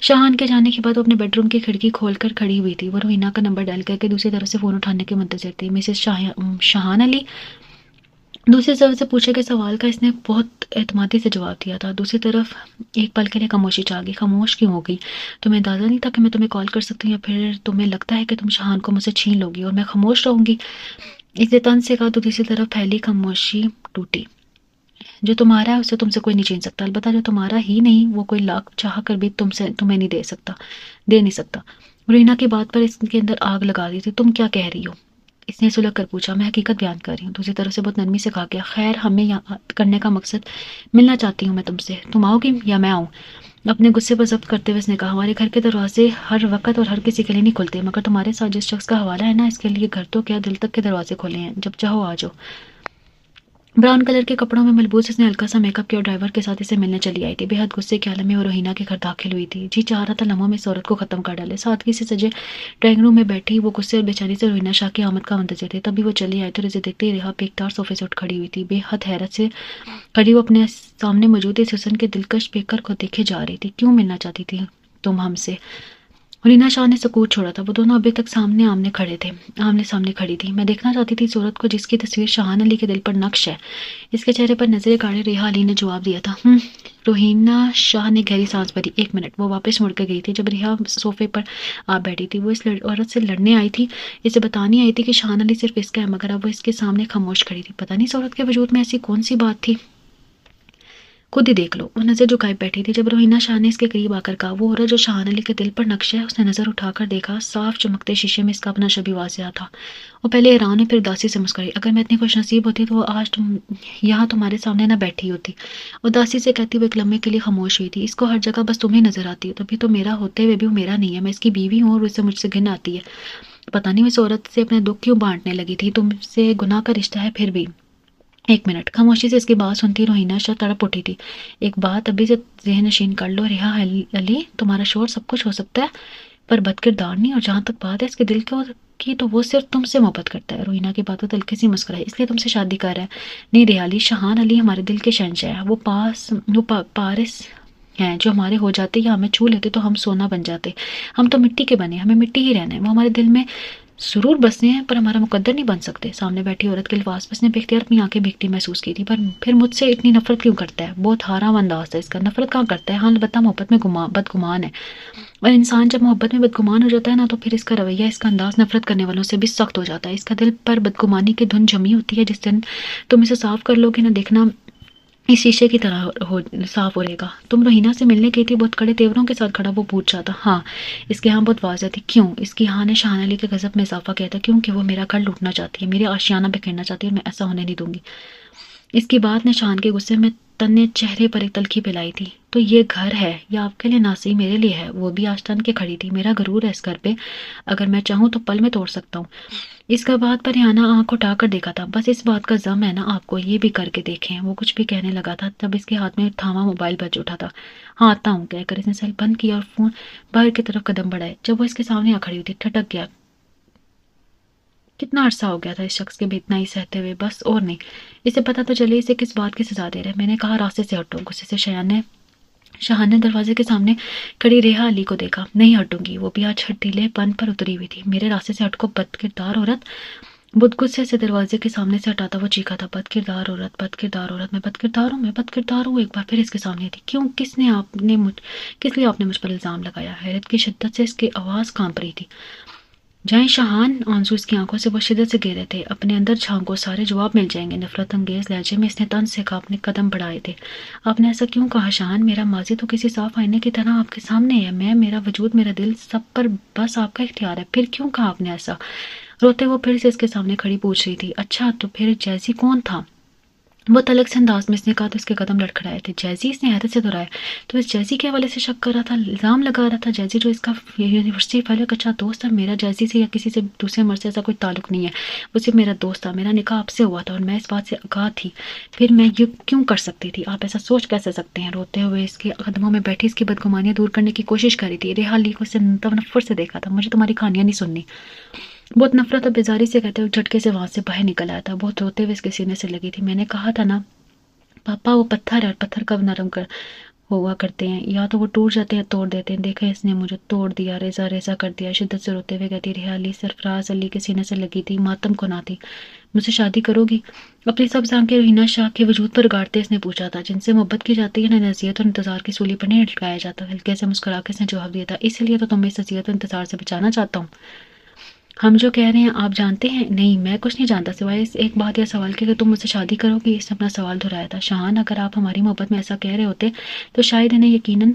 شہان کے جانے کے بعد وہ اپنے بیڈ روم کی کھڑکی کھول کر کھڑی ہوئی تھی. وہ روحینہ کا نمبر ڈائل کر کے دوسری طرف سے فون اٹھانے کے منتظر تھی. مسز شہان علی؟ دوسری طرف سے پوچھے گئے سوال کا اس نے بہت اعتمادی سے جواب دیا تھا. دوسری طرف ایک پل کے لیے خاموشی چھا گئی. خاموش کیوں ہو گئی؟ تمہیں اندازہ نہیں تھا کہ میں تمہیں کال کر سکتی ہوں، یا پھر تمہیں لگتا ہے کہ تم شہان کو مجھ سے چھین لو گی اور میں خاموش رہوں گی؟ اس نے طنز سے کہا. تو دوسری طرف پھیلی خاموشی ٹوٹی. جو تمہارا ہے اسے تم سے کوئی نہیں چھین سکتا. البتہ جو تمہارا ہی نہیں وہ کوئی لاکھ چاہ کر بھی تمہیں نہیں دے نہیں سکتا. رینا کی بات پر اس کے اندر آگ لگا دی تھی. تم کیا کہہ رہی ہو؟ اس نے سلگ کر پوچھا. میں حقیقت بیان کر رہی ہوں. دوسری طرف سے بہت نرمی سے کہا گیا. خیر، ہمیں یہاں کرنے کا مقصد، ملنا چاہتی ہوں میں تم سے. تم آؤ گی یا میں آؤں؟ اپنے غصے پر ضبط کرتے ہوئے اس نے کہا، ہمارے گھر کے دروازے ہر وقت اور ہر کسی کے لیے نہیں کھلتے، مگر تمہارے ساتھ جس شخص کا حوالہ ہے نا، اس کے لیے گھر تو کیا دل تک کے دروازے کھولے ہیں، جب چاہو آ جاؤ۔ براؤن کلر کے کپڑوں میں ملبوس اس نے ہلکا سا میک اپ کیا اور ڈرائیور کے ساتھ اسے ملنے چلی آئی تھی۔ بے حد غصے کے عالم میں وہ روہینہ کے گھر داخل ہوئی تھی۔ جی چاہ رہا تھا لمحوں میں اس عورت کو ختم کر ڈالے۔ سادگی سے سجے ڈرائنگ روم میں بیٹھی وہ غصے اور بے چینی سے روہینہ شاہ کی آمد کا منتظر تھی۔ تبھی وہ چلی آئی تھی اور اسے دیکھتے ہی ریحا بیکدار صوفے سے اٹھ کھڑی ہوئی تھی۔ بے حد حیرت سے کھڑی وہ اپنے سامنے موجود اس حسن کے دلکش پیکر کو دیکھے جا رہی تھی۔ کیوں ملنا چاہتی تھی تم ہم سے؟ رینا شاہ نے سکوت چھوڑا تھا۔ وہ دونوں ابھی تک آمنے سامنے کھڑی تھی۔ میں دیکھنا چاہتی تھی اس عورت کو جس کی تصویر شاہان علی کے دل پر نقش ہے۔ اس کے چہرے پر نظریں گاڑے ریحا علی نے جواب دیا تھا۔ روہینہ شاہ نے گہری سانس بھری۔ 1 منٹ۔ وہ واپس مڑ کے گئی تھی۔ جب ریحا صوفے پر آ بیٹھی تھی وہ اس عورت سے لڑنے آئی تھی، اسے بتانے آئی تھی کہ شاہان علی صرف اس کا ہے، مگر اب وہ اس کے سامنے خاموش کھڑی تھی۔ پتہ نہیں اس عورت کے وجود میں ایسی کون سی بات تھی، خود ہی دیکھ لو۔ وہ نظر جھکائے بیٹھی تھی۔ جب روہینہ شاہ نے اس کے قریب آ کر کہا، وہ عورت جو شاہان علی کے دل پر نقش ہے، اس نے نظر اٹھا کر دیکھا۔ صاف چمکتے شیشے میں اس کا اپنا شبیہ واضح تھا۔ وہ پہلے حیران اور پھر اداسی سے مسکرائی۔ اگر میں اتنی خوش نصیب ہوتی تو وہ آج یہاں تمہارے سامنے نہ بیٹھی ہوتی۔ اداسی سے کہتی وہ ایک لمحے کے لیے خاموش ہوئی تھی۔ اس کو ہر جگہ بس تمہیں نظر آتی ہو، تبھی تو میرا ہوتے ہوئے بھی وہ میرا نہیں ہے۔ میں اس کی بیوی ہوں اور اسے مجھ سے گھن آتی ہے۔ پتہ نہیں وہ اس عورت سے اپنے دکھ کیوں بانٹنے لگی تھی۔ تم سے گناہ کا رشتہ ہے پھر بھی۔ 1 منٹ۔ خاموشی سے اس کی بات سنتی روہینہ شاہ تڑپ اٹھی تھی۔ ایک بات ابھی سے ذہن نشین کر لو ریحا علی، تمہارا شوہر سب کچھ ہو سکتا ہے پر بد کردار نہیں، اور جہاں تک بات ہے اس کے دل کی تو وہ صرف تم سے محبت کرتا ہے۔ روہینہ کی باتوں ہلکی سی مسکرائی۔ اس لیے تم سے شادی کر رہا ہے؟ نہیں ریحا علی، شاہان علی ہمارے دل کے شہنشاہ ہے۔ وہ پارس ہیں جو ہمارے ہو جاتے یا ہمیں چھو لیتے تو ہم سونا بن جاتے۔ ہم تو مٹی کے بنے، ہمیں مٹی ہی رہنا ہے۔ وہ ہمارے دل میں ضرور بسنے ہیں پر ہمارا مقدر نہیں بن سکتے۔ سامنے بیٹھی عورت کے الفاظ بسنے بے اختیار اپنی آنکھیں بھیگتی محسوس کی تھی۔ پر پھر مجھ سے اتنی نفرت کیوں کرتا ہے؟ بہت حرام انداز ہے اس کا۔ نفرت کہاں کرتا ہے؟ ہاں البتہ محبت میں بدگمان ہے، اور انسان جب محبت میں بدگمان ہو جاتا ہے نا تو پھر اس کا رویہ، اس کا انداز نفرت کرنے والوں سے بھی سخت ہو جاتا ہے۔ اس کا دل پر بدگمانی کی دھن جمی ہوتی ہے۔ جس دن تم اسے صاف کر لو گے نہ، دیکھنا اس شیشے کی طرح صاف ہو رہے گا۔ تم روہینہ سے ملنے گئی تھی، بہت کڑے تیوروں کے ساتھ کھڑا وہ پوچھ رہا تھا۔ ہاں، اس کی ہاں بہت واضح تھی۔ کیوں؟ اس کی ہاں نے شاہان علی کے غضب میں اضافہ کیا تھا۔ کیونکہ وہ میرا گھر لوٹنا چاہتی ہے، میرے آشیانہ بکھیرنا چاہتی ہے، اور میں ایسا ہونے نہیں دوں گی۔ اس کی بات نے شاہان کے غصے میں تنے چہرے پر ایک تلخی پھیلائی تھی۔ تو یہ گھر ہے یا آپ کے لیے نہ صحیح میرے لیے ہے؟ وہ بھی آج تن کے کھڑی تھی۔ میرا غرور ہے اس گھر پہ، اگر میں چاہوں تو پل میں توڑ سکتا ہوں۔ اس کا بات پر ریحانہ آنکھ اٹھا کر دیکھا تھا۔ بس اس بات کا ضم ہے نا آپ کو، یہ بھی کر کے دیکھیں۔ وہ کچھ بھی کہنے لگا تھا تب اس کے ہاتھ میں تھاما موبائل بج اٹھا تھا۔ ہاں آتا ہوں کہہ کر اس نے سیل بند کیا اور فون باہر کی طرف قدم بڑھائے۔ جب وہ اس کے سامنے آ کھڑی ہوئی تھی ٹھٹک گیا۔ کتنا عرصہ ہو گیا تھا اس شخص کے بھی اتنا ہی سہتے ہوئے، بس اور نہیں۔ اسے پتا تو چلے اسے کس بات کی سزا دے رہے۔ میں نے کہا راستے سے ہٹو۔ غصے سے شاہان نے دروازے کے سامنے کھڑی ریحا علی کو دیکھا۔ نہیں ہٹوں گی۔ وہ بھی آج ہٹیلے پن پر اتری ہوئی تھی۔ میرے راستے سے ہٹ کو بد کردار عورت۔ بدھ غصے سے دروازے کے سامنے سے ہٹاتا وہ چیخا تھا، بد کردار عورت، بد کردار عورت، میں بد کردار ہوں، میں بد کردار ہوں۔ ایک بار پھر اس کے سامنے تھی۔ کیوں؟ کس لیے آپ نے مجھ پر الزام لگایا؟ حیرت کی شدت سے اس کی آواز کانپ رہی تھی۔ جائیں شاہان، آنسو اس کی آنکھوں سے وہ شدت سے گرے تھے۔ اپنے اندر جھانکو، سارے جواب مل جائیں گے۔ نفرت انگیز لہجے میں اس نے طنز سے کہا، اپنے قدم بڑھائے تھے۔ آپ نے ایسا کیوں کہا شاہان؟ میرا ماضی تو کسی صاف آئینے کی طرح آپ کے سامنے ہے۔ میرا وجود، میرا دل، سب پر بس آپ کا اختیار ہے۔ پھر کیوں کہا آپ نے ایسا؟ روتے وہ پھر سے اس کے سامنے کھڑی پوچھ رہی تھی۔ اچھا تو پھر جیسی کون تھا؟ وہ تلک سے انداز میں اس نے کہا تو اس کے قدم لڑکھڑائے تھے۔ جیزی؟ اس نے حیرت سے دہرایا۔ تو اس جیزی کے حوالے سے شک کر رہا تھا، الزام لگا رہا تھا؟ جیزی جو اس کا یونیورسٹی فیلو کا اچھا دوست ہے؟ میرا جیزی سے یا کسی سے دوسرے مرد سے ایسا کوئی تعلق نہیں ہے، وہ صرف میرا دوست تھا۔ میرا نکاح آپ سے ہوا تھا اور میں اس بات سے آگاہ تھی، پھر میں یہ کیوں کر سکتی تھی؟ آپ ایسا سوچ کیسے سکتے ہیں؟ روتے ہوئے اس کے قدموں میں بیٹھی اس کی بدگمانیاں دور کرنے کی کوشش کر رہی تھی۔ ریحا علی کو اسے تنفر سے دیکھا تھا۔ مجھے تمہاری کہانیاں نہیں سننی، بہت نفرت اور بیزاری سے کہتے ہوئے جھٹکے سے وہاں سے باہر نکل آیا تھا۔ بہت روتے ہوئے اس کے سینے سے لگی تھی۔ میں نے کہا تھا نا پاپا، وہ پتھر ہے اور پتھر کب نرم ہوا کرتے ہیں، یا تو وہ ٹوٹ جاتے ہیں توڑ دیتے ہیں۔ دیکھا اس نے مجھے توڑ دیا، ریزہ ریزہ کر دیا۔ شدت سے روتے ہوئے کہتی ریحا علی سرفراز علی کے سینے سے لگی تھی، ماتم کو نہ تھی۔ مجھ سے شادی کرو گی؟ اپنی سب آنکھیں روہینہ شاہ کے وجود پر گاڑتے اس نے پوچھا تھا۔ جن سے محبت کی جاتی ہے نہ اذیت اور انتظار کی سولی پر نہیں لٹکایا جاتا۔ ہلکے سے مسکرا کے اس نے جواب دیا تھا، اس لیے تو تمہیں اس اذیت اور انتظار سے بچانا چاہتا ہوں۔ ہم جو کہہ رہے ہیں آپ جانتے ہیں؟ نہیں، میں کچھ نہیں جانتا سوائے اس ایک بات یا سوال کے کہ تم مجھ سے شادی کرو گی۔ اس نے اپنا سوال دہرایا تھا۔ شاہان، اگر آپ ہماری محبت میں ایسا کہہ رہے ہوتے تو شاید یقیناً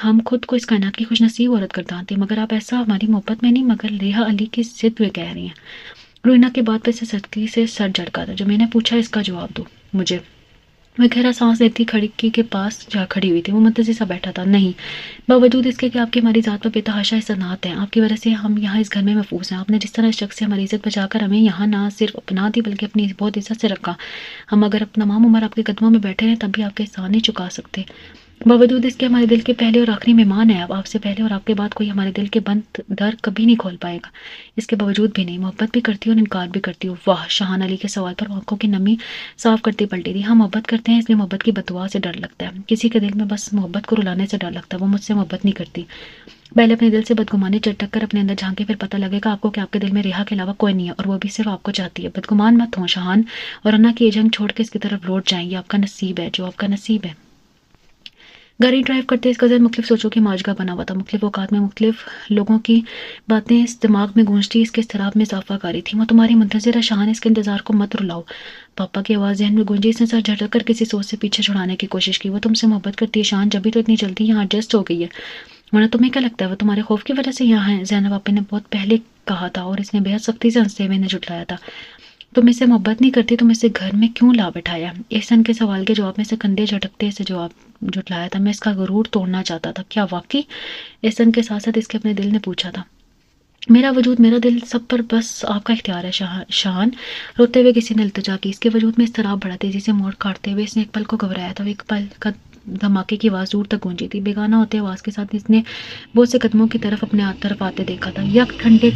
ہم خود کو اس کائنات کی خوش نصیب عورت گردانتے، مگر آپ ایسا ہماری محبت میں نہیں، مگر ریحا علی کی ضد میں کہہ رہی ہیں۔ روہینہ کی بات پہ سے سختی سے سر جھٹکا تھا۔ جو میں نے پوچھا اس کا جواب دو مجھے۔ وہ گہرا سانس لیتی کھڑکی کے پاس جا کھڑی ہوئی تھی. وہ منتظر سا بیٹھا تھا. نہیں، باوجود اس کے کہ آپ کی ہماری ذات پر بے تحاشا احسانات ہیں، آپ کی وجہ سے ہم یہاں اس گھر میں محفوظ ہیں. آپ نے جس طرح اس شخص سے ہماری عزت بچا کر ہمیں یہاں نہ صرف اپنا دی بلکہ اپنی بہت عزت سے رکھا. ہم اگر اپنا تمام عمر آپ کے قدموں میں بیٹھے رہیں تب بھی آپ کے احسان نہیں چکا سکتے. باوجود اس کے ہمارے دل کے پہلے اور آخری مہمان ہیں. اب آپ سے پہلے اور آپ کے بعد کوئی ہمارے دل کے بند در کبھی نہیں کھول پائے گا. اس کے باوجود بھی نہیں، محبت بھی کرتی ہوں اور انکار بھی کرتی ہوں. واہ! شاہان علی کے سوال پر آنکھوں کی نمی صاف کرتی پلٹی تھی. ہم محبت کرتے ہیں، اس لیے محبت کی بددعا سے ڈر لگتا ہے. کسی کے دل میں بس محبت کو رلانے سے ڈر لگتا ہے. وہ مجھ سے محبت نہیں کرتی. پہلے اپنے دل سے بدگمانی چٹک کر اپنے اندر جھانکے، پھر پتہ لگے گا آپ کو کہ آپ کے دل میں ریحا کے علاوہ کوئی نہیں ہے، اور وہ بھی صرف آپ کو چاہتی ہے. بدگمان مت ہوں شاہان، اور انا کی یہ جنگ چھوڑ کے اس کی طرف لوٹ جائیں. یہ آپ کا نصیب ہے، جو آپ کا نصیب ہے. گاڑی ڈرائیو کرتے اس کا ذہن مختلف سوچوں کی ماجگا بنا ہوا تھا. مختلف اوقات میں مختلف لوگوں کی باتیں اس دماغ میں گونجتی. اس کے اضطراب میں اضافہ کاری تھی. وہ تمہاری منتظر ہے شاہان، اس کے انتظار کو مت رلاؤ. پاپا کی آواز ذہن میں گونجی. اس نے سر جھٹک کر کسی سوچ سے پیچھے چھڑانے کی کوشش کی. وہ تم سے محبت کرتی ہے شاہان، جبھی تو اتنی جلدی یہاں ایڈجسٹ ہو گئی ہے. ورنہ تمہیں کیا لگتا ہے وہ تمہارے خوف کی وجہ سے یہاں ہے؟ زینب آپی نے بہت پہلے کہا تھا، اور اس نے بےحد سختی سے ہنستے ہوئے انہیں جھٹلایا تھا. تم اسے محبت نہیں کرتی، تم اسے گھر میں کیوں لا بٹھایا؟ احسن کے سوال کے جواب میں سے کندھے جھٹکتے سے جواب جھٹلایا تھا. میں اس کا غرور توڑنا چاہتا تھا. کیا واقعی؟ احسن کے ساتھ ساتھ اس کے اپنے دل نے پوچھا تھا. میرا وجود، میرا دل، سب پر بس آپ کا اختیار ہے شاہان. روتے ہوئے کسی نے التجا کی. اس کے وجود میں اضطراب بڑا تیزی سے موڑ کاٹتے ہوئے اس نے ایک پل کو گھبرایا تھا. وہ ایک پل کا دھماکے کی آواز دور تک گونجی تھی. بیگانہ ہوتے آواز کے ساتھ اس نے بہت سے قدموں کی طرف اپنے طرف آتے دیکھا تھا. یک ٹھنڈے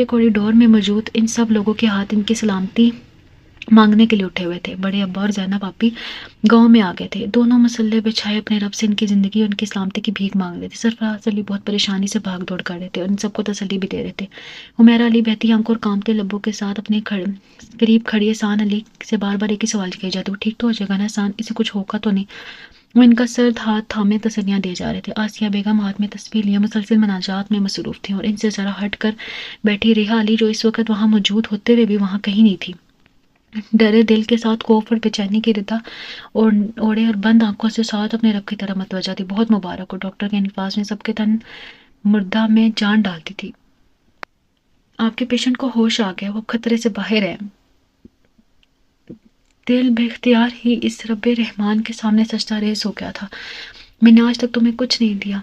کوریڈور میں موجود ان سب لوگوں کے ہاتھ ان کی سلامتی مانگنے کے لیے اٹھے ہوئے تھے. بڑے ابا اور زینب آپی گاؤں میں آ گئے تھے. دونوں مسلح بچھائے اپنے رب سے ان کی زندگی اور ان کی سلامتی کی بھیک مانگ رہے تھے. سرفراز علی بہت پریشانی سے بھاگ دوڑ کر رہے تھے اور ان سب کو تسلی بھی دے رہے تھے. حمیرہ علی بہتی آنکھوں اور کامتے لبوں کے ساتھ اپنے قریب کھڑی احسان علی سے بار بار ایک ہی سوال کیے جاتے. وہ ٹھیک تو ہو جائے گا نا احسان؟ اسے کچھ ہوگا تو نہیں؟ وہ ان کا سرد ہاتھ تھامے تسلیاں دے جا رہے تھے. آسیہ بیگم ہاتھ میں تسبیح لیے مسلسل مناجات میں مصروف تھیں، اور ان سے ذرا ہٹ کر بیٹھی ریحا علی جو اس وقت وہاں موجود ہوتے ہوئے بھی وہاں کہیں نہیں تھی، ڈرے دل کے ساتھ خوف اور بے چینی کی ردا اور اوڑے اور بند آنکھوں سے ساتھ اپنے رب کی طرف متوجہ تھی. بہت مبارک ہو. ڈاکٹر کے الفاظ میں سب کے تن مردہ میں جان ڈالتی تھی. آپ کے پیشنٹ کو ہوش آ گیا، وہ خطرے سے باہر ہے. دل بے اختیار ہی اس رب رحمان کے سامنے سجدہ ریز ہو گیا تھا. میں نے آج تک تمہیں کچھ نہیں دیا،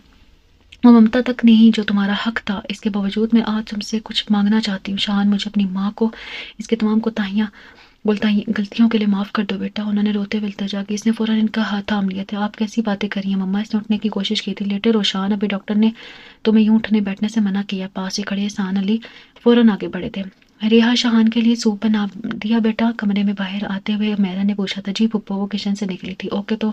وہ ممتا تک نہیں جو تمہارا حق تھا. اس کے باوجود میں آج تم سے کچھ مانگنا چاہتی ہوں شاہان. مجھے اپنی ماں کو اس کے تمام غلطیوں کے لیے معاف کر دو بیٹا. انہوں نے روتے ہوئے التجا کی. اس نے فوراً ان کا ہاتھ تھام لیا تھا. آپ کیسی باتیں کر رہی ہیں مما؟ اس نے اٹھنے کی کوشش کی تھی. لیٹے رو شاہان، ابھی ڈاکٹر نے تمہیں یوں اٹھنے بیٹھنے سے منع کیا. پاس ہی کھڑے احسان علی فوراً آگے بڑھے تھے. ریحا شاہان کے لیے سوپ بنا دیا بیٹا؟ کمرے میں باہر آتے ہوئے میرا نے پوچھا تھا. جی پھپھو، وہ کچن سے نکلی تھی. اوکے تو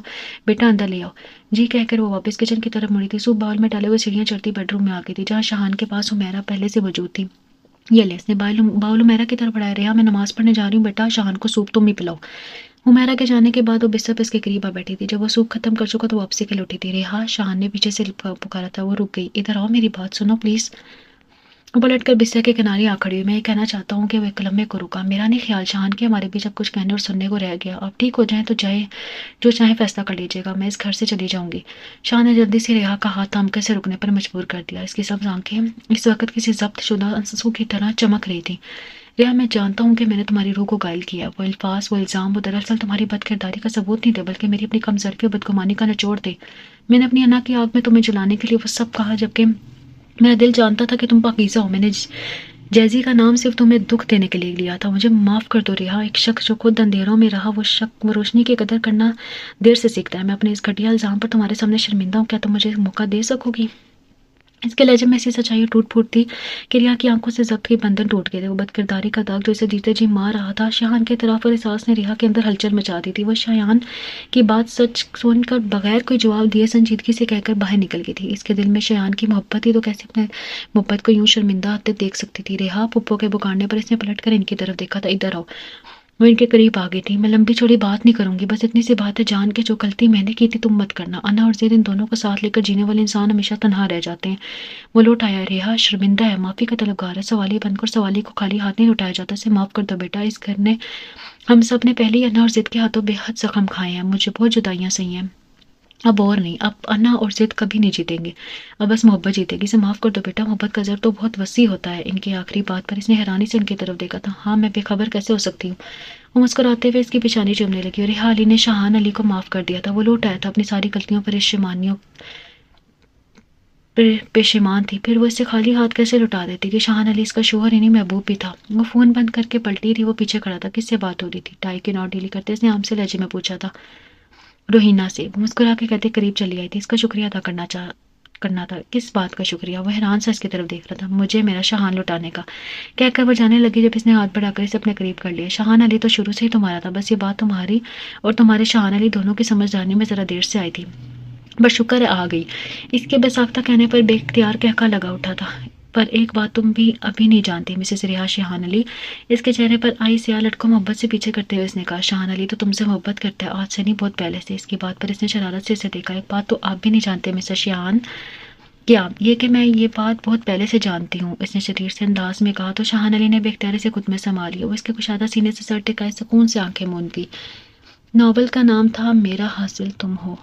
بیٹا اندر لے آؤ جی کہہ کر وہ واپس کچن کی طرف مڑی تھی. سوپ باؤل میں ڈالے ہوئے سیڑھیاں چڑھتی بیڈ روم میں آ گئی تھی جہاں شاہان کے پاس حمیرہ پہلے سے موجود تھی. یہ لے. اس نے باؤل حمیرہ کی طرف بڑھایا. ریحا میں نماز پڑھنے جا رہی ہوں بیٹا، شاہان کو سوپ تم ہی پلاؤ. حمیرہ کے جانے کے بعد وہ بستر پر اس کے قریب آ بیٹھی تھی. جب وہ سوپ ختم کر چکا تو واپسی کے لیے اٹھی تھی. ریحا، شاہان نے پیچھے سے پکارا تھا. وہ رک گئی. ادھر آؤ، میری بات سنو پلیز. وہ پلٹ کر بستر کے کنارے آ کھڑی ہوئی. میں یہ کہنا چاہتا ہوں کہ وہ ایک لمحے کو رکا. میرا نہیں خیال شاہان کہ ہمارے بیچ اب کچھ کہنے اور سننے کو رہ گیا. آپ ٹھیک ہو جائیں تو جائے، جو چاہیں فیصلہ کر لیجیے گا. میں اس گھر سے چلی جاؤں گی. شاہان نے جلدی سے ریحا کا ہاتھ تھام کر اسے رکنے پر مجبور کر دیا. اس کی سبز آنکھیں اس وقت کسی ضبط شدہ آنسو کی طرح چمک رہی تھیں. ریحا، میں جانتا ہوں کہ میں نے تمہاری روح کو گائل کیا. وہ الفاظ، وہ الزام، وہ دراصل تمہاری بد کرداری کا ثبوت نہیں تھے بلکہ میری اپنی کمزوری اور بدگمانی کا نچوڑ تھے. میں نے اپنی انا کی آگ میں تمہیں جلانے کے لیے وہ سب کہا جبکہ میرا دل جانتا تھا کہ تم پاکیزہ ہو. میں نے جیزی کا نام صرف تمہیں دکھ دینے کے لیے لیا تھا. مجھے معاف کر دو ریحا. ایک شخص جو خود اندھیروں میں رہا، وہ روشنی کی قدر کرنا دیر سے سیکھتا ہے. میں اپنے اس گھٹیا الزام پر تمہارے سامنے شرمندہ ہوں. کیا تم مجھے موقع دے سکو گی؟ اس کے لہجے میں ایسی سچائی ٹوٹ پھوٹ تھی کہ ریحا کی آنکھوں سے ضبط کے بندھن ٹوٹ گئے تھے. وہ بد کرداری کا داغ جو اسے جیتے جی مار رہا تھا، شاہان کے اعتراف اور احساس نے ریحا کے اندر ہلچل مچا دی تھی. وہ شاہان کی بات سچ سن کر بغیر کوئی جواب دیے سنجیدگی سے کہہ کر باہر نکل گئی تھی. اس کے دل میں شاہان کی محبت تھی تو کیسے اپنے محبت کو یوں شرمندہ آتے دیکھ سکتی تھی. ریحا، پھپھو کے پکارنے پر اس نے پلٹ کر ان کی طرف دیکھا تھا. ادھر آؤ. وہ ان کے قریب آ گئی تھی. میں لمبی چوڑی بات نہیں کروں گی، بس اتنی سی بات ہے جان کے جو غلطی میں نے کی تھی تم مت کرنا. انا اور زید، ان دونوں کو ساتھ لے کر جینے والے انسان ہمیشہ تنہا رہ جاتے ہیں. وہ لوٹ آیا. ریحا شرمندہ ہے، معافی کا طلبگار ہے. سوالی بن کر سوالی کو خالی ہاتھ نہیں لوٹایا جاتا. اسے معاف کر دو بیٹا. اس گھر نے، ہم سب نے پہلے ہی انا اور زید کے ہاتھوں بے حد زخم کھائے ہیں. مجھے بہت جدائیاں سہی ہیں. اب اور نہیں، اب انا اور ضد کبھی نہیں جیتیں گے، اب بس محبت جیتے گی۔ اسے معاف کر دو بیٹا، محبت کا زر تو بہت وسیع ہوتا ہے۔ ان کی آخری بات پر اس نے حیرانی سے ان کی طرف دیکھا تھا۔ ہاں، میں بے خبر کیسے ہو سکتی ہوں؟ وہ مسکراتے ہوئے اس کی پیشانی چومنے لگی۔ اور یہاں علی نے شاہان علی کو معاف کر دیا تھا، وہ لوٹ آیا تھا، اپنی ساری غلطیوں پر پشیمان تھی۔ پھر وہ اس سے خالی ہاتھ کیسے لٹا دیتی کہ شاہان علی اس کا شوہر انہیں محبوب بھی تھا۔ وہ فون بند کر کے پلٹی رہی، وہ پیچھے کھڑا تھا۔ کس سے بات ہو رہی تھی؟ ٹائی کے نوٹ ڈیلی کرتے اس نے عام سے لہجے میں پوچھا تھا۔ روہینہ سے، وہ مسکرا کے کہتے قریب چلی آئی تھی، اس کا شکریہ ادا کرنا تھا۔ کس بات کا شکریہ؟ وہ حیران سا اس کی طرف دیکھ رہا تھا۔ مجھے میرا شاہان لٹانے کا، کہہ کر وہ جانے لگی جب اس نے ہاتھ بڑھا کر اسے اپنے قریب کر لیا۔ شاہان علی تو شروع سے ہی تمہارا تھا، بس یہ بات تمہاری اور تمہارے شاہان علی دونوں کی سمجھداری میں ذرا دیر سے آئی تھی، بس شکر ہے آ گئی۔ اس کے بے ساختہ کہنے پر بے اختیار قہقہ لگا اٹھا تھا۔ پر ایک بات تم بھی ابھی نہیں جانتی مسز ریحا شاہان علی، اس کے چہرے پر آئی سیاہ لٹکوں محبت سے پیچھے کرتے ہوئے اس نے کہا، شاہان علی تو تم سے محبت کرتا ہے، آج سے نہیں بہت پہلے سے۔ اس کی بات پر اس نے شرارت سے اسے دیکھا۔ ایک بات تو آپ بھی نہیں جانتے مسز شاہان، کیا یہ کہ میں یہ بات بہت پہلے سے جانتی ہوں، اس نے شریر سے انداز میں کہا تو شاہان علی نے بے اختیاری سے خود میں سنبھال لیا۔ وہ اس کے کشادہ سینے سے سر ٹکائے سکون سے آنکھیں موند گئی۔ ناول کا نام تھا میرا حاصل تم ہو۔